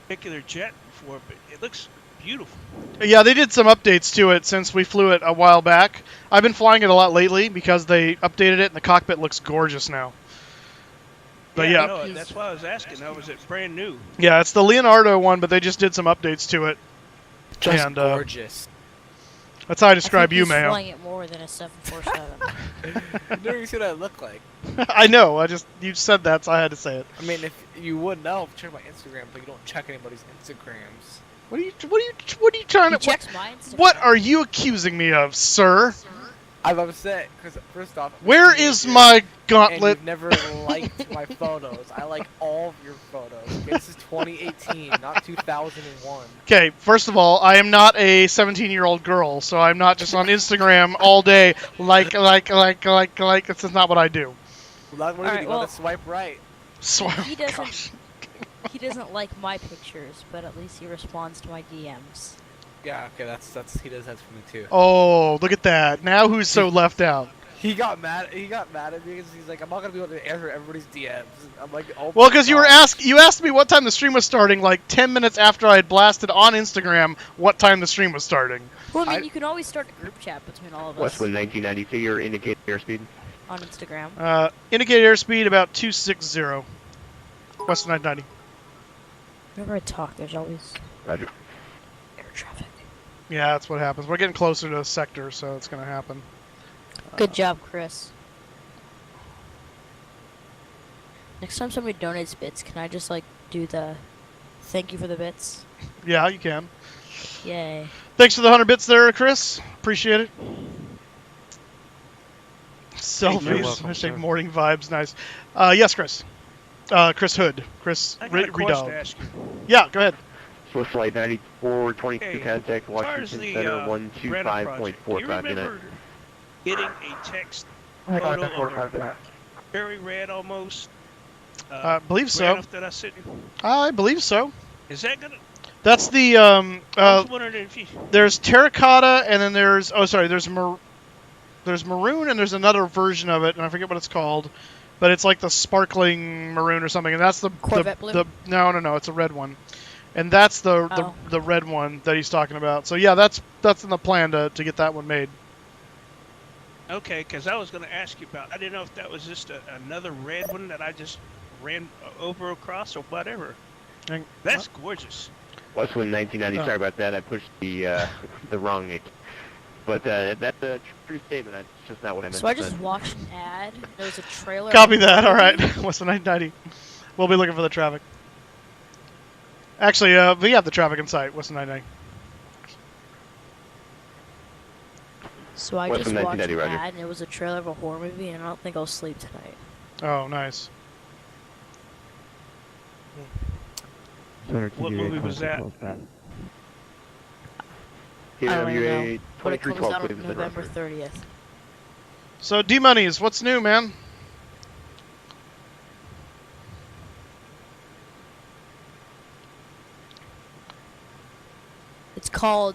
particular jet before, but it looks beautiful. Yeah, they did some updates to it since we flew it a while back. I've been flying it a lot lately because they updated it and the cockpit looks gorgeous now. But yeah. No, that's why I was asking. Now, was it brand new? Yeah, it's the Leonardo one, but they just did some updates to it. Just and, gorgeous. That's how I describe you, He's Mayo. flying it more than a 747. You never even see what I look like. I know. You said that, so I had to say it. I mean, if you would know, check my Instagram, but you don't check anybody's Instagrams. What are you trying He to? checks my Instagram. What are you accusing me of, sir? I'm upset because first off, Where is my gauntlet? And you've never liked my photos. I like all of your photos. Okay, this is 2018, not 2001. Okay, first of all, I am not a 17-year-old girl, so I'm not just on Instagram all day like. This is not what I do. Well, that's what you gotta swipe right. He doesn't. He doesn't like my pictures, but at least he responds to my DMs. Yeah, okay, that's he does that for me too. Oh, look at that! Now who's so left out? He got mad at me because he's like, I'm not gonna be able to answer everybody's DMs. I'm like, oh. Well, because you asked me what time the stream was starting, like 10 minutes after I had blasted on Instagram what time the stream was starting. Well, I mean, you can always start a group chat between all of us. Westwood 1992, your indicated airspeed. On Instagram. Indicated airspeed about 260. Westwood 990. Whenever I talk, there's always Roger. air traffic. Yeah, that's what happens. We're getting closer to the sector, so it's gonna happen. Good job, Chris. Next time somebody donates bits, can I just like do the thank you for the bits? Yeah, you can. Yay. Thanks for the 100 bits there, Chris. Appreciate it. Selfies. Hashtag morning vibes. Nice. Yes, Chris. Chris Hood. Chris I got a question to ask you. Yeah, go ahead. Swiss Flight 9422 Hey, contact Washington Center 125.45. Do you remember getting a text photo of a very red almost? I believe so. red enough that I sent you? I believe so. Is that gonna? That's the I was wondering if you. There's terracotta, and then there's there's maroon, and there's another version of it, and I forget what it's called, but it's like the sparkling maroon or something, and that's the Corvette blue? No, it's a red one, and that's the red one that he's talking about. So yeah, that's in the plan to get that one made. Okay, because I was going to ask you about. I didn't know if that was just another red one that I just ran over across or whatever. That's gorgeous. Westwood 1990. Sorry about that. I pushed the wrong name. But that's a true statement. That's just not what I meant. So I just watched an ad. There was a trailer. Copy that. All right. Westwood 990. We'll be looking for the traffic. Actually, we have the traffic in sight. Westwood 990. So I just watched an ad, and it was a trailer of a horror movie, and I don't think I'll sleep tonight. Oh, nice. What movie was that? I don't know, but it comes out on November 30th. So, D-Monies, what's new, man? It's called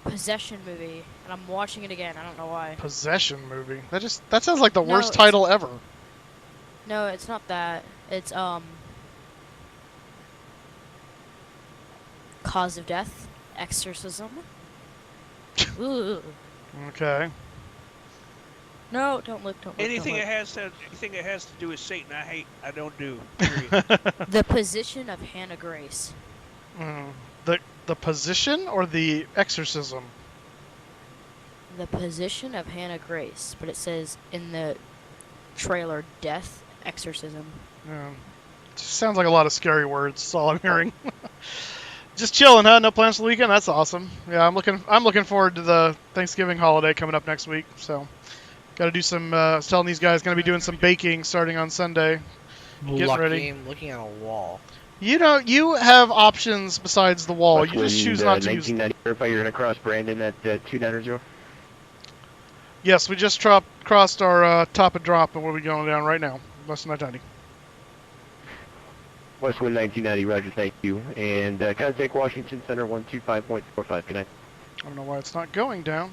Possession Movie, and I'm watching it again. I don't know why. Possession Movie? That sounds like the worst title ever. No, it's not that. It's, Cause of Death, Exorcism. Ooh. Okay. No, don't look. Anything don't that has to do with Satan, I don't do. The Position of Hannah Grace. The Position or the Exorcism? The Position of Hannah Grace, but it says in the trailer, Death, Exorcism. Yeah. Just sounds like a lot of scary words. That's all I'm hearing. Just chilling, huh? No plans for the weekend? That's awesome. Yeah, I'm looking forward to the Thanksgiving holiday coming up next week. So, got to do some. I was telling these guys, going to be doing some baking starting on Sunday. Getting ready. I'm looking at a wall. You know, you have options besides the wall. You just choose not to use them. 1990. Verify you're going to cross Brandon at 290. Yes, we just crossed our top and drop, and we'll be going down right now. Less than 990. Westwood 1990, roger, thank you. And contact Washington Center 125.45, good night. I don't know why it's not going down.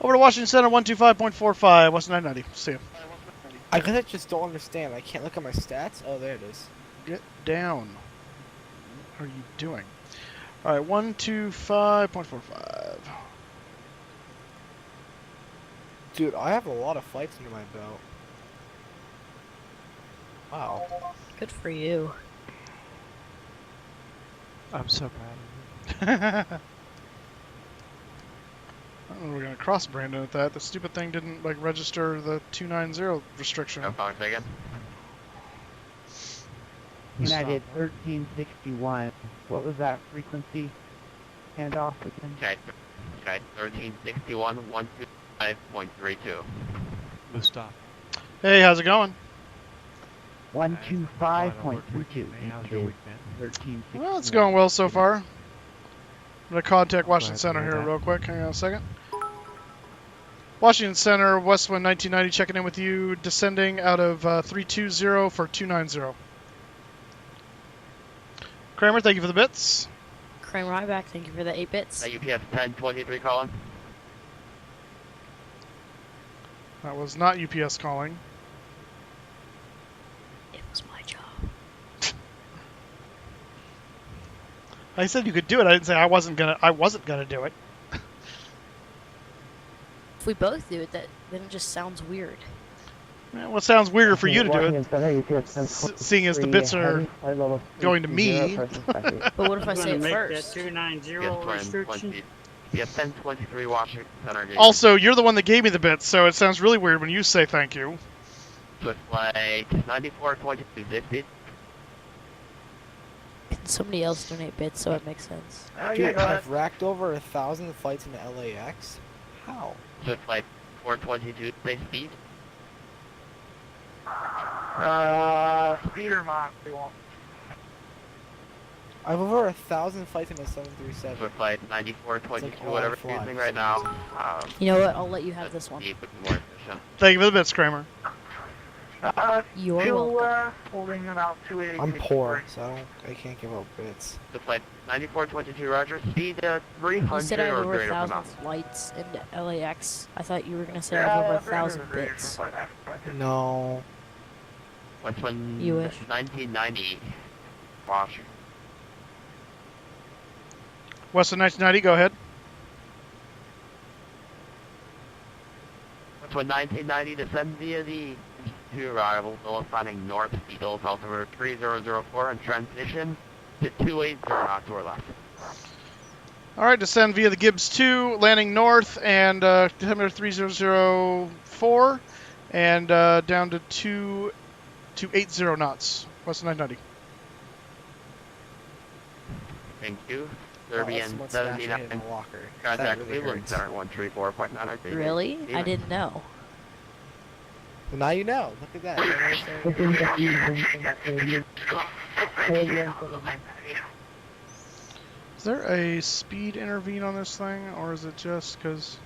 Over to Washington Center 125.45, Westwood 990. See you. I guess I just don't understand. I can't look at my stats. Oh, there it is. Get down. What are you doing? All right, 125.45. Dude, I have a lot of flights under my belt. Wow. Good for you. I'm so proud of you. I don't know, we're going to cross Brandon at that. The stupid thing didn't register the 290 restriction. United 1361. What was that frequency handoff again? Okay. Okay, 1361, 125.32. Moose stop. Hey, how's it going? 125.32. How's your week, man? 13. Well, it's going well so far. I'm going to contact Washington Glad to Center hear here that. real quick. Hang on a second. Washington Center, Westwind 1990, checking in with you, descending out of 320 for 290. Kramer, thank you for the bits. Kramer, hi back. Thank you for the 8 bits. UPS 1023 calling. That was not UPS calling. It was my job. I said you could do it. I didn't say I wasn't gonna do it. If we both do it, then it just sounds weird. Well, what sounds weirder for you to do it, seeing as the bits are going to me. But what if I say it make first? that 290 Yes, restriction? Yeah, 1023 Washington Center. Also, you're the one that gave me the bits, so it sounds really weird when you say thank you. Swift flight 942260. Can somebody else donate bits so it makes sense? Dude, I've racked over 1,000 flights into LAX. How? Swift flight 422, say speed. Speed or Mach, we want. I have over 1,000 flights into 737. Swift flight 9422, It's like whatever all you're flies. using right now. You know what? I'll let you have this one. Speed would be more efficient. Thank you for the bits, Kramer. You're welcome. Holding about 280. I'm poor, so I can't give up bits. Swift flight 9422, roger. Speed You 300 said I have or over greater per 1,000 mile. flights into LAX. I thought you were gonna say I have over 1,000 bits. No. What's when You wish. 1990. Washington. Western 1990, go ahead. What's when 1990 descend via the to arrival, Solis finding north, Eagles, altimeter 3004 and transmission to 280 knots or less. All right, descend via the Gibbs 2, landing north, and altimeter 3004, and down to 280 knots. Western 990. Thank you. Oh, that's Serbian what's actually 79. in the locker. Contact That really Cleveland hurts. Center 134.9. Really? I didn't know. Well, now you know. Look at that. Is there a speed intervene on this thing, or is it just because...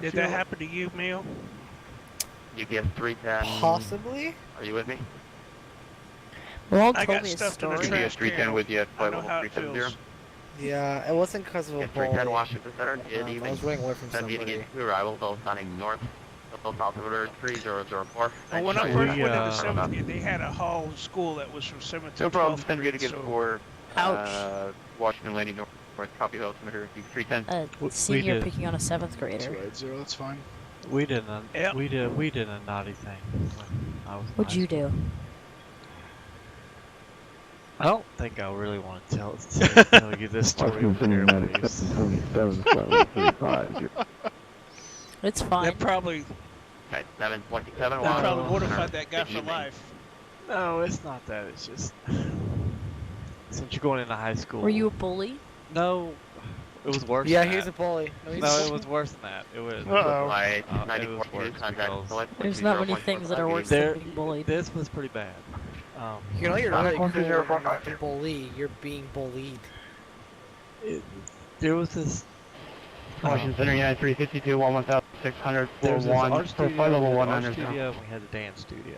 Did that happen to you, Neil? You give 310. Possibly? Are you with me? Well, I told got me a stuffed in the story. trash UPS 310 can. with you at I flight know level how it 370. feels. Yeah, it wasn't because of a Get 310 bully. Washington Center. Good I evening. was running away from Send somebody. meeting to arrival, Solis finding north. Solis altimeter 3004. Well, when I Nice first try. went into 7th, they had a hall school that was from 7th to No 12th problem. Send grade, you to get so for Ouch. Washington landing north. Copy altimeter 310. A senior did. picking on a 7th grader. 280, that's fine. We did a Yep. we did a naughty thing when I was in What'd high you school. do? I don't think I really want to tell you this story over here, please. It's fine. that probably Okay, 727 that probably Washington mortified Center. that guy Good for evening. life. No, it's not that. It's just since you're going into high school. Were you a bully? No, it was worse. Yeah, than he's that. a bully. No, he's No, a it bully. was worse than that. It was. Uh-oh. Flight It was 94 worse contact because Solis There's not many 130.45. things that are worse There- than being bullied. This was pretty bad. You know you're really cool when you're 12045. not the bully. You're being bullied. There was this. Washington Center, United 352, 11600, There was this 41, art for studio, flight level art 100. studio, and we had the dance studio.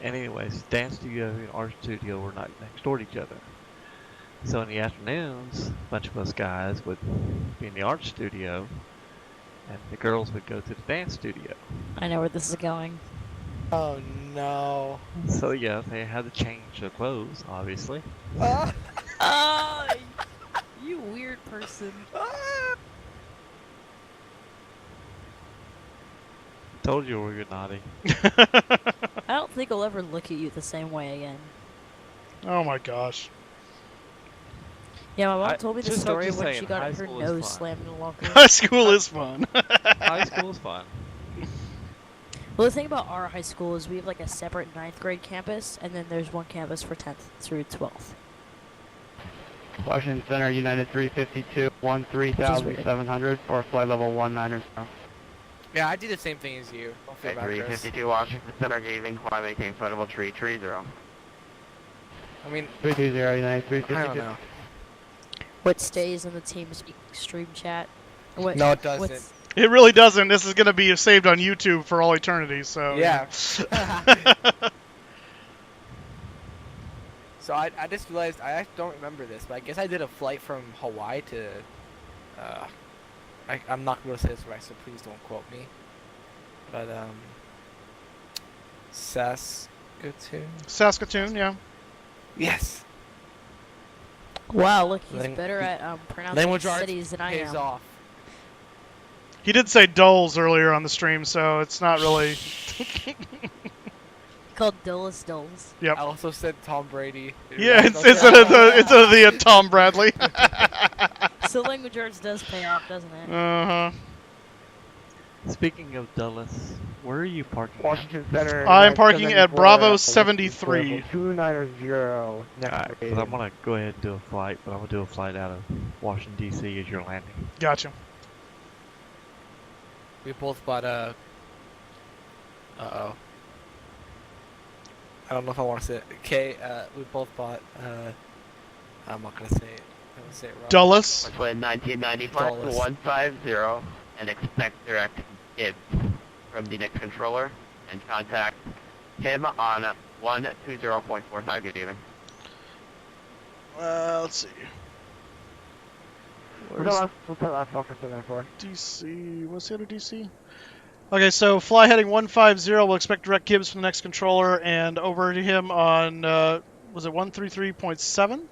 And anyways, dance studio and art studio were not next door to each other. So in the afternoons, a bunch of us guys would be in the art studio, and the girls would go to the dance studio. I know where this is going. Oh no. So yeah, they had to change their clothes, obviously. Oh, you weird person. Told you we were naughty. I don't think I'll ever look at you the same way again. Oh my gosh. Yeah, my mom I- told me the just- I'm story just when saying, she got high her school is nose fun. slammed in a locker. High school is fun. High school is fun. Well, the thing about our high school is we have like a separate 9th grade campus, and then there's one campus for 10th through 12th. Washington Center, United 352, 13,700 for flight level 190. Yeah, I do the same thing as you. Don't feel bad, Chris. 352 Washington Center, gazing, climb, maintain flight level 330. I mean, 320, United 352. I don't know. What stays in the team's stream chat? What, No, it doesn't. It really doesn't. This is going to be saved on YouTube for all eternity. So Yeah. So I just realized, I don't remember this, but I guess I did a flight from Hawaii to, I'm not going to say this right, so please don't quote me. But, Saskatoon, yeah. Yes. Wow, look, he's better at pronouncing Language arts cities than I pays am. off. He did say Dulles earlier on the stream, so it's not really... Called Dulles. Yep. I also said Tom Brady. Yeah, instead of the Tom Bradley. So language arts does pay off, doesn't it? Uh-huh. Speaking of Dulles, where are you parking? Washington Center. I'm parking at Bravo 73. 290 next Alright, because I'm going to go ahead and do a flight, but I'm going to do a flight out of Washington, D.C. as you're landing. Gotcha. We both bought a... Uh-oh. I don't know if I want to say it. We both bought, I'm not going to say it. I'm going to say it wrong. Dulles. Westland 1990 flight 150 and expect direct IBS from the next controller and contact him on 120.45. Good evening. Let's see. What's the last officer there for? DC. What's the other DC? Okay, so fly heading 150. We'll expect direct Gibbs from the next controller and over to him on, was it 133.7?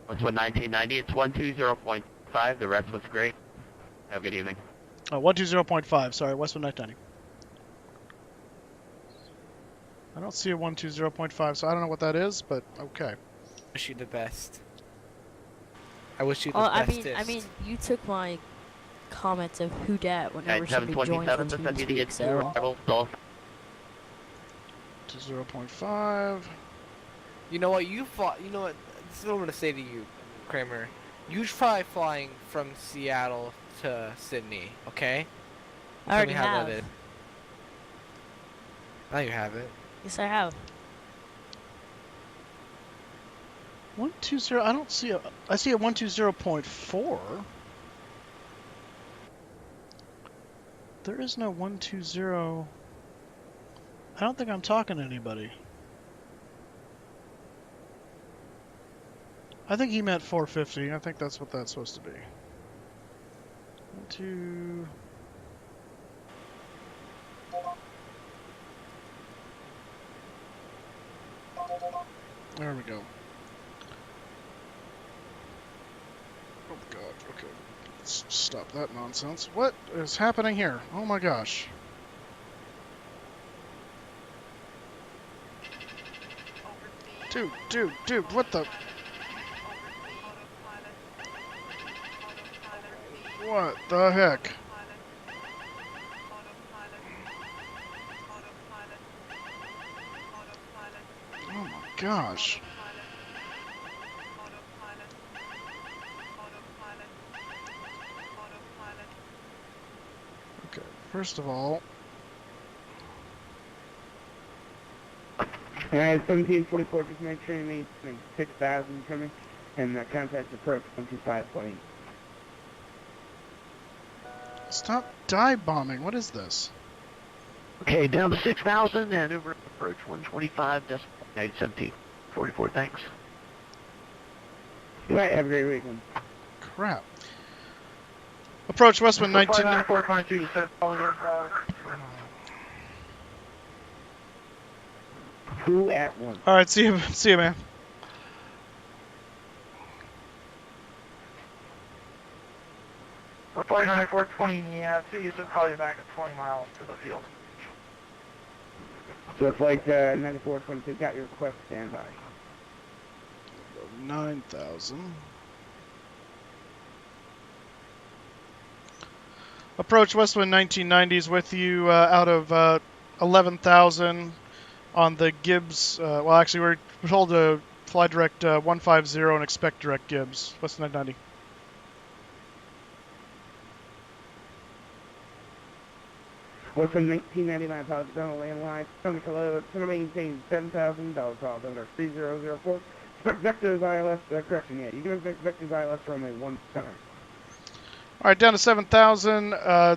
What's 1990? It's 120.5. The rest was great. Have a good evening. 120.5. Sorry, Westwood 990. I don't see a 120.5, so I don't know what that is, but okay. Wish you the best. I wish you the I bestest. mean, you took my comment of who dat whenever somebody joined the 727 to team. get So. arrival. Dulles. To 0.5. You know what? You know what? This is what I'm gonna say to you, Kramer. You try flying from Seattle to Sydney, okay? I already Tell me how have. that is. Now you have it. Yes, I have. 120. I don't see a. I see a 120.4. There is no 120. I don't think I'm talking to anybody. I think he meant 450. I think that's what that's supposed to be. 1, 2. There we go. Oh god, okay. Let's stop that nonsense. What is happening here? Oh my gosh. Dude, what the? What the heck? Oh my gosh. Okay, first of all, Alright, 1744, just make sure you meet 6,000 coming, and contact approach 125.8. stop dive bombing. What is this? Okay, down to 6,000 and over approach 125. Decimal 1744. Thanks. Good night, have a great weekend. Crap. Approach Westman 19. Who at one? All right, see you, man. Flight 9420, yeah, see you, so probably back at 20 miles to the field. So it's like 9422, got your request standby. 9,000. Approach Westwind 1990s with you out of 11,000 on the Gibbs. Well, actually, we're told to fly direct 150 and expect direct Gibbs. West 990. Western 1999 pilot down landline. Igamerfellow, center maintain 7,000, dollar call, under 3004. Expect vectors ILS, correction, yeah, you can expect vectors ILS runway 1 center. All right, down to 7,000,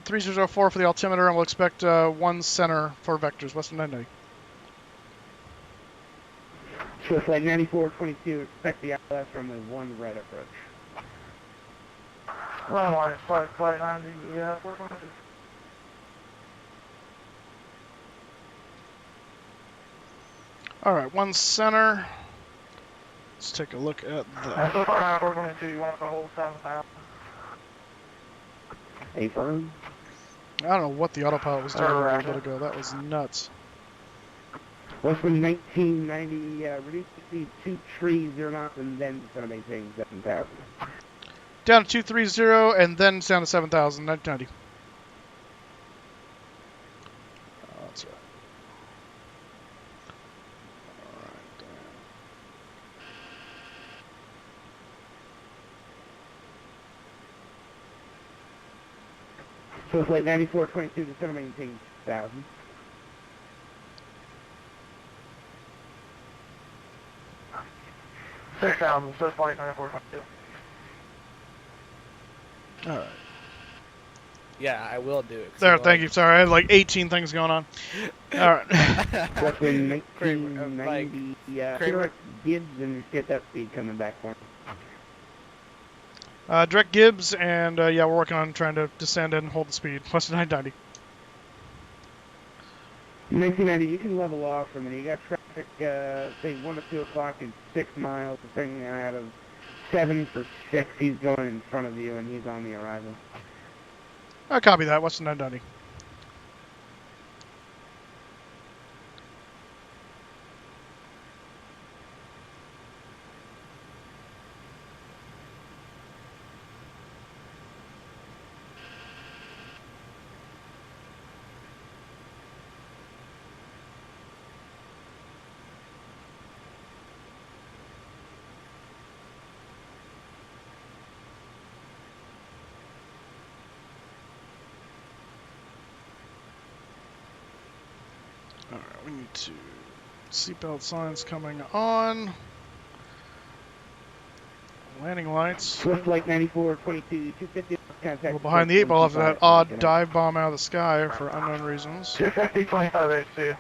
3004 for the altimeter, and we'll expect 1 center for vectors, Western 990. Swift flight 9422, expect the ILS runway 1 right approach. Runway, flight 90, yeah, 422. All right, 1 center. Let's take a look at That's the... 422, you want to hold 7,000. A firm. I don't know what the autopilot was doing a little bit ago. That was nuts. Western 1990, reduce the speed 230 knots and then center maintain 7,000. Down to 230 and then down to 7,000, 990. Oh, that's right. So flight 9422 to center maintain 1,000. Six thousand, so flight 9422. All right. Yeah, I will do it. There, thank you. Sorry, I had like 18 things going on. All right. Western 1990, direct Gibbs and get that speed coming back for me. Direct Gibbs, and yeah, we're working on trying to descend and hold the speed. Western 990. 1990, you can level off for a minute. You got traffic, say 1 to 2 o'clock and 6 miles, depending out of 7 for 6. He's going in front of you, and he's on the arrival. I copy that. Western 990. Alright, we need to... Seatbelt signs coming on. Landing lights. Swift flight 9422, 250 contact. We're behind the 8 ball after that odd dive bomb out of the sky for unknown reasons. 250, 25 HC.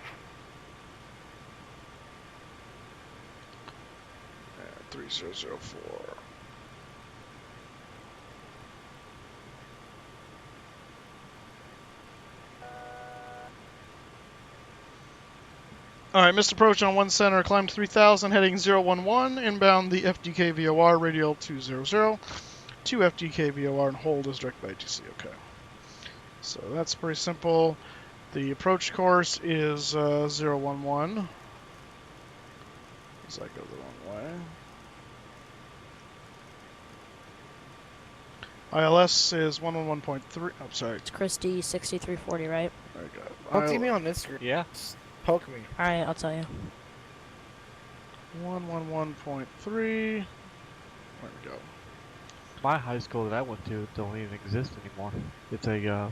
3004. Alright, missed approach on 1 center, climb 3000, heading 011, inbound the FDK VOR, radial 200, 2 FDK VOR, and hold is direct by ATC, okay. So that's pretty simple. The approach course is 011. Does that go the wrong way? ILS is 111.3, oh sorry. It's Christy 6340, right? There you go. Don't see me on Instagram. Yeah. Poke me. Alright, I'll tell you. 111.3. There we go. My high school that I went to don't even exist anymore. It's a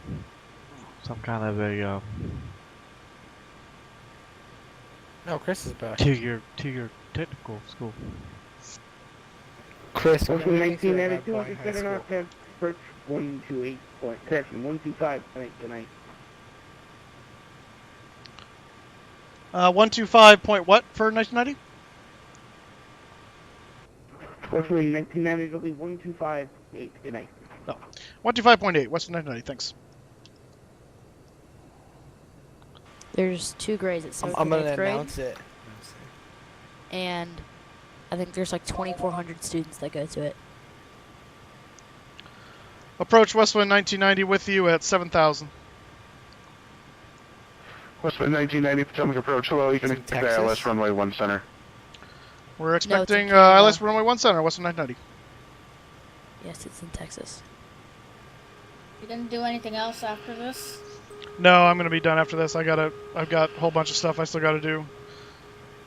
some kind of a No, Chris is back. two-year technical school. Chris, Western 1992, consider not to approach 128 point, correction, 125 tonight. 125 point what for 1990? Western 1990, it'll be 125.8 tonight. No. 125.8, Western 1990, thanks. There's 2 grades at 7th I'm and gonna 8th grade. announce it. And I think there's like 2,400 students that go to it. Approach Westwind 1990 with you at 7,000. Westwind 1990, Potomac approach. Hello, you can expect ILS runway 1 center. We're expecting Canada. ILS runway 1 center, Westwind 990. Yes, it's in Texas. You didn't do anything else after this? No, I'm gonna be done after this. I've got a whole bunch of stuff I still gotta do.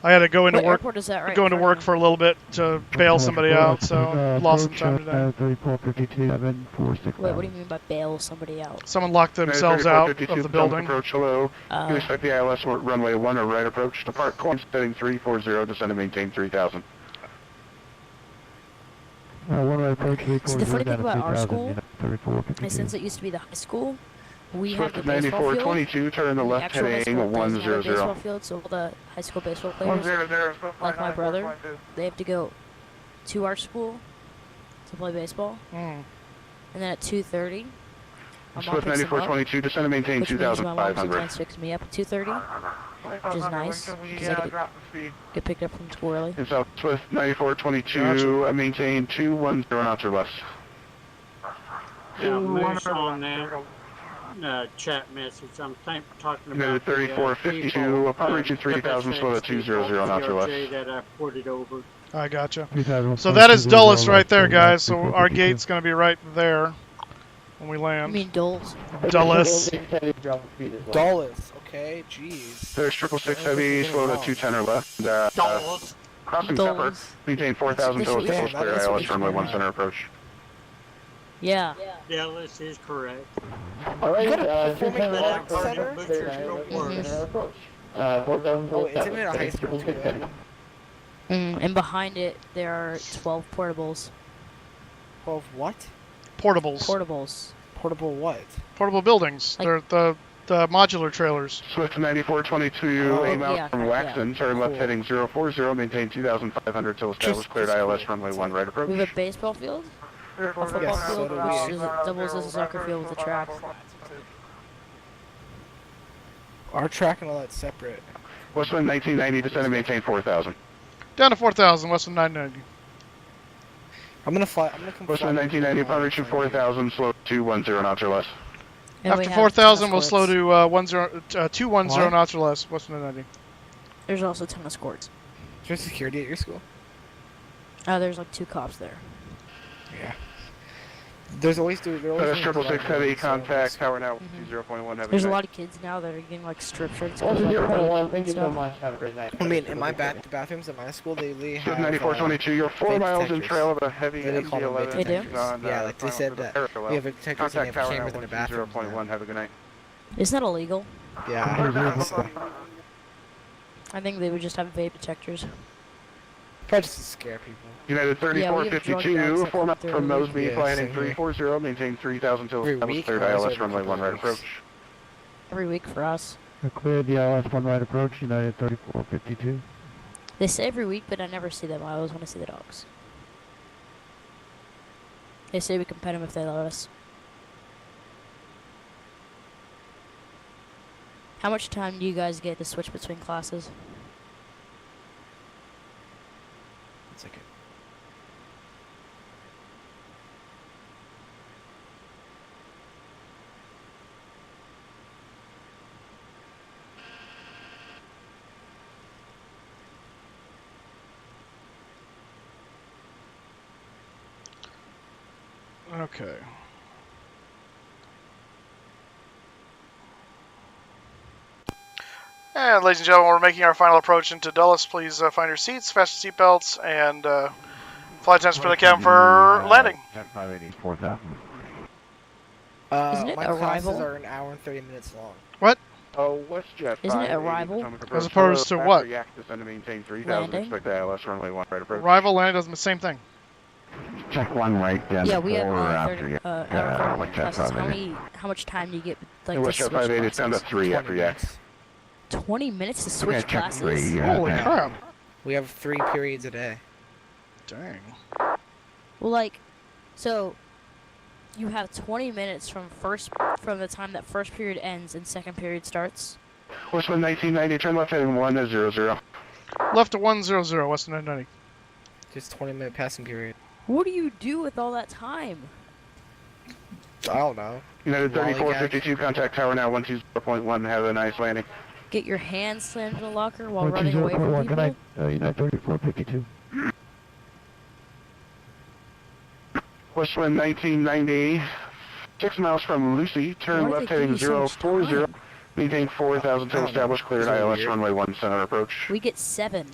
I had to go into What work. airport is that right Go into in front work of for a little bit to bail somebody out, so lost some time today. 3452, 746. Wait, what do you mean by bail somebody out? Someone locked themselves out of 3452, the building. Approach, hello. You expect the ILS runway 1 or right approach. Depart course, heading 340, descend and maintain 3000. One right approach, So the funny thing about our 3000, school, 3452. is since it used to be the high school, we have Swift the baseball field. 9422, turn the The left actual high heading school doesn't have a 100. baseball field, so all the high school baseball players, 100, like my brother, they have to go to our school to play baseball. Mm. And then at 2:30, my mom Swift picks them up, 9422, descend and maintain which means my mom 2500. sometimes picks me up at 2:30, which is nice, because I get picked up from school early. In South Swift 9422, maintain 210 knots or less. Yeah, Moose on that chat message. I'm talking United about 3452, upon reaching 3000, slow at 200 knots or less. that I ported over. I gotcha. 3000, So that is Dulles right there, 3000, guys. So our 3452. gate's going to be right there when we land. You mean Dulles? Dulles. Dulles, okay, jeez. There's 666 heavy, slow at 210 or less. Crossing Pepper, Dulles. maintain 4000 till it's clear ILS runway 1 center approach. Yeah. Dallas is correct. Alright, That burning butchers don't work. Oh, isn't it a high school too? And behind it, there are 12 portables. 12 what? Portables. Portables. Portable what? Portable buildings. They're the modular trailers. Swift 9422, aim out yeah, from Waxon, turn left heading 040, maintain 2500 till established cleared ILS runway 1 right approach. We have a baseball field, a football Yes, field, so do we. which doubles as a soccer field with a track. Our track and all that's separate. Westland 1990, descend and maintain 4000. Down to 4,000, Western 990. I'm gonna come Westland 1990, upon reaching 4000, slow 210 knots or less. And we After have 4,000, we'll tennis slow courts. to 210 knots or less, Western 990. There's also tennis courts. Is there security at your school? There's like 2 cops there. Yeah. There's always There's 666 heavy, contact, tower now 0.1 heavy. There's a lot of kids now that are getting like strip shirts. Well, because, like, 0.1, thank you so stuff. much. Have a great night. I mean, in the bathrooms at my school, they have. Swift 9422, you're 4 fake miles in detectors. trail of a heavy They call them MD-11. fake They do? Yeah, like they said that we have detectors and they Contact have tower cameras now in the bathrooms. 0.1, have a good night. Isn't that illegal? Yeah. I think they would just have vape detectors. Probably just to scare people. United Yeah, we have drug 3452, dogs that 4 come miles through from every Mosby, week. planning Yeah, same here. 340, maintain 3000 till Every established week, cleared or is ILS it runway every 1 right couple weeks? approach. Every week for us. Cleared the ILS 1 right approach, United 3452. They say every week, but I never see them. I always want to see the dogs. They say we can pet them if they let us. How much time do you guys get to switch between classes? It's okay. Okay. And ladies and gentlemen, we're making our final approach into Dulles. Please find your seats, fasten seatbelts, and flight attendants for the cabin for landing. 4,000. Isn't it My Arrival? classes are an hour and 30 minutes long. What? Oh, WestJet. Isn't it Arrival? As opposed to what? Descend to maintain 3000, Landing? expect ILS runway 1 right approach. Arrival, landing does the same thing. Check 1 right, then Yeah, we have 4 after 30, you. hour 30 like classes. that, How much time do you get like And to WestJet switch 58 is down to classes? 3 after yak. 20 minutes to switch check classes? 3. Holy crap. We have 3 periods a day. Dang. Well, like, so you have 20 minutes from the time that first period ends and second period starts. Westland 1990, turn left heading 100. Left to 100, Western 990. Just 20-minute passing period. What do you do with all that time? I don't know. United Lollygag. 3452, contact tower now 120.1, have a nice landing. Get your hands slammed in the locker while running away from 120.1, people? good night. United 3452. Westland 1990, 6 miles from Lucy, turn Why did left they give heading you so much 040, time? Maintain 4,000 till established, cleared ILS runway 1 center approach. We get 7.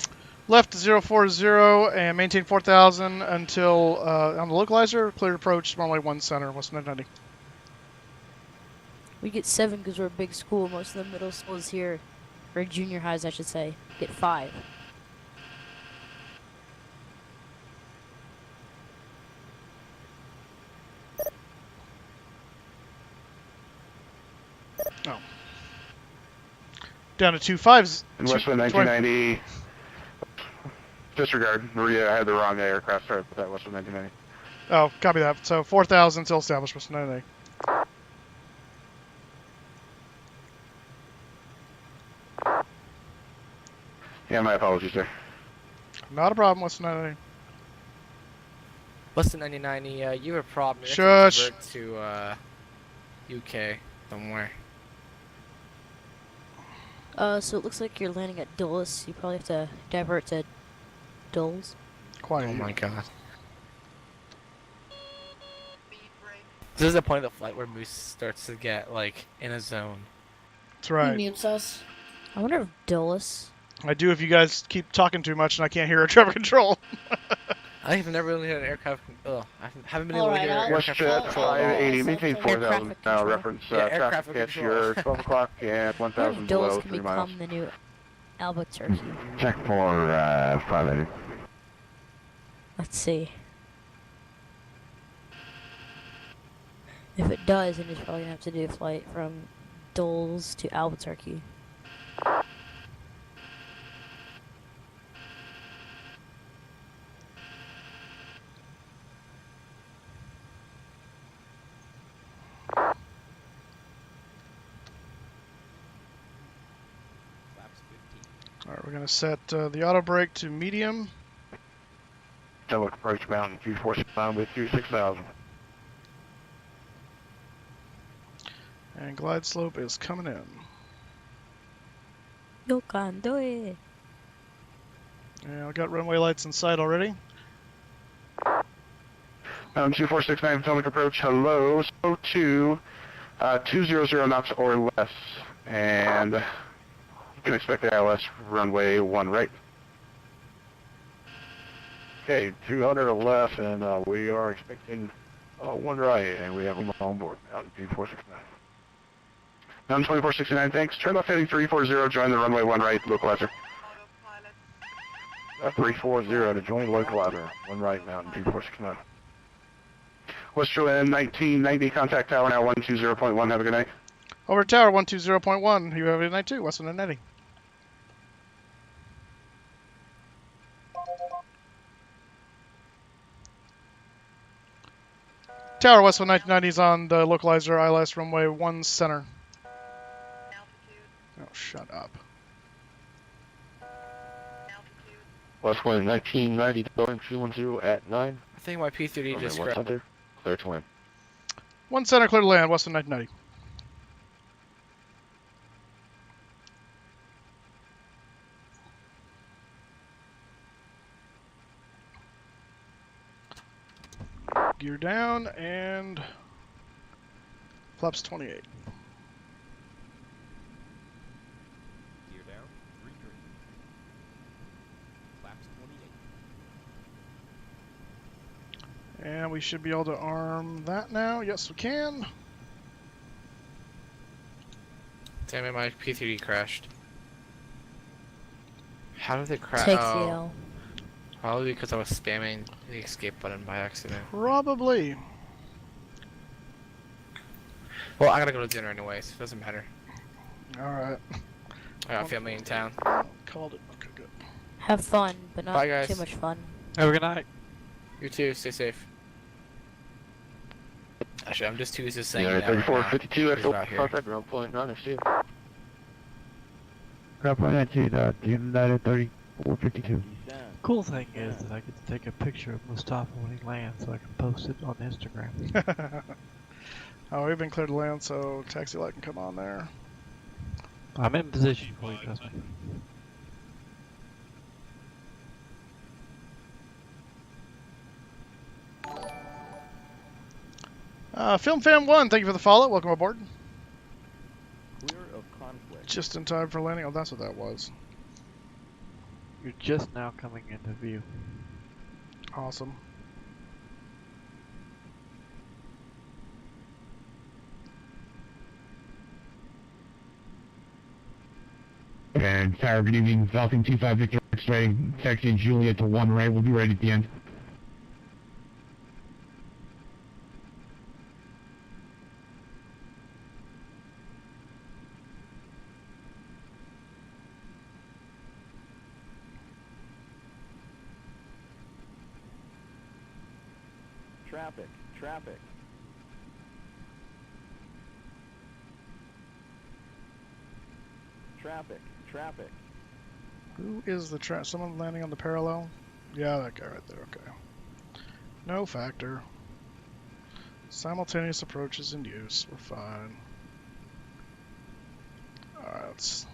Left 040 and maintain 4,000 until on the localizer, cleared approach, runway 1 center, West 990. We get 7 because we're a big school. Most of the middle schools here, or junior highs, I should say, get 5. Oh. Down to 2.5s. In Westland 1990. Disregard. Maria, I had the wrong aircraft. Sorry about that. Westland 1990. Oh, copy that. So 4,000 until established, West 990. Yeah, my apologies, sir. Not a problem, West 990. Western 9090, you have a problem. You Shush. have to divert to UK somewhere. So it looks like you're landing at Dulles. You probably have to divert to Dulles. Quiet. Oh my god. This is the point of the flight where Moose starts to get, like, in a zone. That's right. He mutes us. I wonder if Dulles. I do if you guys keep talking too much and I can't hear air traffic control. I've never really had an aircraft. I haven't been All able to hear right, aircraft. WestJet 580, maintain 4,000 now. Reference Yeah, traffic catch your 12 o'clock and 1,000 Dulles below can 3 miles. become the new Albuquerque. Check for 580. Let's see. If it does, then it's probably gonna have to do a flight from Dulles to Albuquerque. Alright, we're going to set the auto brake to medium. Double approach bound 246 with 26,000. And glide slope is coming in. You can do it. Yeah, I got runway lights in sight already. 2469 Potomac approach, hello, so to 200 knots or less, and you can expect the ILS runway 1 right. Okay, 200 or less, and we are expecting 1 right, and we have them on board, out in 2469. Mountain 2469, thanks. Turn left heading 340, join the runway 1 right, localizer. 340 to join localizer, 1 right, Mountain 2469. Western 1990, contact tower now 120.1, have a good night. Over tower 120.1, you have a good night too, Western 990. Tower Western 1990 is on the localizer, ILS runway 1 center. Oh, shut up. Westwind 1990, Boeing 210 at 9. I think my P-30 just crashed. Clear to land. 1 center, clear to land, Western 1990. Gear down and flaps 28. Gear down, 3-3. Flaps 28. And we should be able to arm that now. Yes, we can. Damn it, my P-30 crashed. How did it crash? Take the L. Probably because I was spamming the escape button by accident. Probably. Well, I gotta go to dinner anyways. So it doesn't matter. Alright. I got family in town. Called it. Okay, good. Have fun, but not Bye, guys. too much fun. Have a good night. You too. Stay safe. Actually, I'm just too used to saying Yeah, that. 3452 at out here. contact ground point 9 SU. Ground point 19, United 3452. Cool thing is that I get to take a picture of Mustafa when he lands so I can post it on Instagram. Oh, we've been cleared to land, so taxi light can come on there. I'm in position for you, trust me. Film Fan 1, thank you for the follow. Welcome aboard. Clear of contact. Just in time for landing. Oh, that's what that was. You're just now coming into view. Awesome. And Tower, good evening. Falcon 25 Victor X-ray, taxiing Juliet to 1 right. We'll be ready at the end. Traffic, traffic. Traffic, traffic. Who is the someone landing on the parallel? Yeah, that guy right there, okay. No factor. Simultaneous approaches in use, we're fine. Alright, let's...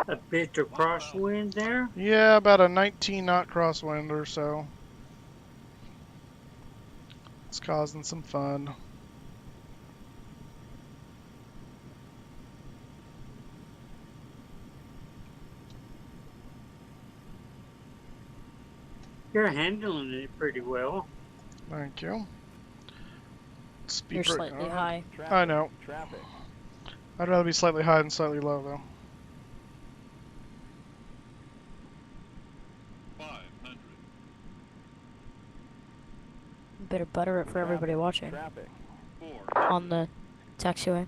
A bit of crosswind there. Yeah, about a 19 knot crosswind or so. It's causing some fun. You're handling it pretty well. Thank you. You're slightly high. I know. Traffic. I'd rather be slightly high than slightly low, though. 500. Better butter it for everybody watching. Traffic. On the taxiway.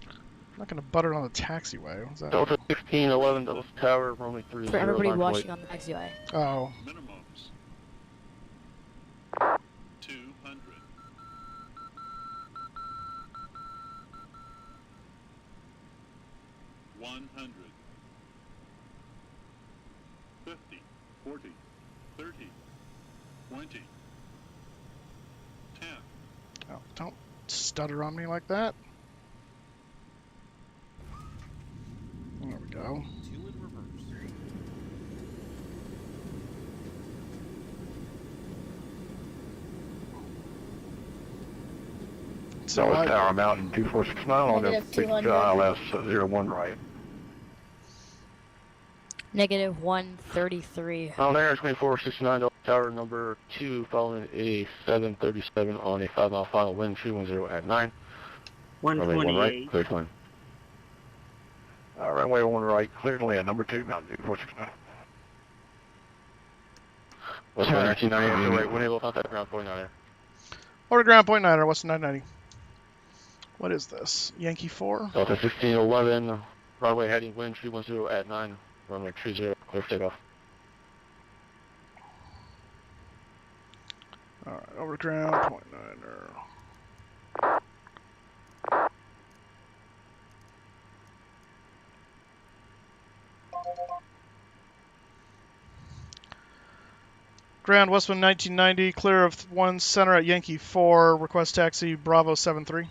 I'm not going to butter it on the taxiway. What's that? Delta 1611, Delta Tower, runway 30. For everybody watching on the taxiway. Oh. Minimums. 200. 100. 50. 40. 30. 20. 10. Oh, don't stutter on me like that. There we go. 2 in reverse. So Dallas Tower Mountain 2469 on the big ILS 01 right. Negative 133. On Air 2469 Delta Tower number 2, following a 737 on a 5 mile final wind 210 at 9. Runway 1 right, clear to land. Runway 1 right, clear to land, number 2, Mountain 2469. West 1990, right, wind able contact ground point on air. Order ground point 9, West 990. What is this? Yankee 4? Delta 1611, runway heading wind 310 at 9. Runway 30, clear for takeoff. Alright, over ground point 9er. Ground Westwind 1990, clear of 1 center at Yankee 4, request taxi Bravo 73.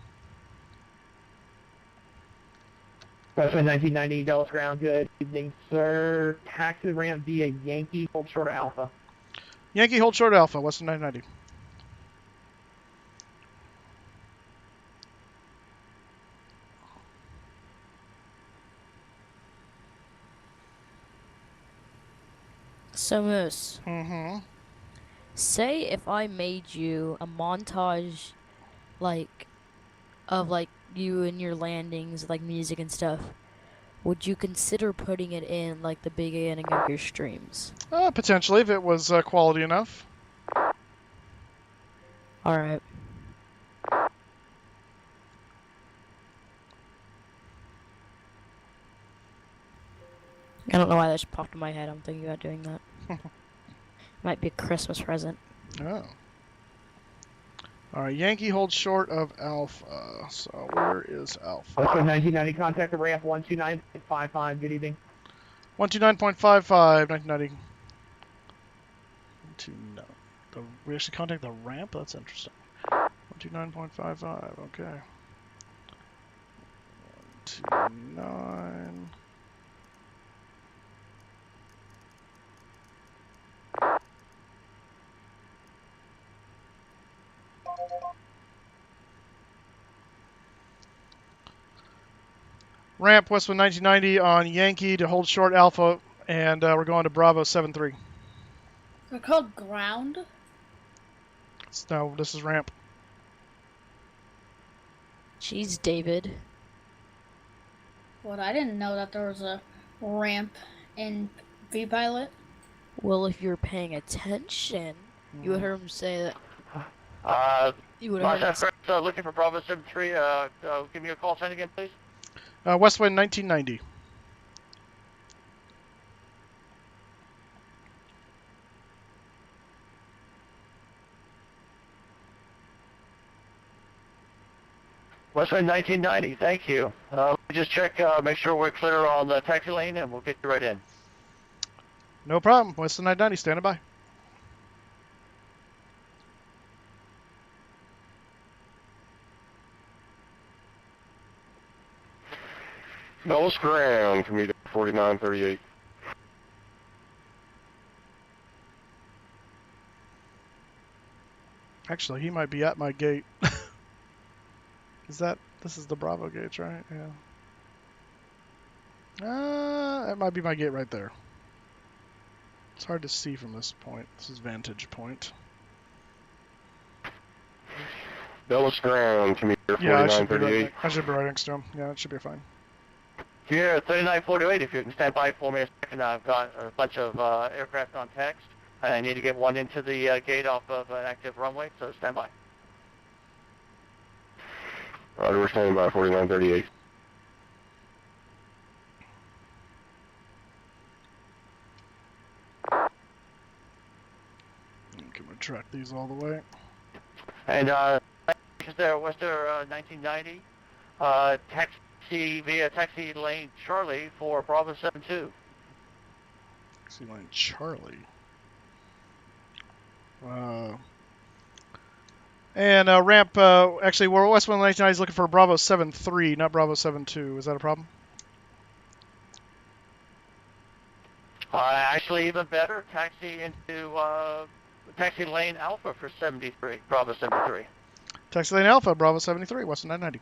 Westwind 1990, Dallas ground, good evening, sir. Taxi ramp via Yankee, hold short Alpha. Yankee hold short Alpha, Westwind 990. So Moose. Mm-hmm. Say if I made you a montage, like, of like you and your landings, like music and stuff, would you consider putting it in like the beginning of your streams? Potentially, if it was quality enough. Alright. I don't know why that just popped in my head. I'm thinking about doing that. Might be a Christmas present. Oh. Alright, Yankee holds short of Alpha. So where is Alpha? Westwind 1990, contact the ramp 129.55, good evening. 129.55, 1990. We actually contact the ramp? That's interesting. 129.55, okay. 129. Ramp Westwind 1990 on Yankee to hold short Alpha, and we're going to Bravo 73. They're called ground? No, this is ramp. Jeez, David. What, I didn't know that there was a ramp in V-Pilot. Well, if you're paying attention, you would heard him say that. You would Los have heard Angeles, looking for Bravo 73. Give me a call sign again, please. Westwind 1990. Westwind 1990, thank you. Let me just check, make sure we're clear on the taxi lane, and we'll get you right in. No problem. Westwind 990, standing by. Bellis ground, commuter 4938. Actually, he might be at my gate. This is the Bravo gate, right? Yeah. That might be my gate right there. It's hard to see from this point. This is vantage point. Bellis ground, commuter Yeah, 4938. I should be right next to him. Yeah, that should be fine. Here, 3948, if you can stand by for me a second. I've got a bunch of aircraft on text. I need to get one into the gate off of an active runway, so stand by. Roger, we're standing by 4938. Can we track these all the way? And Western 1990, taxi via taxi lane Charlie for Bravo 72. Taxi lane Charlie. And ramp, actually, we're Westwind 1990 is looking for Bravo 73, not Bravo 72. Is that a problem? Actually, even better, taxi into taxi lane Alpha for 73, Bravo 73. Taxi lane Alpha, Bravo 73, Westwind 990.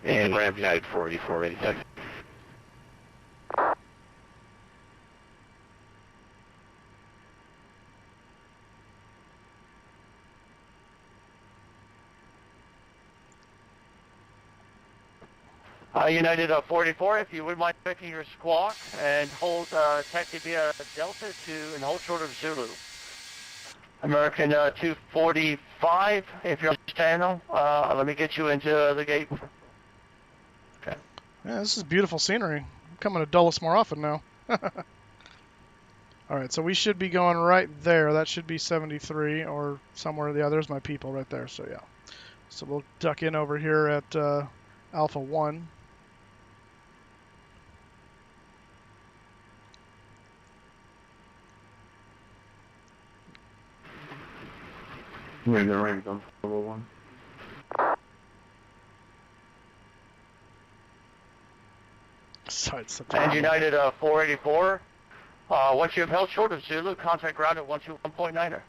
And ramp United 484 ready, taxi. United 44, if you wouldn't mind checking your squawk and hold taxi via Delta and hold short of Zulu. American 245, if you're standing, let me get you into the gate. Okay. Yeah, this is beautiful scenery. I'm coming to Dulles more often now. Alright, so we should be going right there. That should be 73 or somewhere. Yeah, there's my people right there, so yeah. So we'll duck in over here at Alpha 1. We're the range on 401. And United 484, once you've held short of Zulu, contact ground at 121.9er.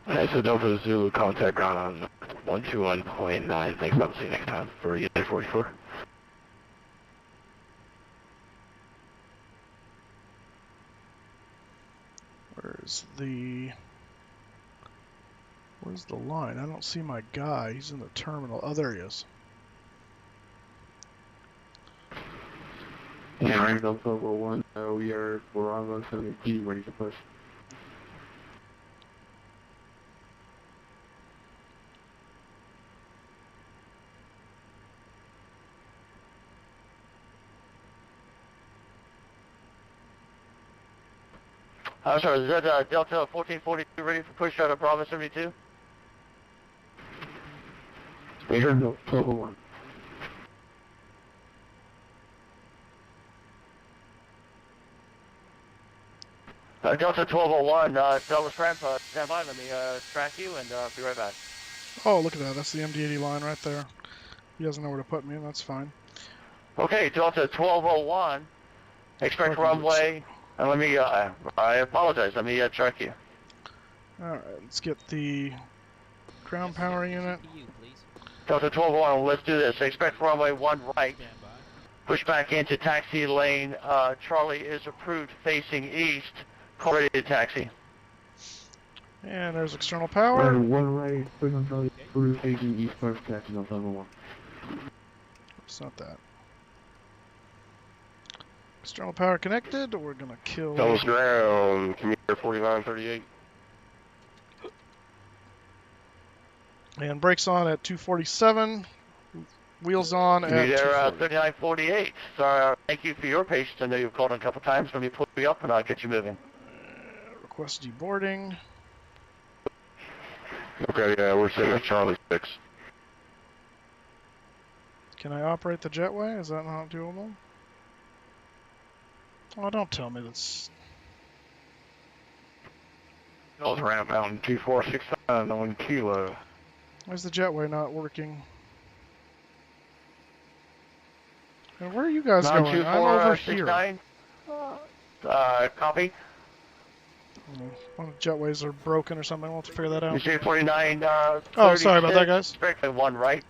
Alright, so Delta Zulu, contact ground on 121.9. Thanks, I'll see you next time for United 44. Where's the line? I don't see my guy. He's in the terminal. Oh, there he is. Yeah, range on 1201. We are Bravo 70 ready to push. I'm sorry, is that Delta 1442 ready for push out of Bravo 72? We heard no 1201. Delta 1201, Dallas Ramp, stand by, let me track you and be right back. Oh, look at that. That's the MD-80 line right there. He doesn't know where to put me, and that's fine. Okay, Delta 1201, Expect runway. And let me, I apologize. Let me track you. Alright, let's get the ground power unit. Delta 12-1, let's do this. Expect runway 1 right. Push back into taxi lane. Charlie is approved facing east. Call ready to taxi. And there's external power. 1 right, push on Charlie, approved facing east, first taxi, Delta 1. It's not that. External power connected. We're gonna kill. Thomas ground, commuter 4938. And brakes on at 247. Wheels on at Commuter 240. 3948. Sorry, thank you for your patience. I know you've called in a couple times. Let me pull you up and I'll get you moving. Request deboarding. Okay, yeah, we're sitting at Charlie 6. Can I operate the jetway? Is that not doable? Oh, don't tell me that's... Those around mountain 2469 on kilo. Why's the jetway not working? And where are you guys going? I'm over here. 92469. Copy. One of the jetways are broken or something. We'll have to figure that out. You see 49. Oh, sorry about that, guys. Strictly 1 right.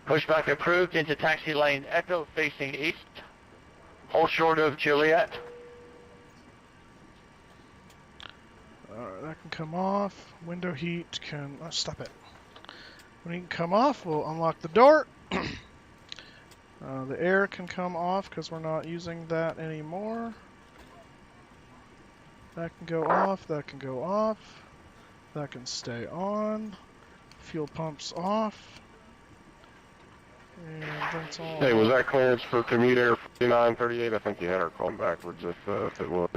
Pushback approved into taxi lane Echo facing east. Hold short of Juliet. Alright, that can come off. Window heat can... Oh, stop it. When it can come off, we'll unlock the door. The air can come off because we're not using that anymore. That can go off, that can go off. That can stay on. Fuel pumps off. And that's all. Hey, was that clearance for commuter 4938? I think you had her calling backwards if it was.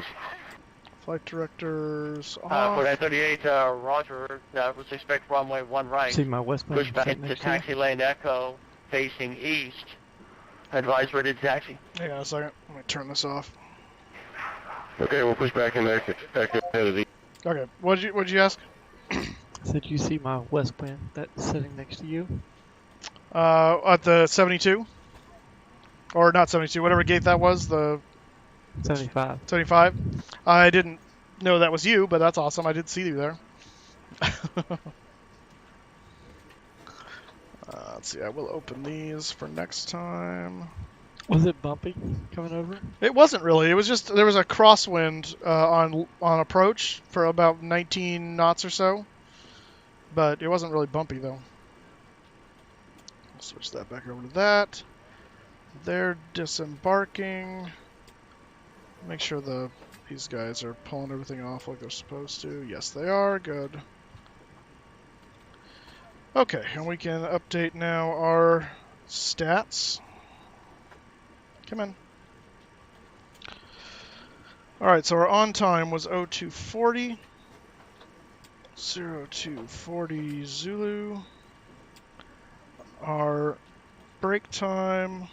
Flight directors off. 4938, Roger. Let's expect runway 1 right. See my westbound Push back into taxi lane Echo facing east. Advise ready to taxi. Hang on a second. Let me turn this off. Okay, we'll push back into Echo ahead of the... Okay, what'd you ask? Said you see my westbound that's sitting next to you? At the 72? Or not 72, whatever gate that was, the... 75. 75? I didn't know that was you, but that's awesome. I did see you there. Let's see, I will open these for next time. Was it bumpy coming over? It wasn't really. It was just, there was a crosswind on approach for about 19 knots or so. But it wasn't really bumpy, though. I'll switch that back over to that. They're disembarking. Make sure these guys are pulling everything off like they're supposed to. Yes, they are. Good. Okay, and we can update now our stats. Come in. Alright, so our on time was 0240. 0240 Zulu. Our break time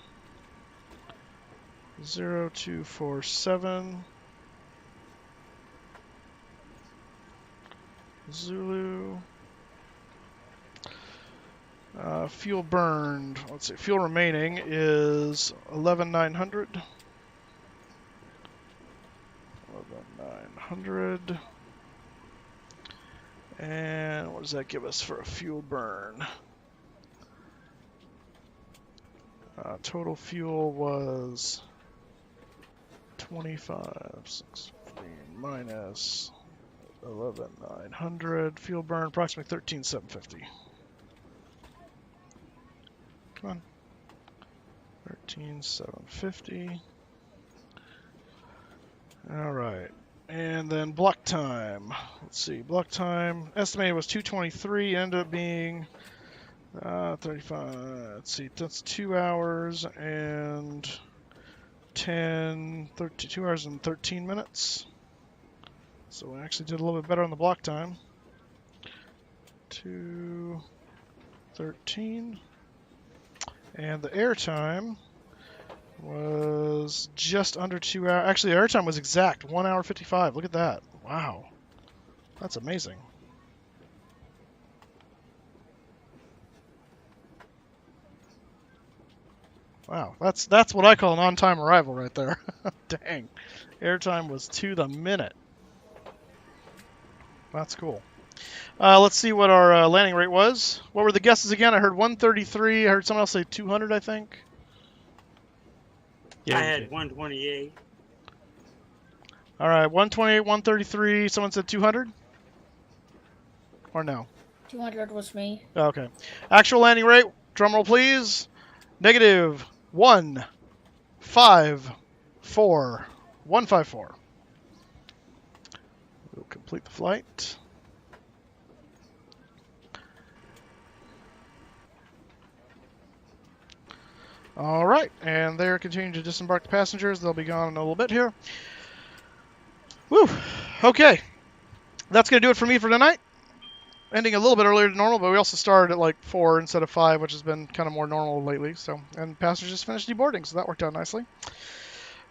0247 Zulu. Fuel burned, let's see, fuel remaining is 11,900. 11,900. And what does that give us for a fuel burn? Total fuel was 25,650 minus 11,900. Fuel burn approximately 13,750. Come on. 13,750. Alright. And then block time. Let's see. Block time estimated was 223. Ended up being 35. Let's see. That's 2 hours and 2 hours and 13 minutes. So we actually did a little bit better on the block time. 2:13. And the air time was just under 2 hours. Actually, the air time was exact. 1 hour 55. Look at that. Wow. That's amazing. Wow, that's what I call an on-time arrival right there. Dang. Airtime was to the minute. That's cool. Let's see what our landing rate was. What were the guesses again? I heard 133. I heard someone else say 200, I think. I had 128. All right, 128, 133. Someone said 200? Or no? 200 was me. Okay. Actual landing rate, drum roll please. Negative 154. 154. We'll complete the flight. All right, and they're continuing to disembark the passengers. They'll be gone in a little bit here. Woo! Okay. That's going to do it for me for tonight. Ending a little bit earlier than normal, but we also started at like 4 instead of 5, which has been kind of more normal lately. So, and passengers just finished deboarding, so that worked out nicely.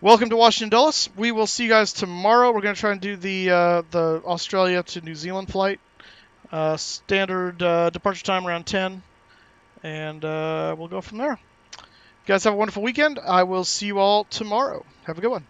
Welcome to Washington Dulles. We will see you guys tomorrow. We're going to try and do the Australia to New Zealand flight. Standard departure time around 10, and we'll go from there. You guys have a wonderful weekend. I will see you all tomorrow. Have a good one.